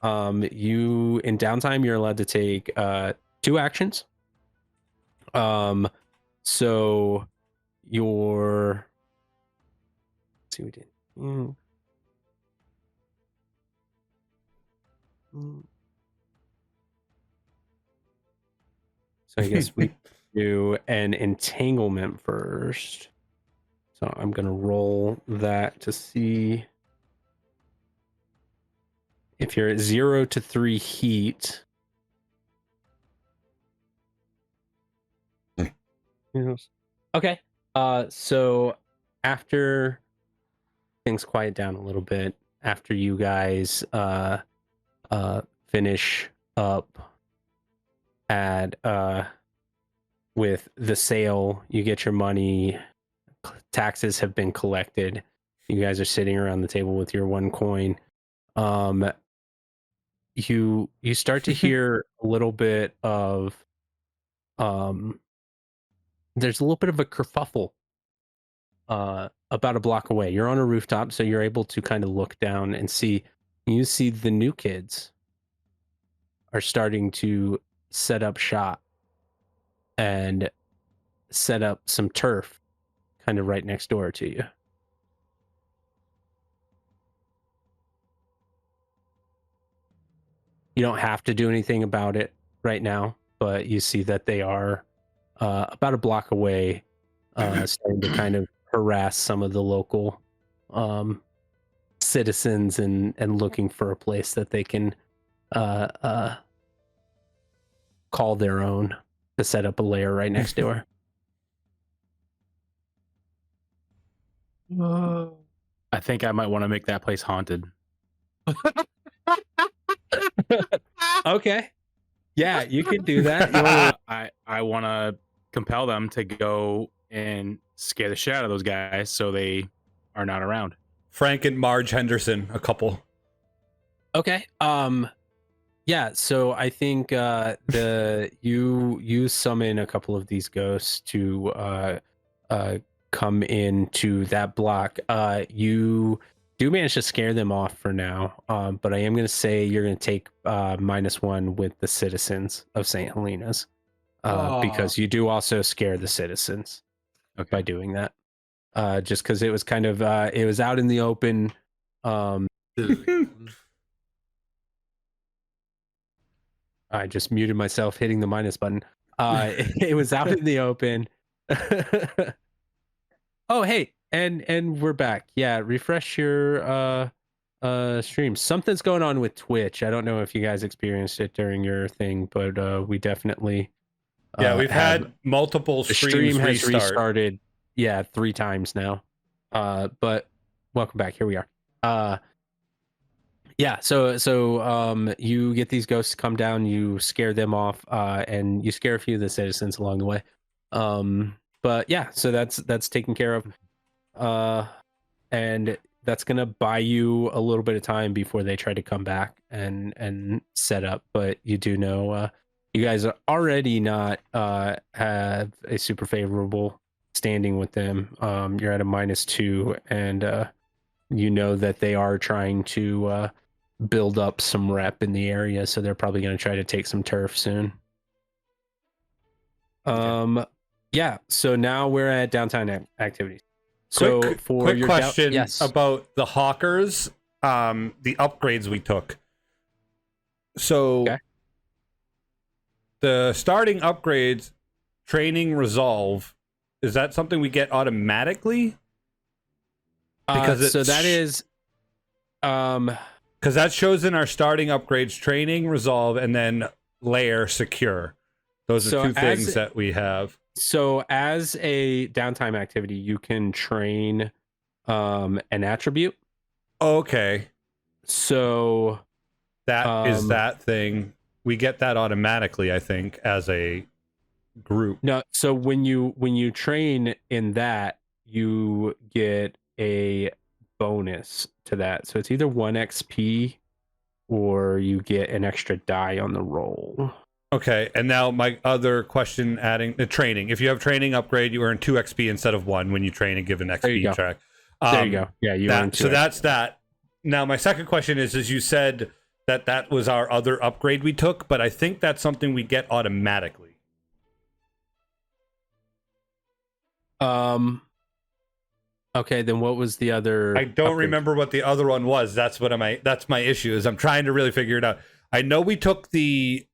You in downtime, you're allowed to take 2 actions. So your let's see what we did. So I guess we do an entanglement first. So I'm gonna roll that to see if you're at 0 to 3 heat. Yes. Okay. So after things quiet down a little bit, after you guys finish up at with the sale, you get your money, taxes have been collected. You guys are sitting around the table with your 1 coin. You start to hear a little bit of there's a little bit of a kerfuffle about a block away. You're on a rooftop, so you're able to kind of look down and see. You see the new kids are starting to set up shop and set up some turf kind of right next door to you. You don't have to do anything about it right now, but you see that they are about a block away, starting to kind of harass some of the local citizens and looking for a place that they can call their own to set up a lair right next door. I think I might want to make that place haunted. Okay. Yeah, you can do that. You wanna... I want to compel them to go and scare the shit out of those guys so they are not around. Frank and Marge Henderson, a couple. Okay. Yeah, so I think you summon a couple of these ghosts to come into that block. You do manage to scare them off for now, but I am going to say you're going to take -1 with the citizens of St. Helena's because you do also scare the citizens by doing that. Just because it was kind of it was out in the open. I just muted myself hitting the minus button. It was out in the open. Oh, hey, and we're back. Yeah, refresh your stream. Something's going on with Twitch. I don't know if you guys experienced it during your thing, but we definitely we've had multiple the streams stream has restart. restarted 3 times now. But welcome back. Here we are. So you get these ghosts to come down, you scare them off, and you scare a few of the citizens along the way. But yeah, so that's taken care of. And that's gonna buy you a little bit of time before they try to come back and set up. But you do know you guys are already not have a super favorable standing with them. You're at a -2, and you know that they are trying to build up some rep in the area, so they're probably going to try to take some turf soon. Yeah, so now we're at downtime activities. So quick your question yes. about the hawkers, the upgrades we took. So Okay. the starting upgrades, training, resolve, is that something we get automatically? Because so that is because that shows in our starting upgrades, training, resolve, and then layer, secure. Those are 2 things that we have. So as a downtime activity, you can train an attribute. Okay. So that is that thing. We get that automatically, I think, as a group. No, so when you train in that, you get a bonus to that. So it's either 1 XP or you get an extra die on the roll. Okay, and now my other question, adding the training. If you have training upgrade, you earn 2 XP instead of 1 when you train and give an XP track. There you go. Yeah, you earn 2 So XP. that's that. Now my second question is you said that was our other upgrade we took, but I think that's something we get automatically. Okay, then what was the other? I don't upgrade? remember what the other one was. That's my issue, is I'm trying to really figure it out. I know we took the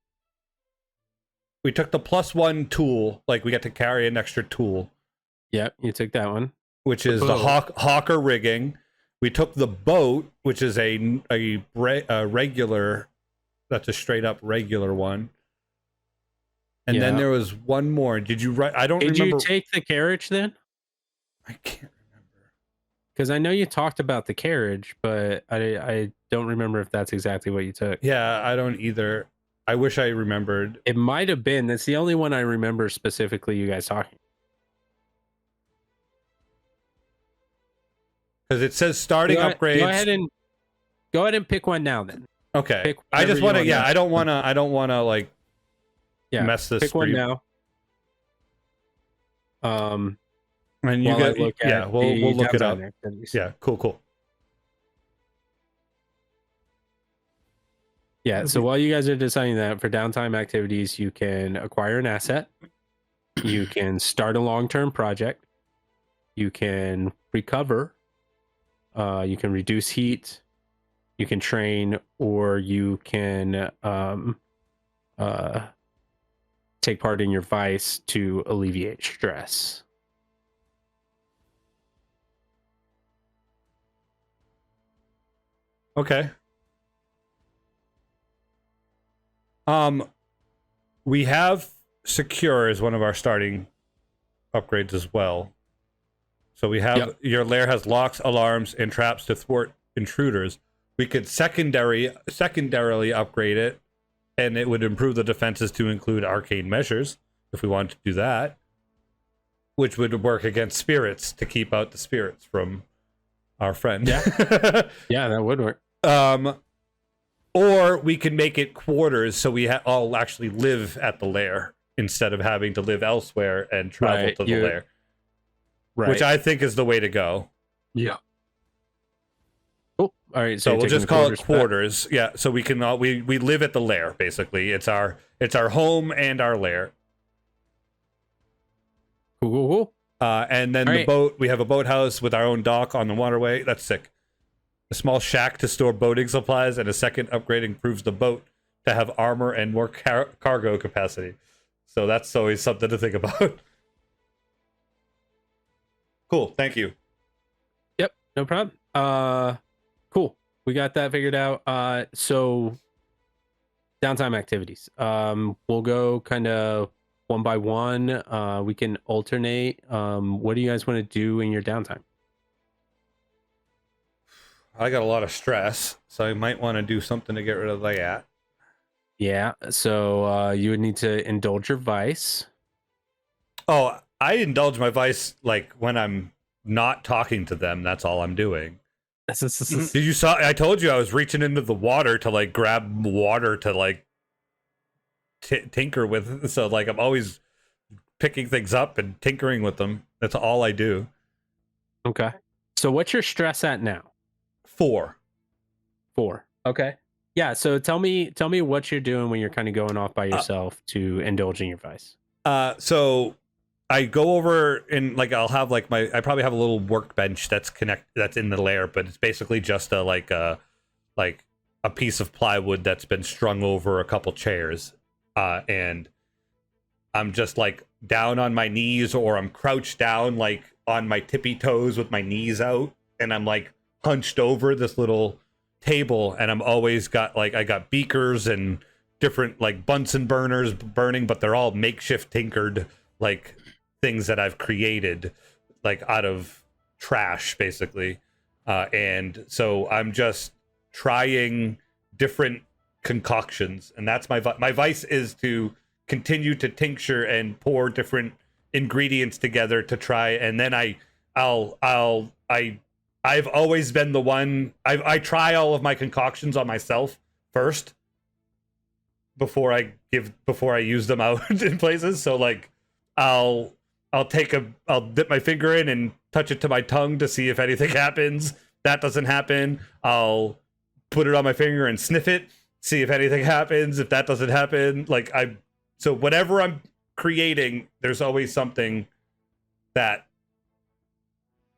+1 tool, like we get to carry an extra tool. Yep, you took that one. Which is the hawker rigging. We took the boat, which is a regular, that's a straight up regular one. And then there was one more. Did you write? I don't remember. Did you take the carriage then? I can't remember. Because I know you talked about the carriage, but I don't remember if that's exactly what you took. Yeah, I don't either. I wish I remembered. It might have been. That's the only one I remember specifically you guys talking. Because it says starting upgrades. Go ahead and pick one now then. Okay. I just want to. Yeah, I don't want to like. Yeah. Mess this. Pick one now. And you get. Yeah, we'll look it up. Activities. Yeah. Cool. Yeah. So while you guys are deciding that, for downtime activities, you can acquire an asset. You can start a long-term project. You can recover. You can reduce heat. You can train, or you can take part in your vice to alleviate stress. Okay. We have secure as one of our starting upgrades as well. So we have your lair has locks, alarms, and traps to thwart intruders. We could secondarily upgrade it, and it would improve the defenses to include arcane measures if we wanted to do that, which would work against spirits to keep out the spirits from our friend. Yeah, yeah, that would work. Or we can make it quarters, so we all actually live at the lair instead of having to live elsewhere and travel to the lair. Right. Which I think is the way to go. Yeah. Cool. All right. So we'll just call it quarters. Yeah. So we can we live at the lair basically. It's our home and our lair. Cool. And then the boat. We have a boathouse with our own dock on the waterway. That's sick. A small shack to store boating supplies, and a second upgrade improves the boat to have armor and more cargo capacity. So that's always something to think about. Cool. Thank you. Yep. No problem. Cool. We got that figured out. So downtime activities. We'll go kind of one by one. We can alternate. What do you guys want to do in your downtime? I got a lot of stress, so I might want to do something to get rid of that. Yeah. So you would need to indulge your vice. Oh, I indulge my vice like when I'm not talking to them. That's all I'm doing. Did you saw? I told you I was reaching into the water to like grab water to like tinker with. So like I'm always picking things up and tinkering with them. That's all I do. Okay. So what's your stress at now? 4. 4. Okay. Yeah. So tell me what you're doing when you're kind of going off by yourself to indulging your vice. So I go over and like I'll have like I probably have a little workbench that's in the lair, but it's basically just a piece of plywood that's been strung over a couple chairs, and I'm just like down on my knees, or I'm crouched down like on my tippy toes with my knees out, and I'm like hunched over this little table, and I'm always got like I got beakers and different like Bunsen burners burning, but they're all makeshift tinkered like things that I've created like out of trash basically, and so I'm just trying different concoctions, and that's my vice is to continue to tincture and pour different ingredients together to try, and then I've always been the one I try all of my concoctions on myself first before I use them out in places. So like I'll dip my finger in and touch it to my tongue to see if anything happens. That doesn't happen. I'll put it on my finger and sniff it, see if anything happens. If that doesn't happen, so whatever I'm creating, there's always something that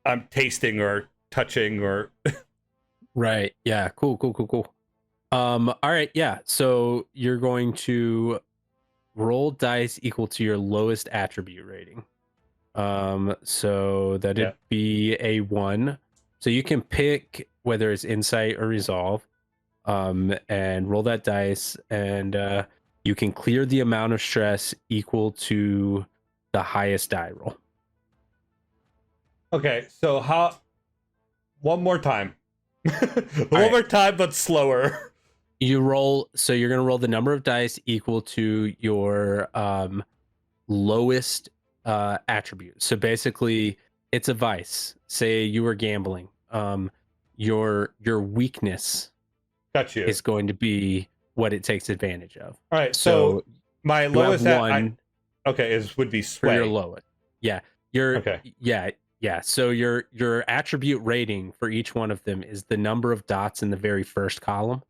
I'm tasting or touching or Right. Yeah. Cool. All right. Yeah. So you're going to roll dice equal to your lowest attribute rating. So that'd be a 1. So you can pick whether it's insight or resolve, and roll that dice, and you can clear the amount of stress equal to the highest die roll. Okay, so one more time. One right. more time, but slower. You roll, so you're going to roll the number of dice equal to your lowest attribute. So basically, it's a vice. Say you were gambling. Your weakness Got you. is going to be what it takes advantage of. All right, so my lowest would be sway. For your lowest. Yeah. Yeah. So your attribute rating for each one of them is the number of dots in the very first column.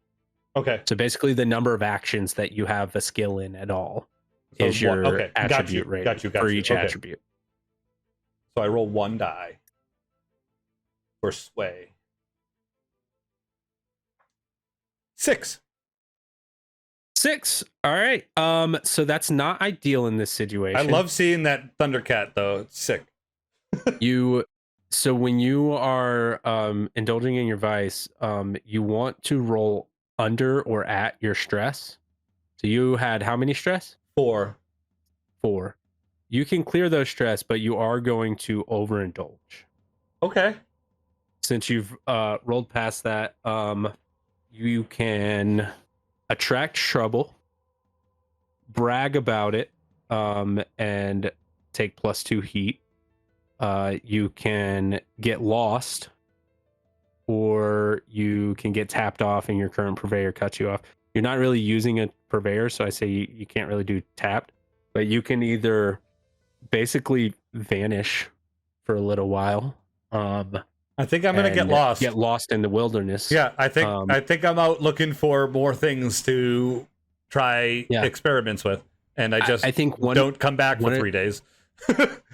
Okay. So basically the number of actions that you have a skill in at all is your attribute rating for each attribute. So I roll 1 die for sway. 6. All right. So that's not ideal in this situation. I love seeing that Thundercat though. It's sick. So when you are indulging in your vice, you want to roll under or at your stress. So you had how many stress? 4. You can clear those stress, but you are going to overindulge. Okay. Since you've rolled past that, you can attract trouble, brag about it, and take +2 heat. You can get lost, or you can get tapped off and your current purveyor cuts you off. You're not really using a purveyor, so I say you can't really do tapped, but you can either basically vanish for a little while. I think I'm gonna get lost. Get lost in the wilderness. Yeah, I think I'm out looking for more things to try experiments with, and I think don't come back for 3 days.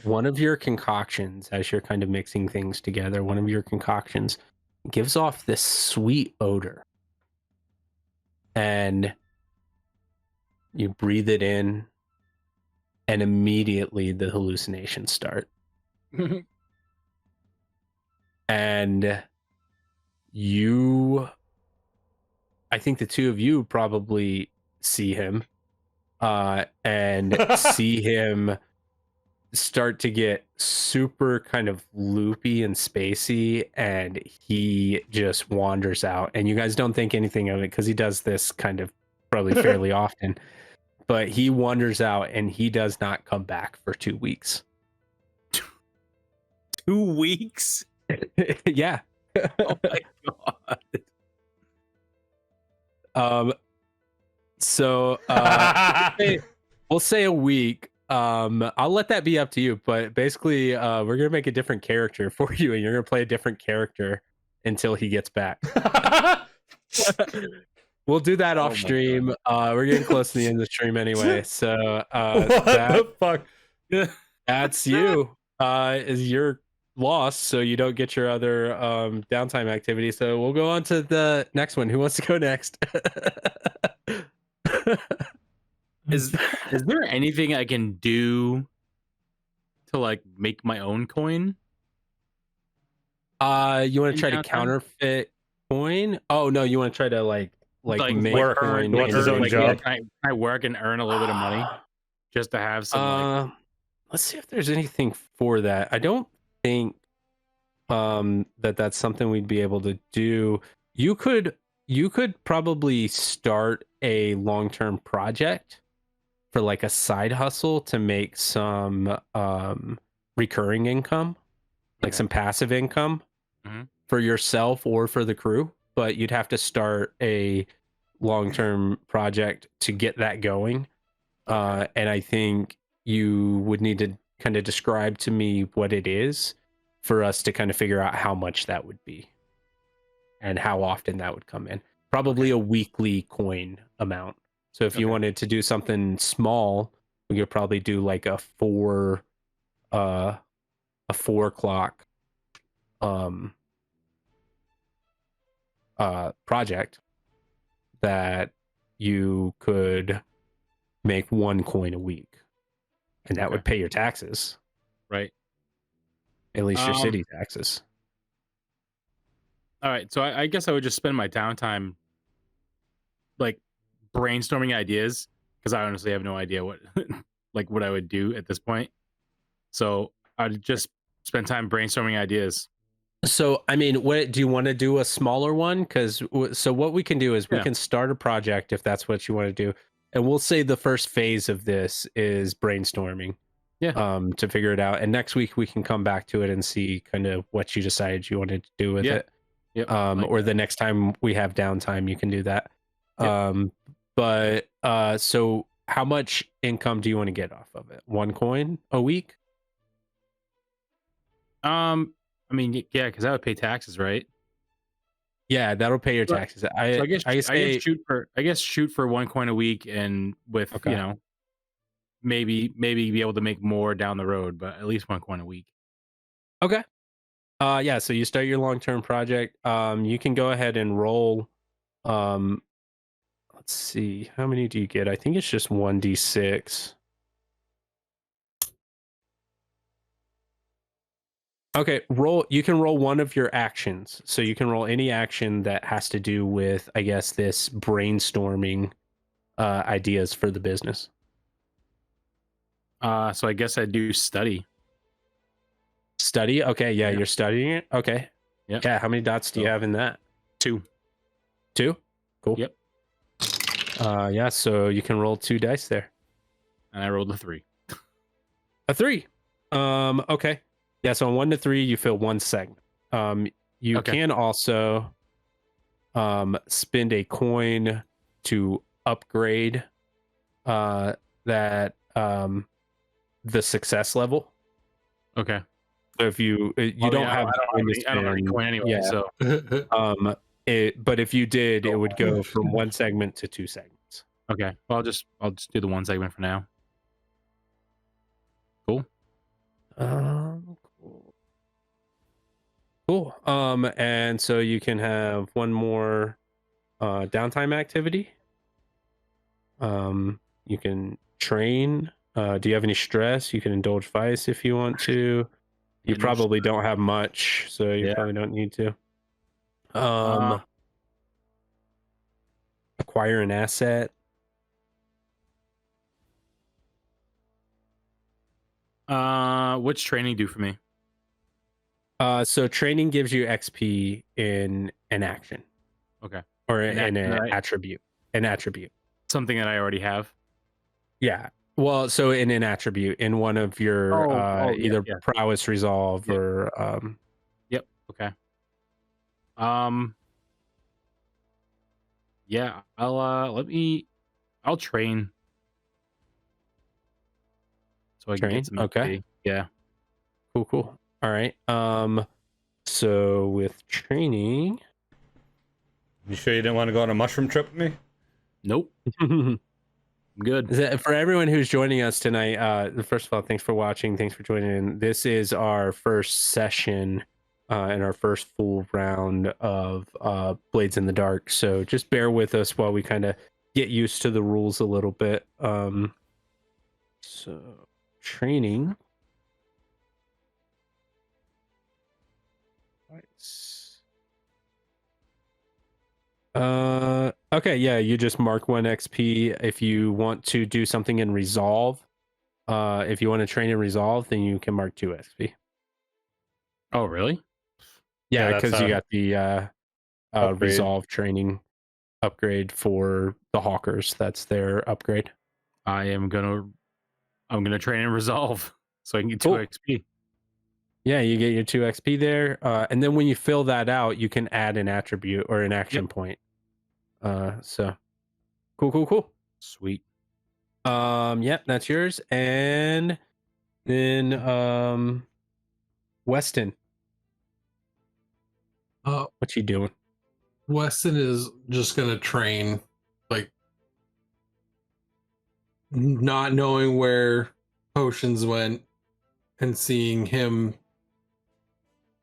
One of your concoctions, as you're kind of mixing things together, one of your concoctions gives off this sweet odor, and you breathe it in, and immediately the hallucinations start. And you I think the two of you probably see him and see him start to get super kind of loopy and spacey, and he just wanders out, and you guys don't think anything of it because he does this kind of probably fairly often, but he wanders out and he does not come back for 2 weeks. 2 weeks? Yeah. Oh my god. So we'll say a week. I'll let that be up to you, but basically we're gonna make a different character for you, and you're gonna play a different character until he gets back. We'll do that off stream. We're getting close to the end of the stream anyway, so What the fuck? that's you. Is your loss, so you don't get your other downtime activity. So we'll go on to the next one. Who wants to go next? Is there anything I can do to like make my own coin? You want to try to Downtime? counterfeit coin? Oh no, you want to try to like make work, coin. he wants his own like, job. Can I work and earn a little bit of money just to have some? Like... Let's see if there's anything for that. I don't think that's something we'd be able to do. You could probably start a long-term project for like a side hustle to make some recurring income, like some passive income for yourself or for the crew, but you'd have to start a long-term project to get that going. And I think you would need to kind of describe to me what it is for us to kind of figure out how much that would be and how often that would come in. Probably a weekly coin amount. So if you wanted to do something small, we could probably do like a 4 o'clock project that you could make 1 coin a week, and that would pay your taxes, right? At least your city taxes. All right, so I guess I would just spend my downtime like brainstorming ideas, because I honestly have no idea what what I would do at this point. So I'd just spend time brainstorming ideas. So I mean, what do you want to do? A smaller one? Because so what we can do is we can start a project if that's what you want to do, and we'll say the first phase of this is brainstorming. To figure it out, and next week we can come back to it and see kind of what you decided you wanted to do with it. Or the next time we have downtime, you can do that. But so how much income do you want to get off of it? 1 coin a week? I mean, yeah, because that would pay taxes, right? Yeah, that'll pay your taxes. I guess shoot for 1 coin a week, and with you know, maybe be able to make more down the road, but at least 1 coin a week. Okay. Yeah, so you start your long-term project. You can go ahead and roll. Let's see, how many do you get? I think it's just 1d6. Okay, you can roll one of your actions. So you can roll any action that has to do with, I guess, this brainstorming ideas for the business. So I guess I do study. Study? Okay, yeah, you're studying it. Okay. Yep. Yeah, how many dots do you have in that? 2. 2? Cool. Yep. Yeah, so you can roll 2 dice there. And I rolled a 3. A 3. Okay. Yeah, so on 1 to 3, you fill 1 segment. You can also spend a coin to upgrade that the success level. Okay. So if you don't have any coin anyway, so but if you did, it would go from 1 segment to 2 segments. Okay. Well, I'll just do the 1 segment for now. Cool. Cool. And so you can have 1 more downtime activity. You can train. Do you have any stress? You can indulge vice if you want to. You probably don't have much, so you probably don't need to. acquire an asset. What's training do for me? So training gives you XP in an action. Okay. Or An in action an that I- attribute. An attribute. Something that I already have. Yeah. Well, so in an attribute, in one of your either prowess, resolve, or Yep. Okay. Yeah. I'll train. So I can Train? get some Okay. XP. Yeah. Cool. All right. So with training. You sure you didn't want to go on a mushroom trip with me? Nope. I'm good. For everyone who's joining us tonight, first of all, thanks for watching. Thanks for joining in. This is our first session and our first full round of Blades in the Dark. So just bear with us while we kind of get used to the rules a little bit. So training. Okay, yeah, you just mark 1 XP if you want to do something in resolve. If you want to train in resolve, then you can mark 2 XP. Oh, really? Yeah, that's because you got the upgrade. resolve training upgrade for the Hawkers. That's their upgrade. I'm gonna train and resolve so I can get Cool. 2 XP. Yeah, you get your 2 XP there, and then when you fill that out, you can add an attribute or an action point. So cool. Sweet. Yep, that's yours, and then Weston, what you doing? Weston is just gonna train, like not knowing where potions went and seeing him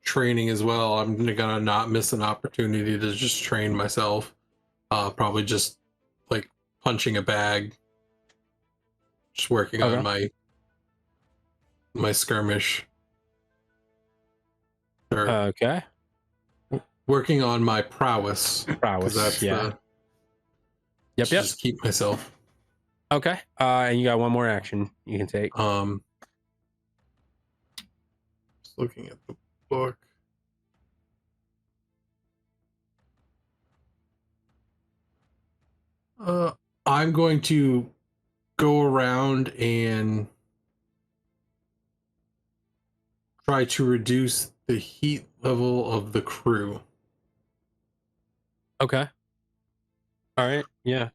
training as well. I'm gonna not miss an opportunity to just train myself. Probably just like punching a bag, just working on my skirmish. Or Okay. working on my prowess. Prowess, That's yeah. Yep. Just keep myself. Okay. And you got one more action you can take. Just looking at the book. I'm going to go around and try to reduce the heat level of the crew. Okay. All right. Yeah.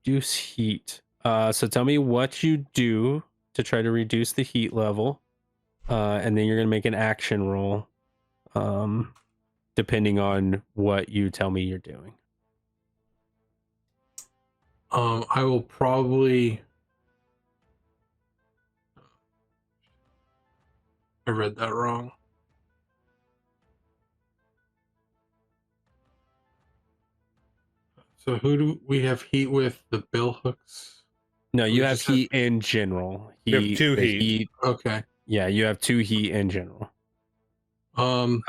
Reduce heat. So tell me what you do to try to reduce the heat level. And then you're gonna make an action roll. Depending on what you tell me you're doing. I will probably. I read that wrong. So who do we have heat with? The bill hooks? No, you have just have- heat in general. You have 2 the heat. Okay. Yeah, you have 2 heat in general. Um,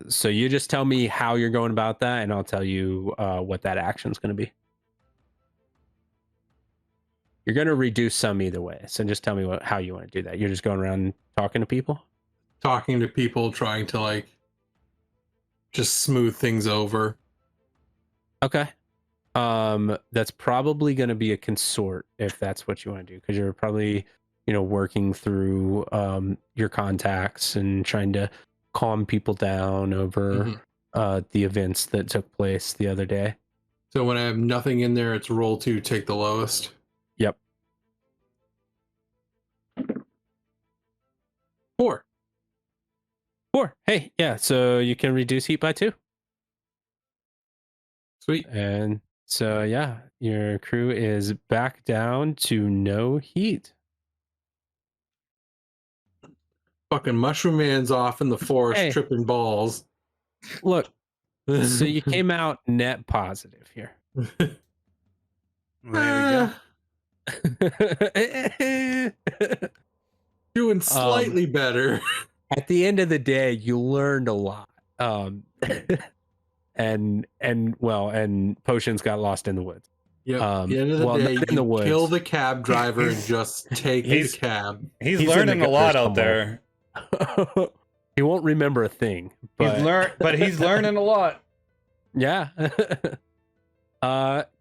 So you just tell me how you're going about that, and I'll tell you what that action's going to be. You're going to reduce some either way, so just tell me how you want to do that. You're just going around talking to people? talking to people, trying to like just smooth things over. Okay. That's probably going to be a consort if that's what you want to do, because you're probably, working through your contacts and trying to calm people down over the events that took place the other day. So when I have nothing in there, it's roll 2, take the lowest. Yep. 4. 4. Hey, yeah, so you can reduce heat by 2. Sweet. And so, yeah, your crew is back down to no heat. Fucking Mushroom Man's off in the forest Hey. tripping balls. Look, so you came out net positive here. There we go. Doing slightly better. At the end of the day, you learned a lot. and Potions got lost in the woods. Yep. At the end of the well, day, not in the you woods. kill the cab driver and just take the cab. He's in learning the a lot gutters out there. He won't remember a thing. But He's learning a lot. Yeah.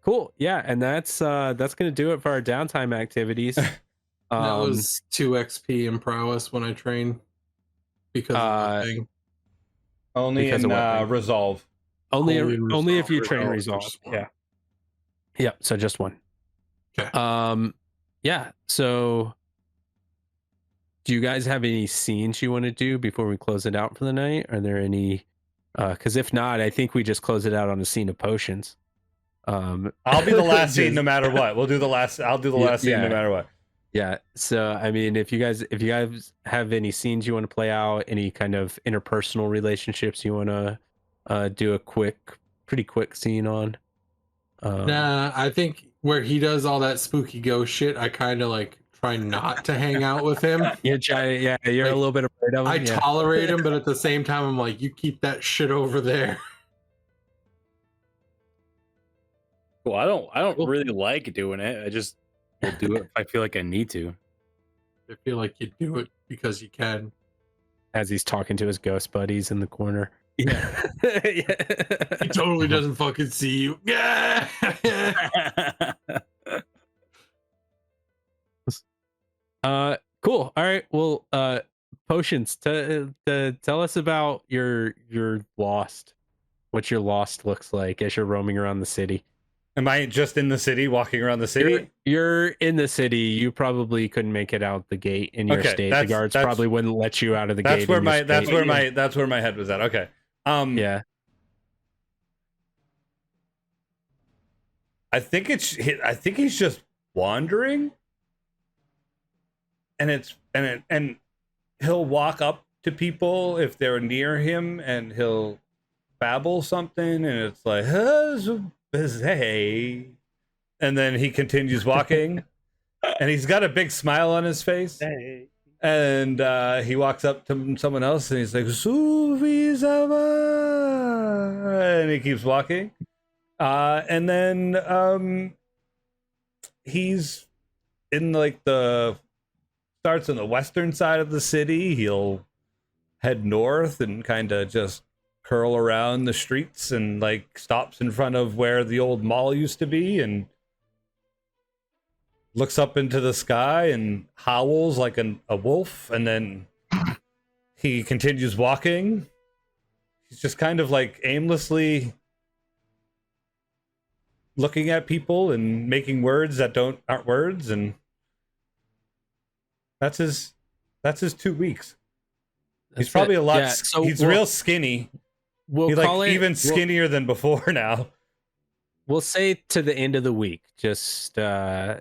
Cool. Yeah, and that's gonna do it for our downtime activities. That was 2 XP in prowess when I train because of the thing. Only Because in of what thing? resolve. Only Only if you train Resolve, resolve. just one. Yeah. Yep. So just one. Okay. Yeah. So, do you guys have any scenes you want to do before we close it out for the night? Are there any? Because if not, I think we just close it out on a scene of potions. I'll be the last scene no matter what. I'll do the last scene no matter what. Yeah. So I mean, if you guys have any scenes you want to play out, any kind of interpersonal relationships you want to do a pretty quick scene on. Nah, I think where he does all that spooky ghost shit, I kind of like try not to hang out with him. You're a little bit afraid of him. I tolerate him, but at the same time, I'm like, you keep that shit over there. Well, I don't really like doing it. I just will do it if I feel like I need to. I feel like you do it because you can. As he's talking to his ghost buddies in the corner. Yeah. He totally doesn't fucking see you. Yeah. Cool. All right. Well, Potions, tell us about your lost. What your lost looks like as you're roaming around the city. Am I just in the city, walking around the city? You're in the city. You probably couldn't make it out the gate in your state. The guards probably wouldn't let you out of the gate. That's where my head was at. Okay. Yeah. I think he's just wandering, and he'll walk up to people if they're near him, and he'll babble something, and it's like, hey, and then he continues walking, and he's got a big smile on his face. Hey. And he walks up to someone else, and he's like, and he keeps walking. And then he's in like starts on the western side of the city. He'll head north and kind of just curl around the streets and like stops in front of where the old mall used to be and looks up into the sky and howls like a wolf, and then he continues walking. He's just kind of like aimlessly looking at people and making words that aren't words, and that's his 2 weeks. He's probably a lot. Yeah, he's real skinny. He's like even skinnier than before now. We'll say to the end of the week, just so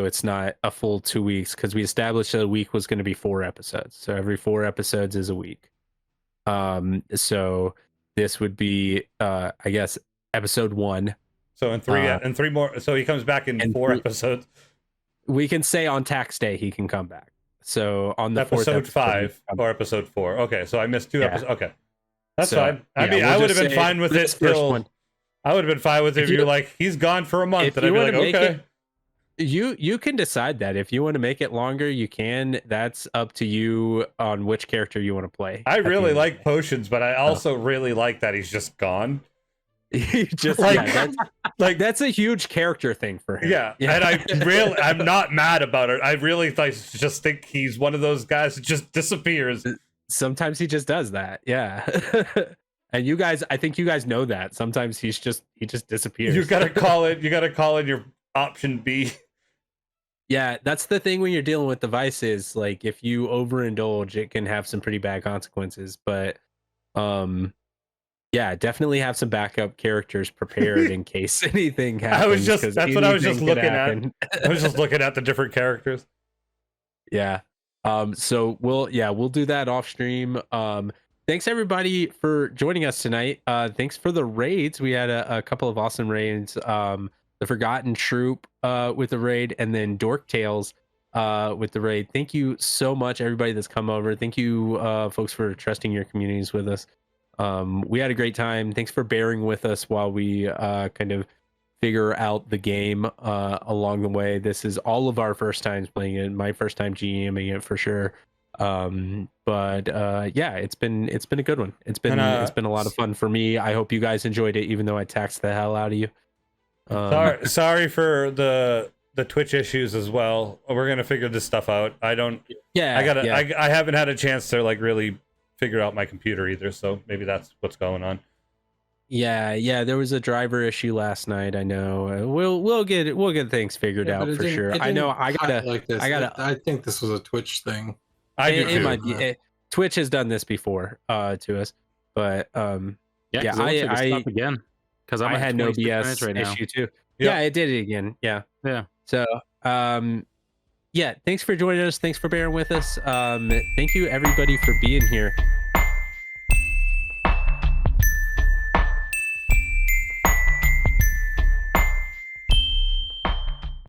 it's not a full 2 weeks, because we established that a week was going to be 4 episodes. So every 4 episodes is a week. So this would be, I guess, episode 1. So in three more. So he comes back in 4 episodes. We can say on tax day he can come back. So on the episode 5 or episode 4. Okay, so I missed 2 episodes. Okay, that's fine. I mean, I would have been fine with it still. I would have been fine with it if you're like, he's gone for a month, and I'd be like, okay. You can decide that. If you want to make it longer, you can. That's up to you on which character you want to play. I really like Potions, but I also really like that he's just gone. Just that's a huge character thing for him. Yeah. And I'm not mad about it. I really just think he's one of those guys that just disappears. Sometimes he just does that. Yeah. And I think you guys know that. Sometimes he just disappears. You gotta call in your option B. Yeah, that's the thing when you're dealing with devices. Like, if you overindulge, it can have some pretty bad consequences. But yeah, definitely have some backup characters prepared in case anything happens. That's what I was just looking at. I was just looking at the different characters. Yeah. So we'll do that off stream. Thanks everybody for joining us tonight. Thanks for the raids. We had a couple of awesome raids. The Forgotten Troop with the raid, and then Dork Tales with the raid. Thank you so much, everybody that's come over. Thank you, folks, for trusting your communities with us. We had a great time. Thanks for bearing with us while we kind of figure out the game along the way. This is all of our first times playing it, my first time GMing it for sure. But yeah, it's been a good one. It's been a lot of fun for me. I hope you guys enjoyed it, even though I taxed the hell out of you. Sorry for the Twitch issues as well. We're gonna figure this stuff out. I haven't had a chance to like really figure out my computer either, so maybe that's what's going on. Yeah, there was a driver issue last night. I know. We'll get things figured out for sure. I know. I think this was a Twitch thing. It might be. Twitch has done this before to us, but yeah, I stop again because I had no BS right now. issue too. Yep. Yeah, it did it again. Yeah. So yeah, thanks for joining us. Thanks for bearing with us. Thank you everybody for being here.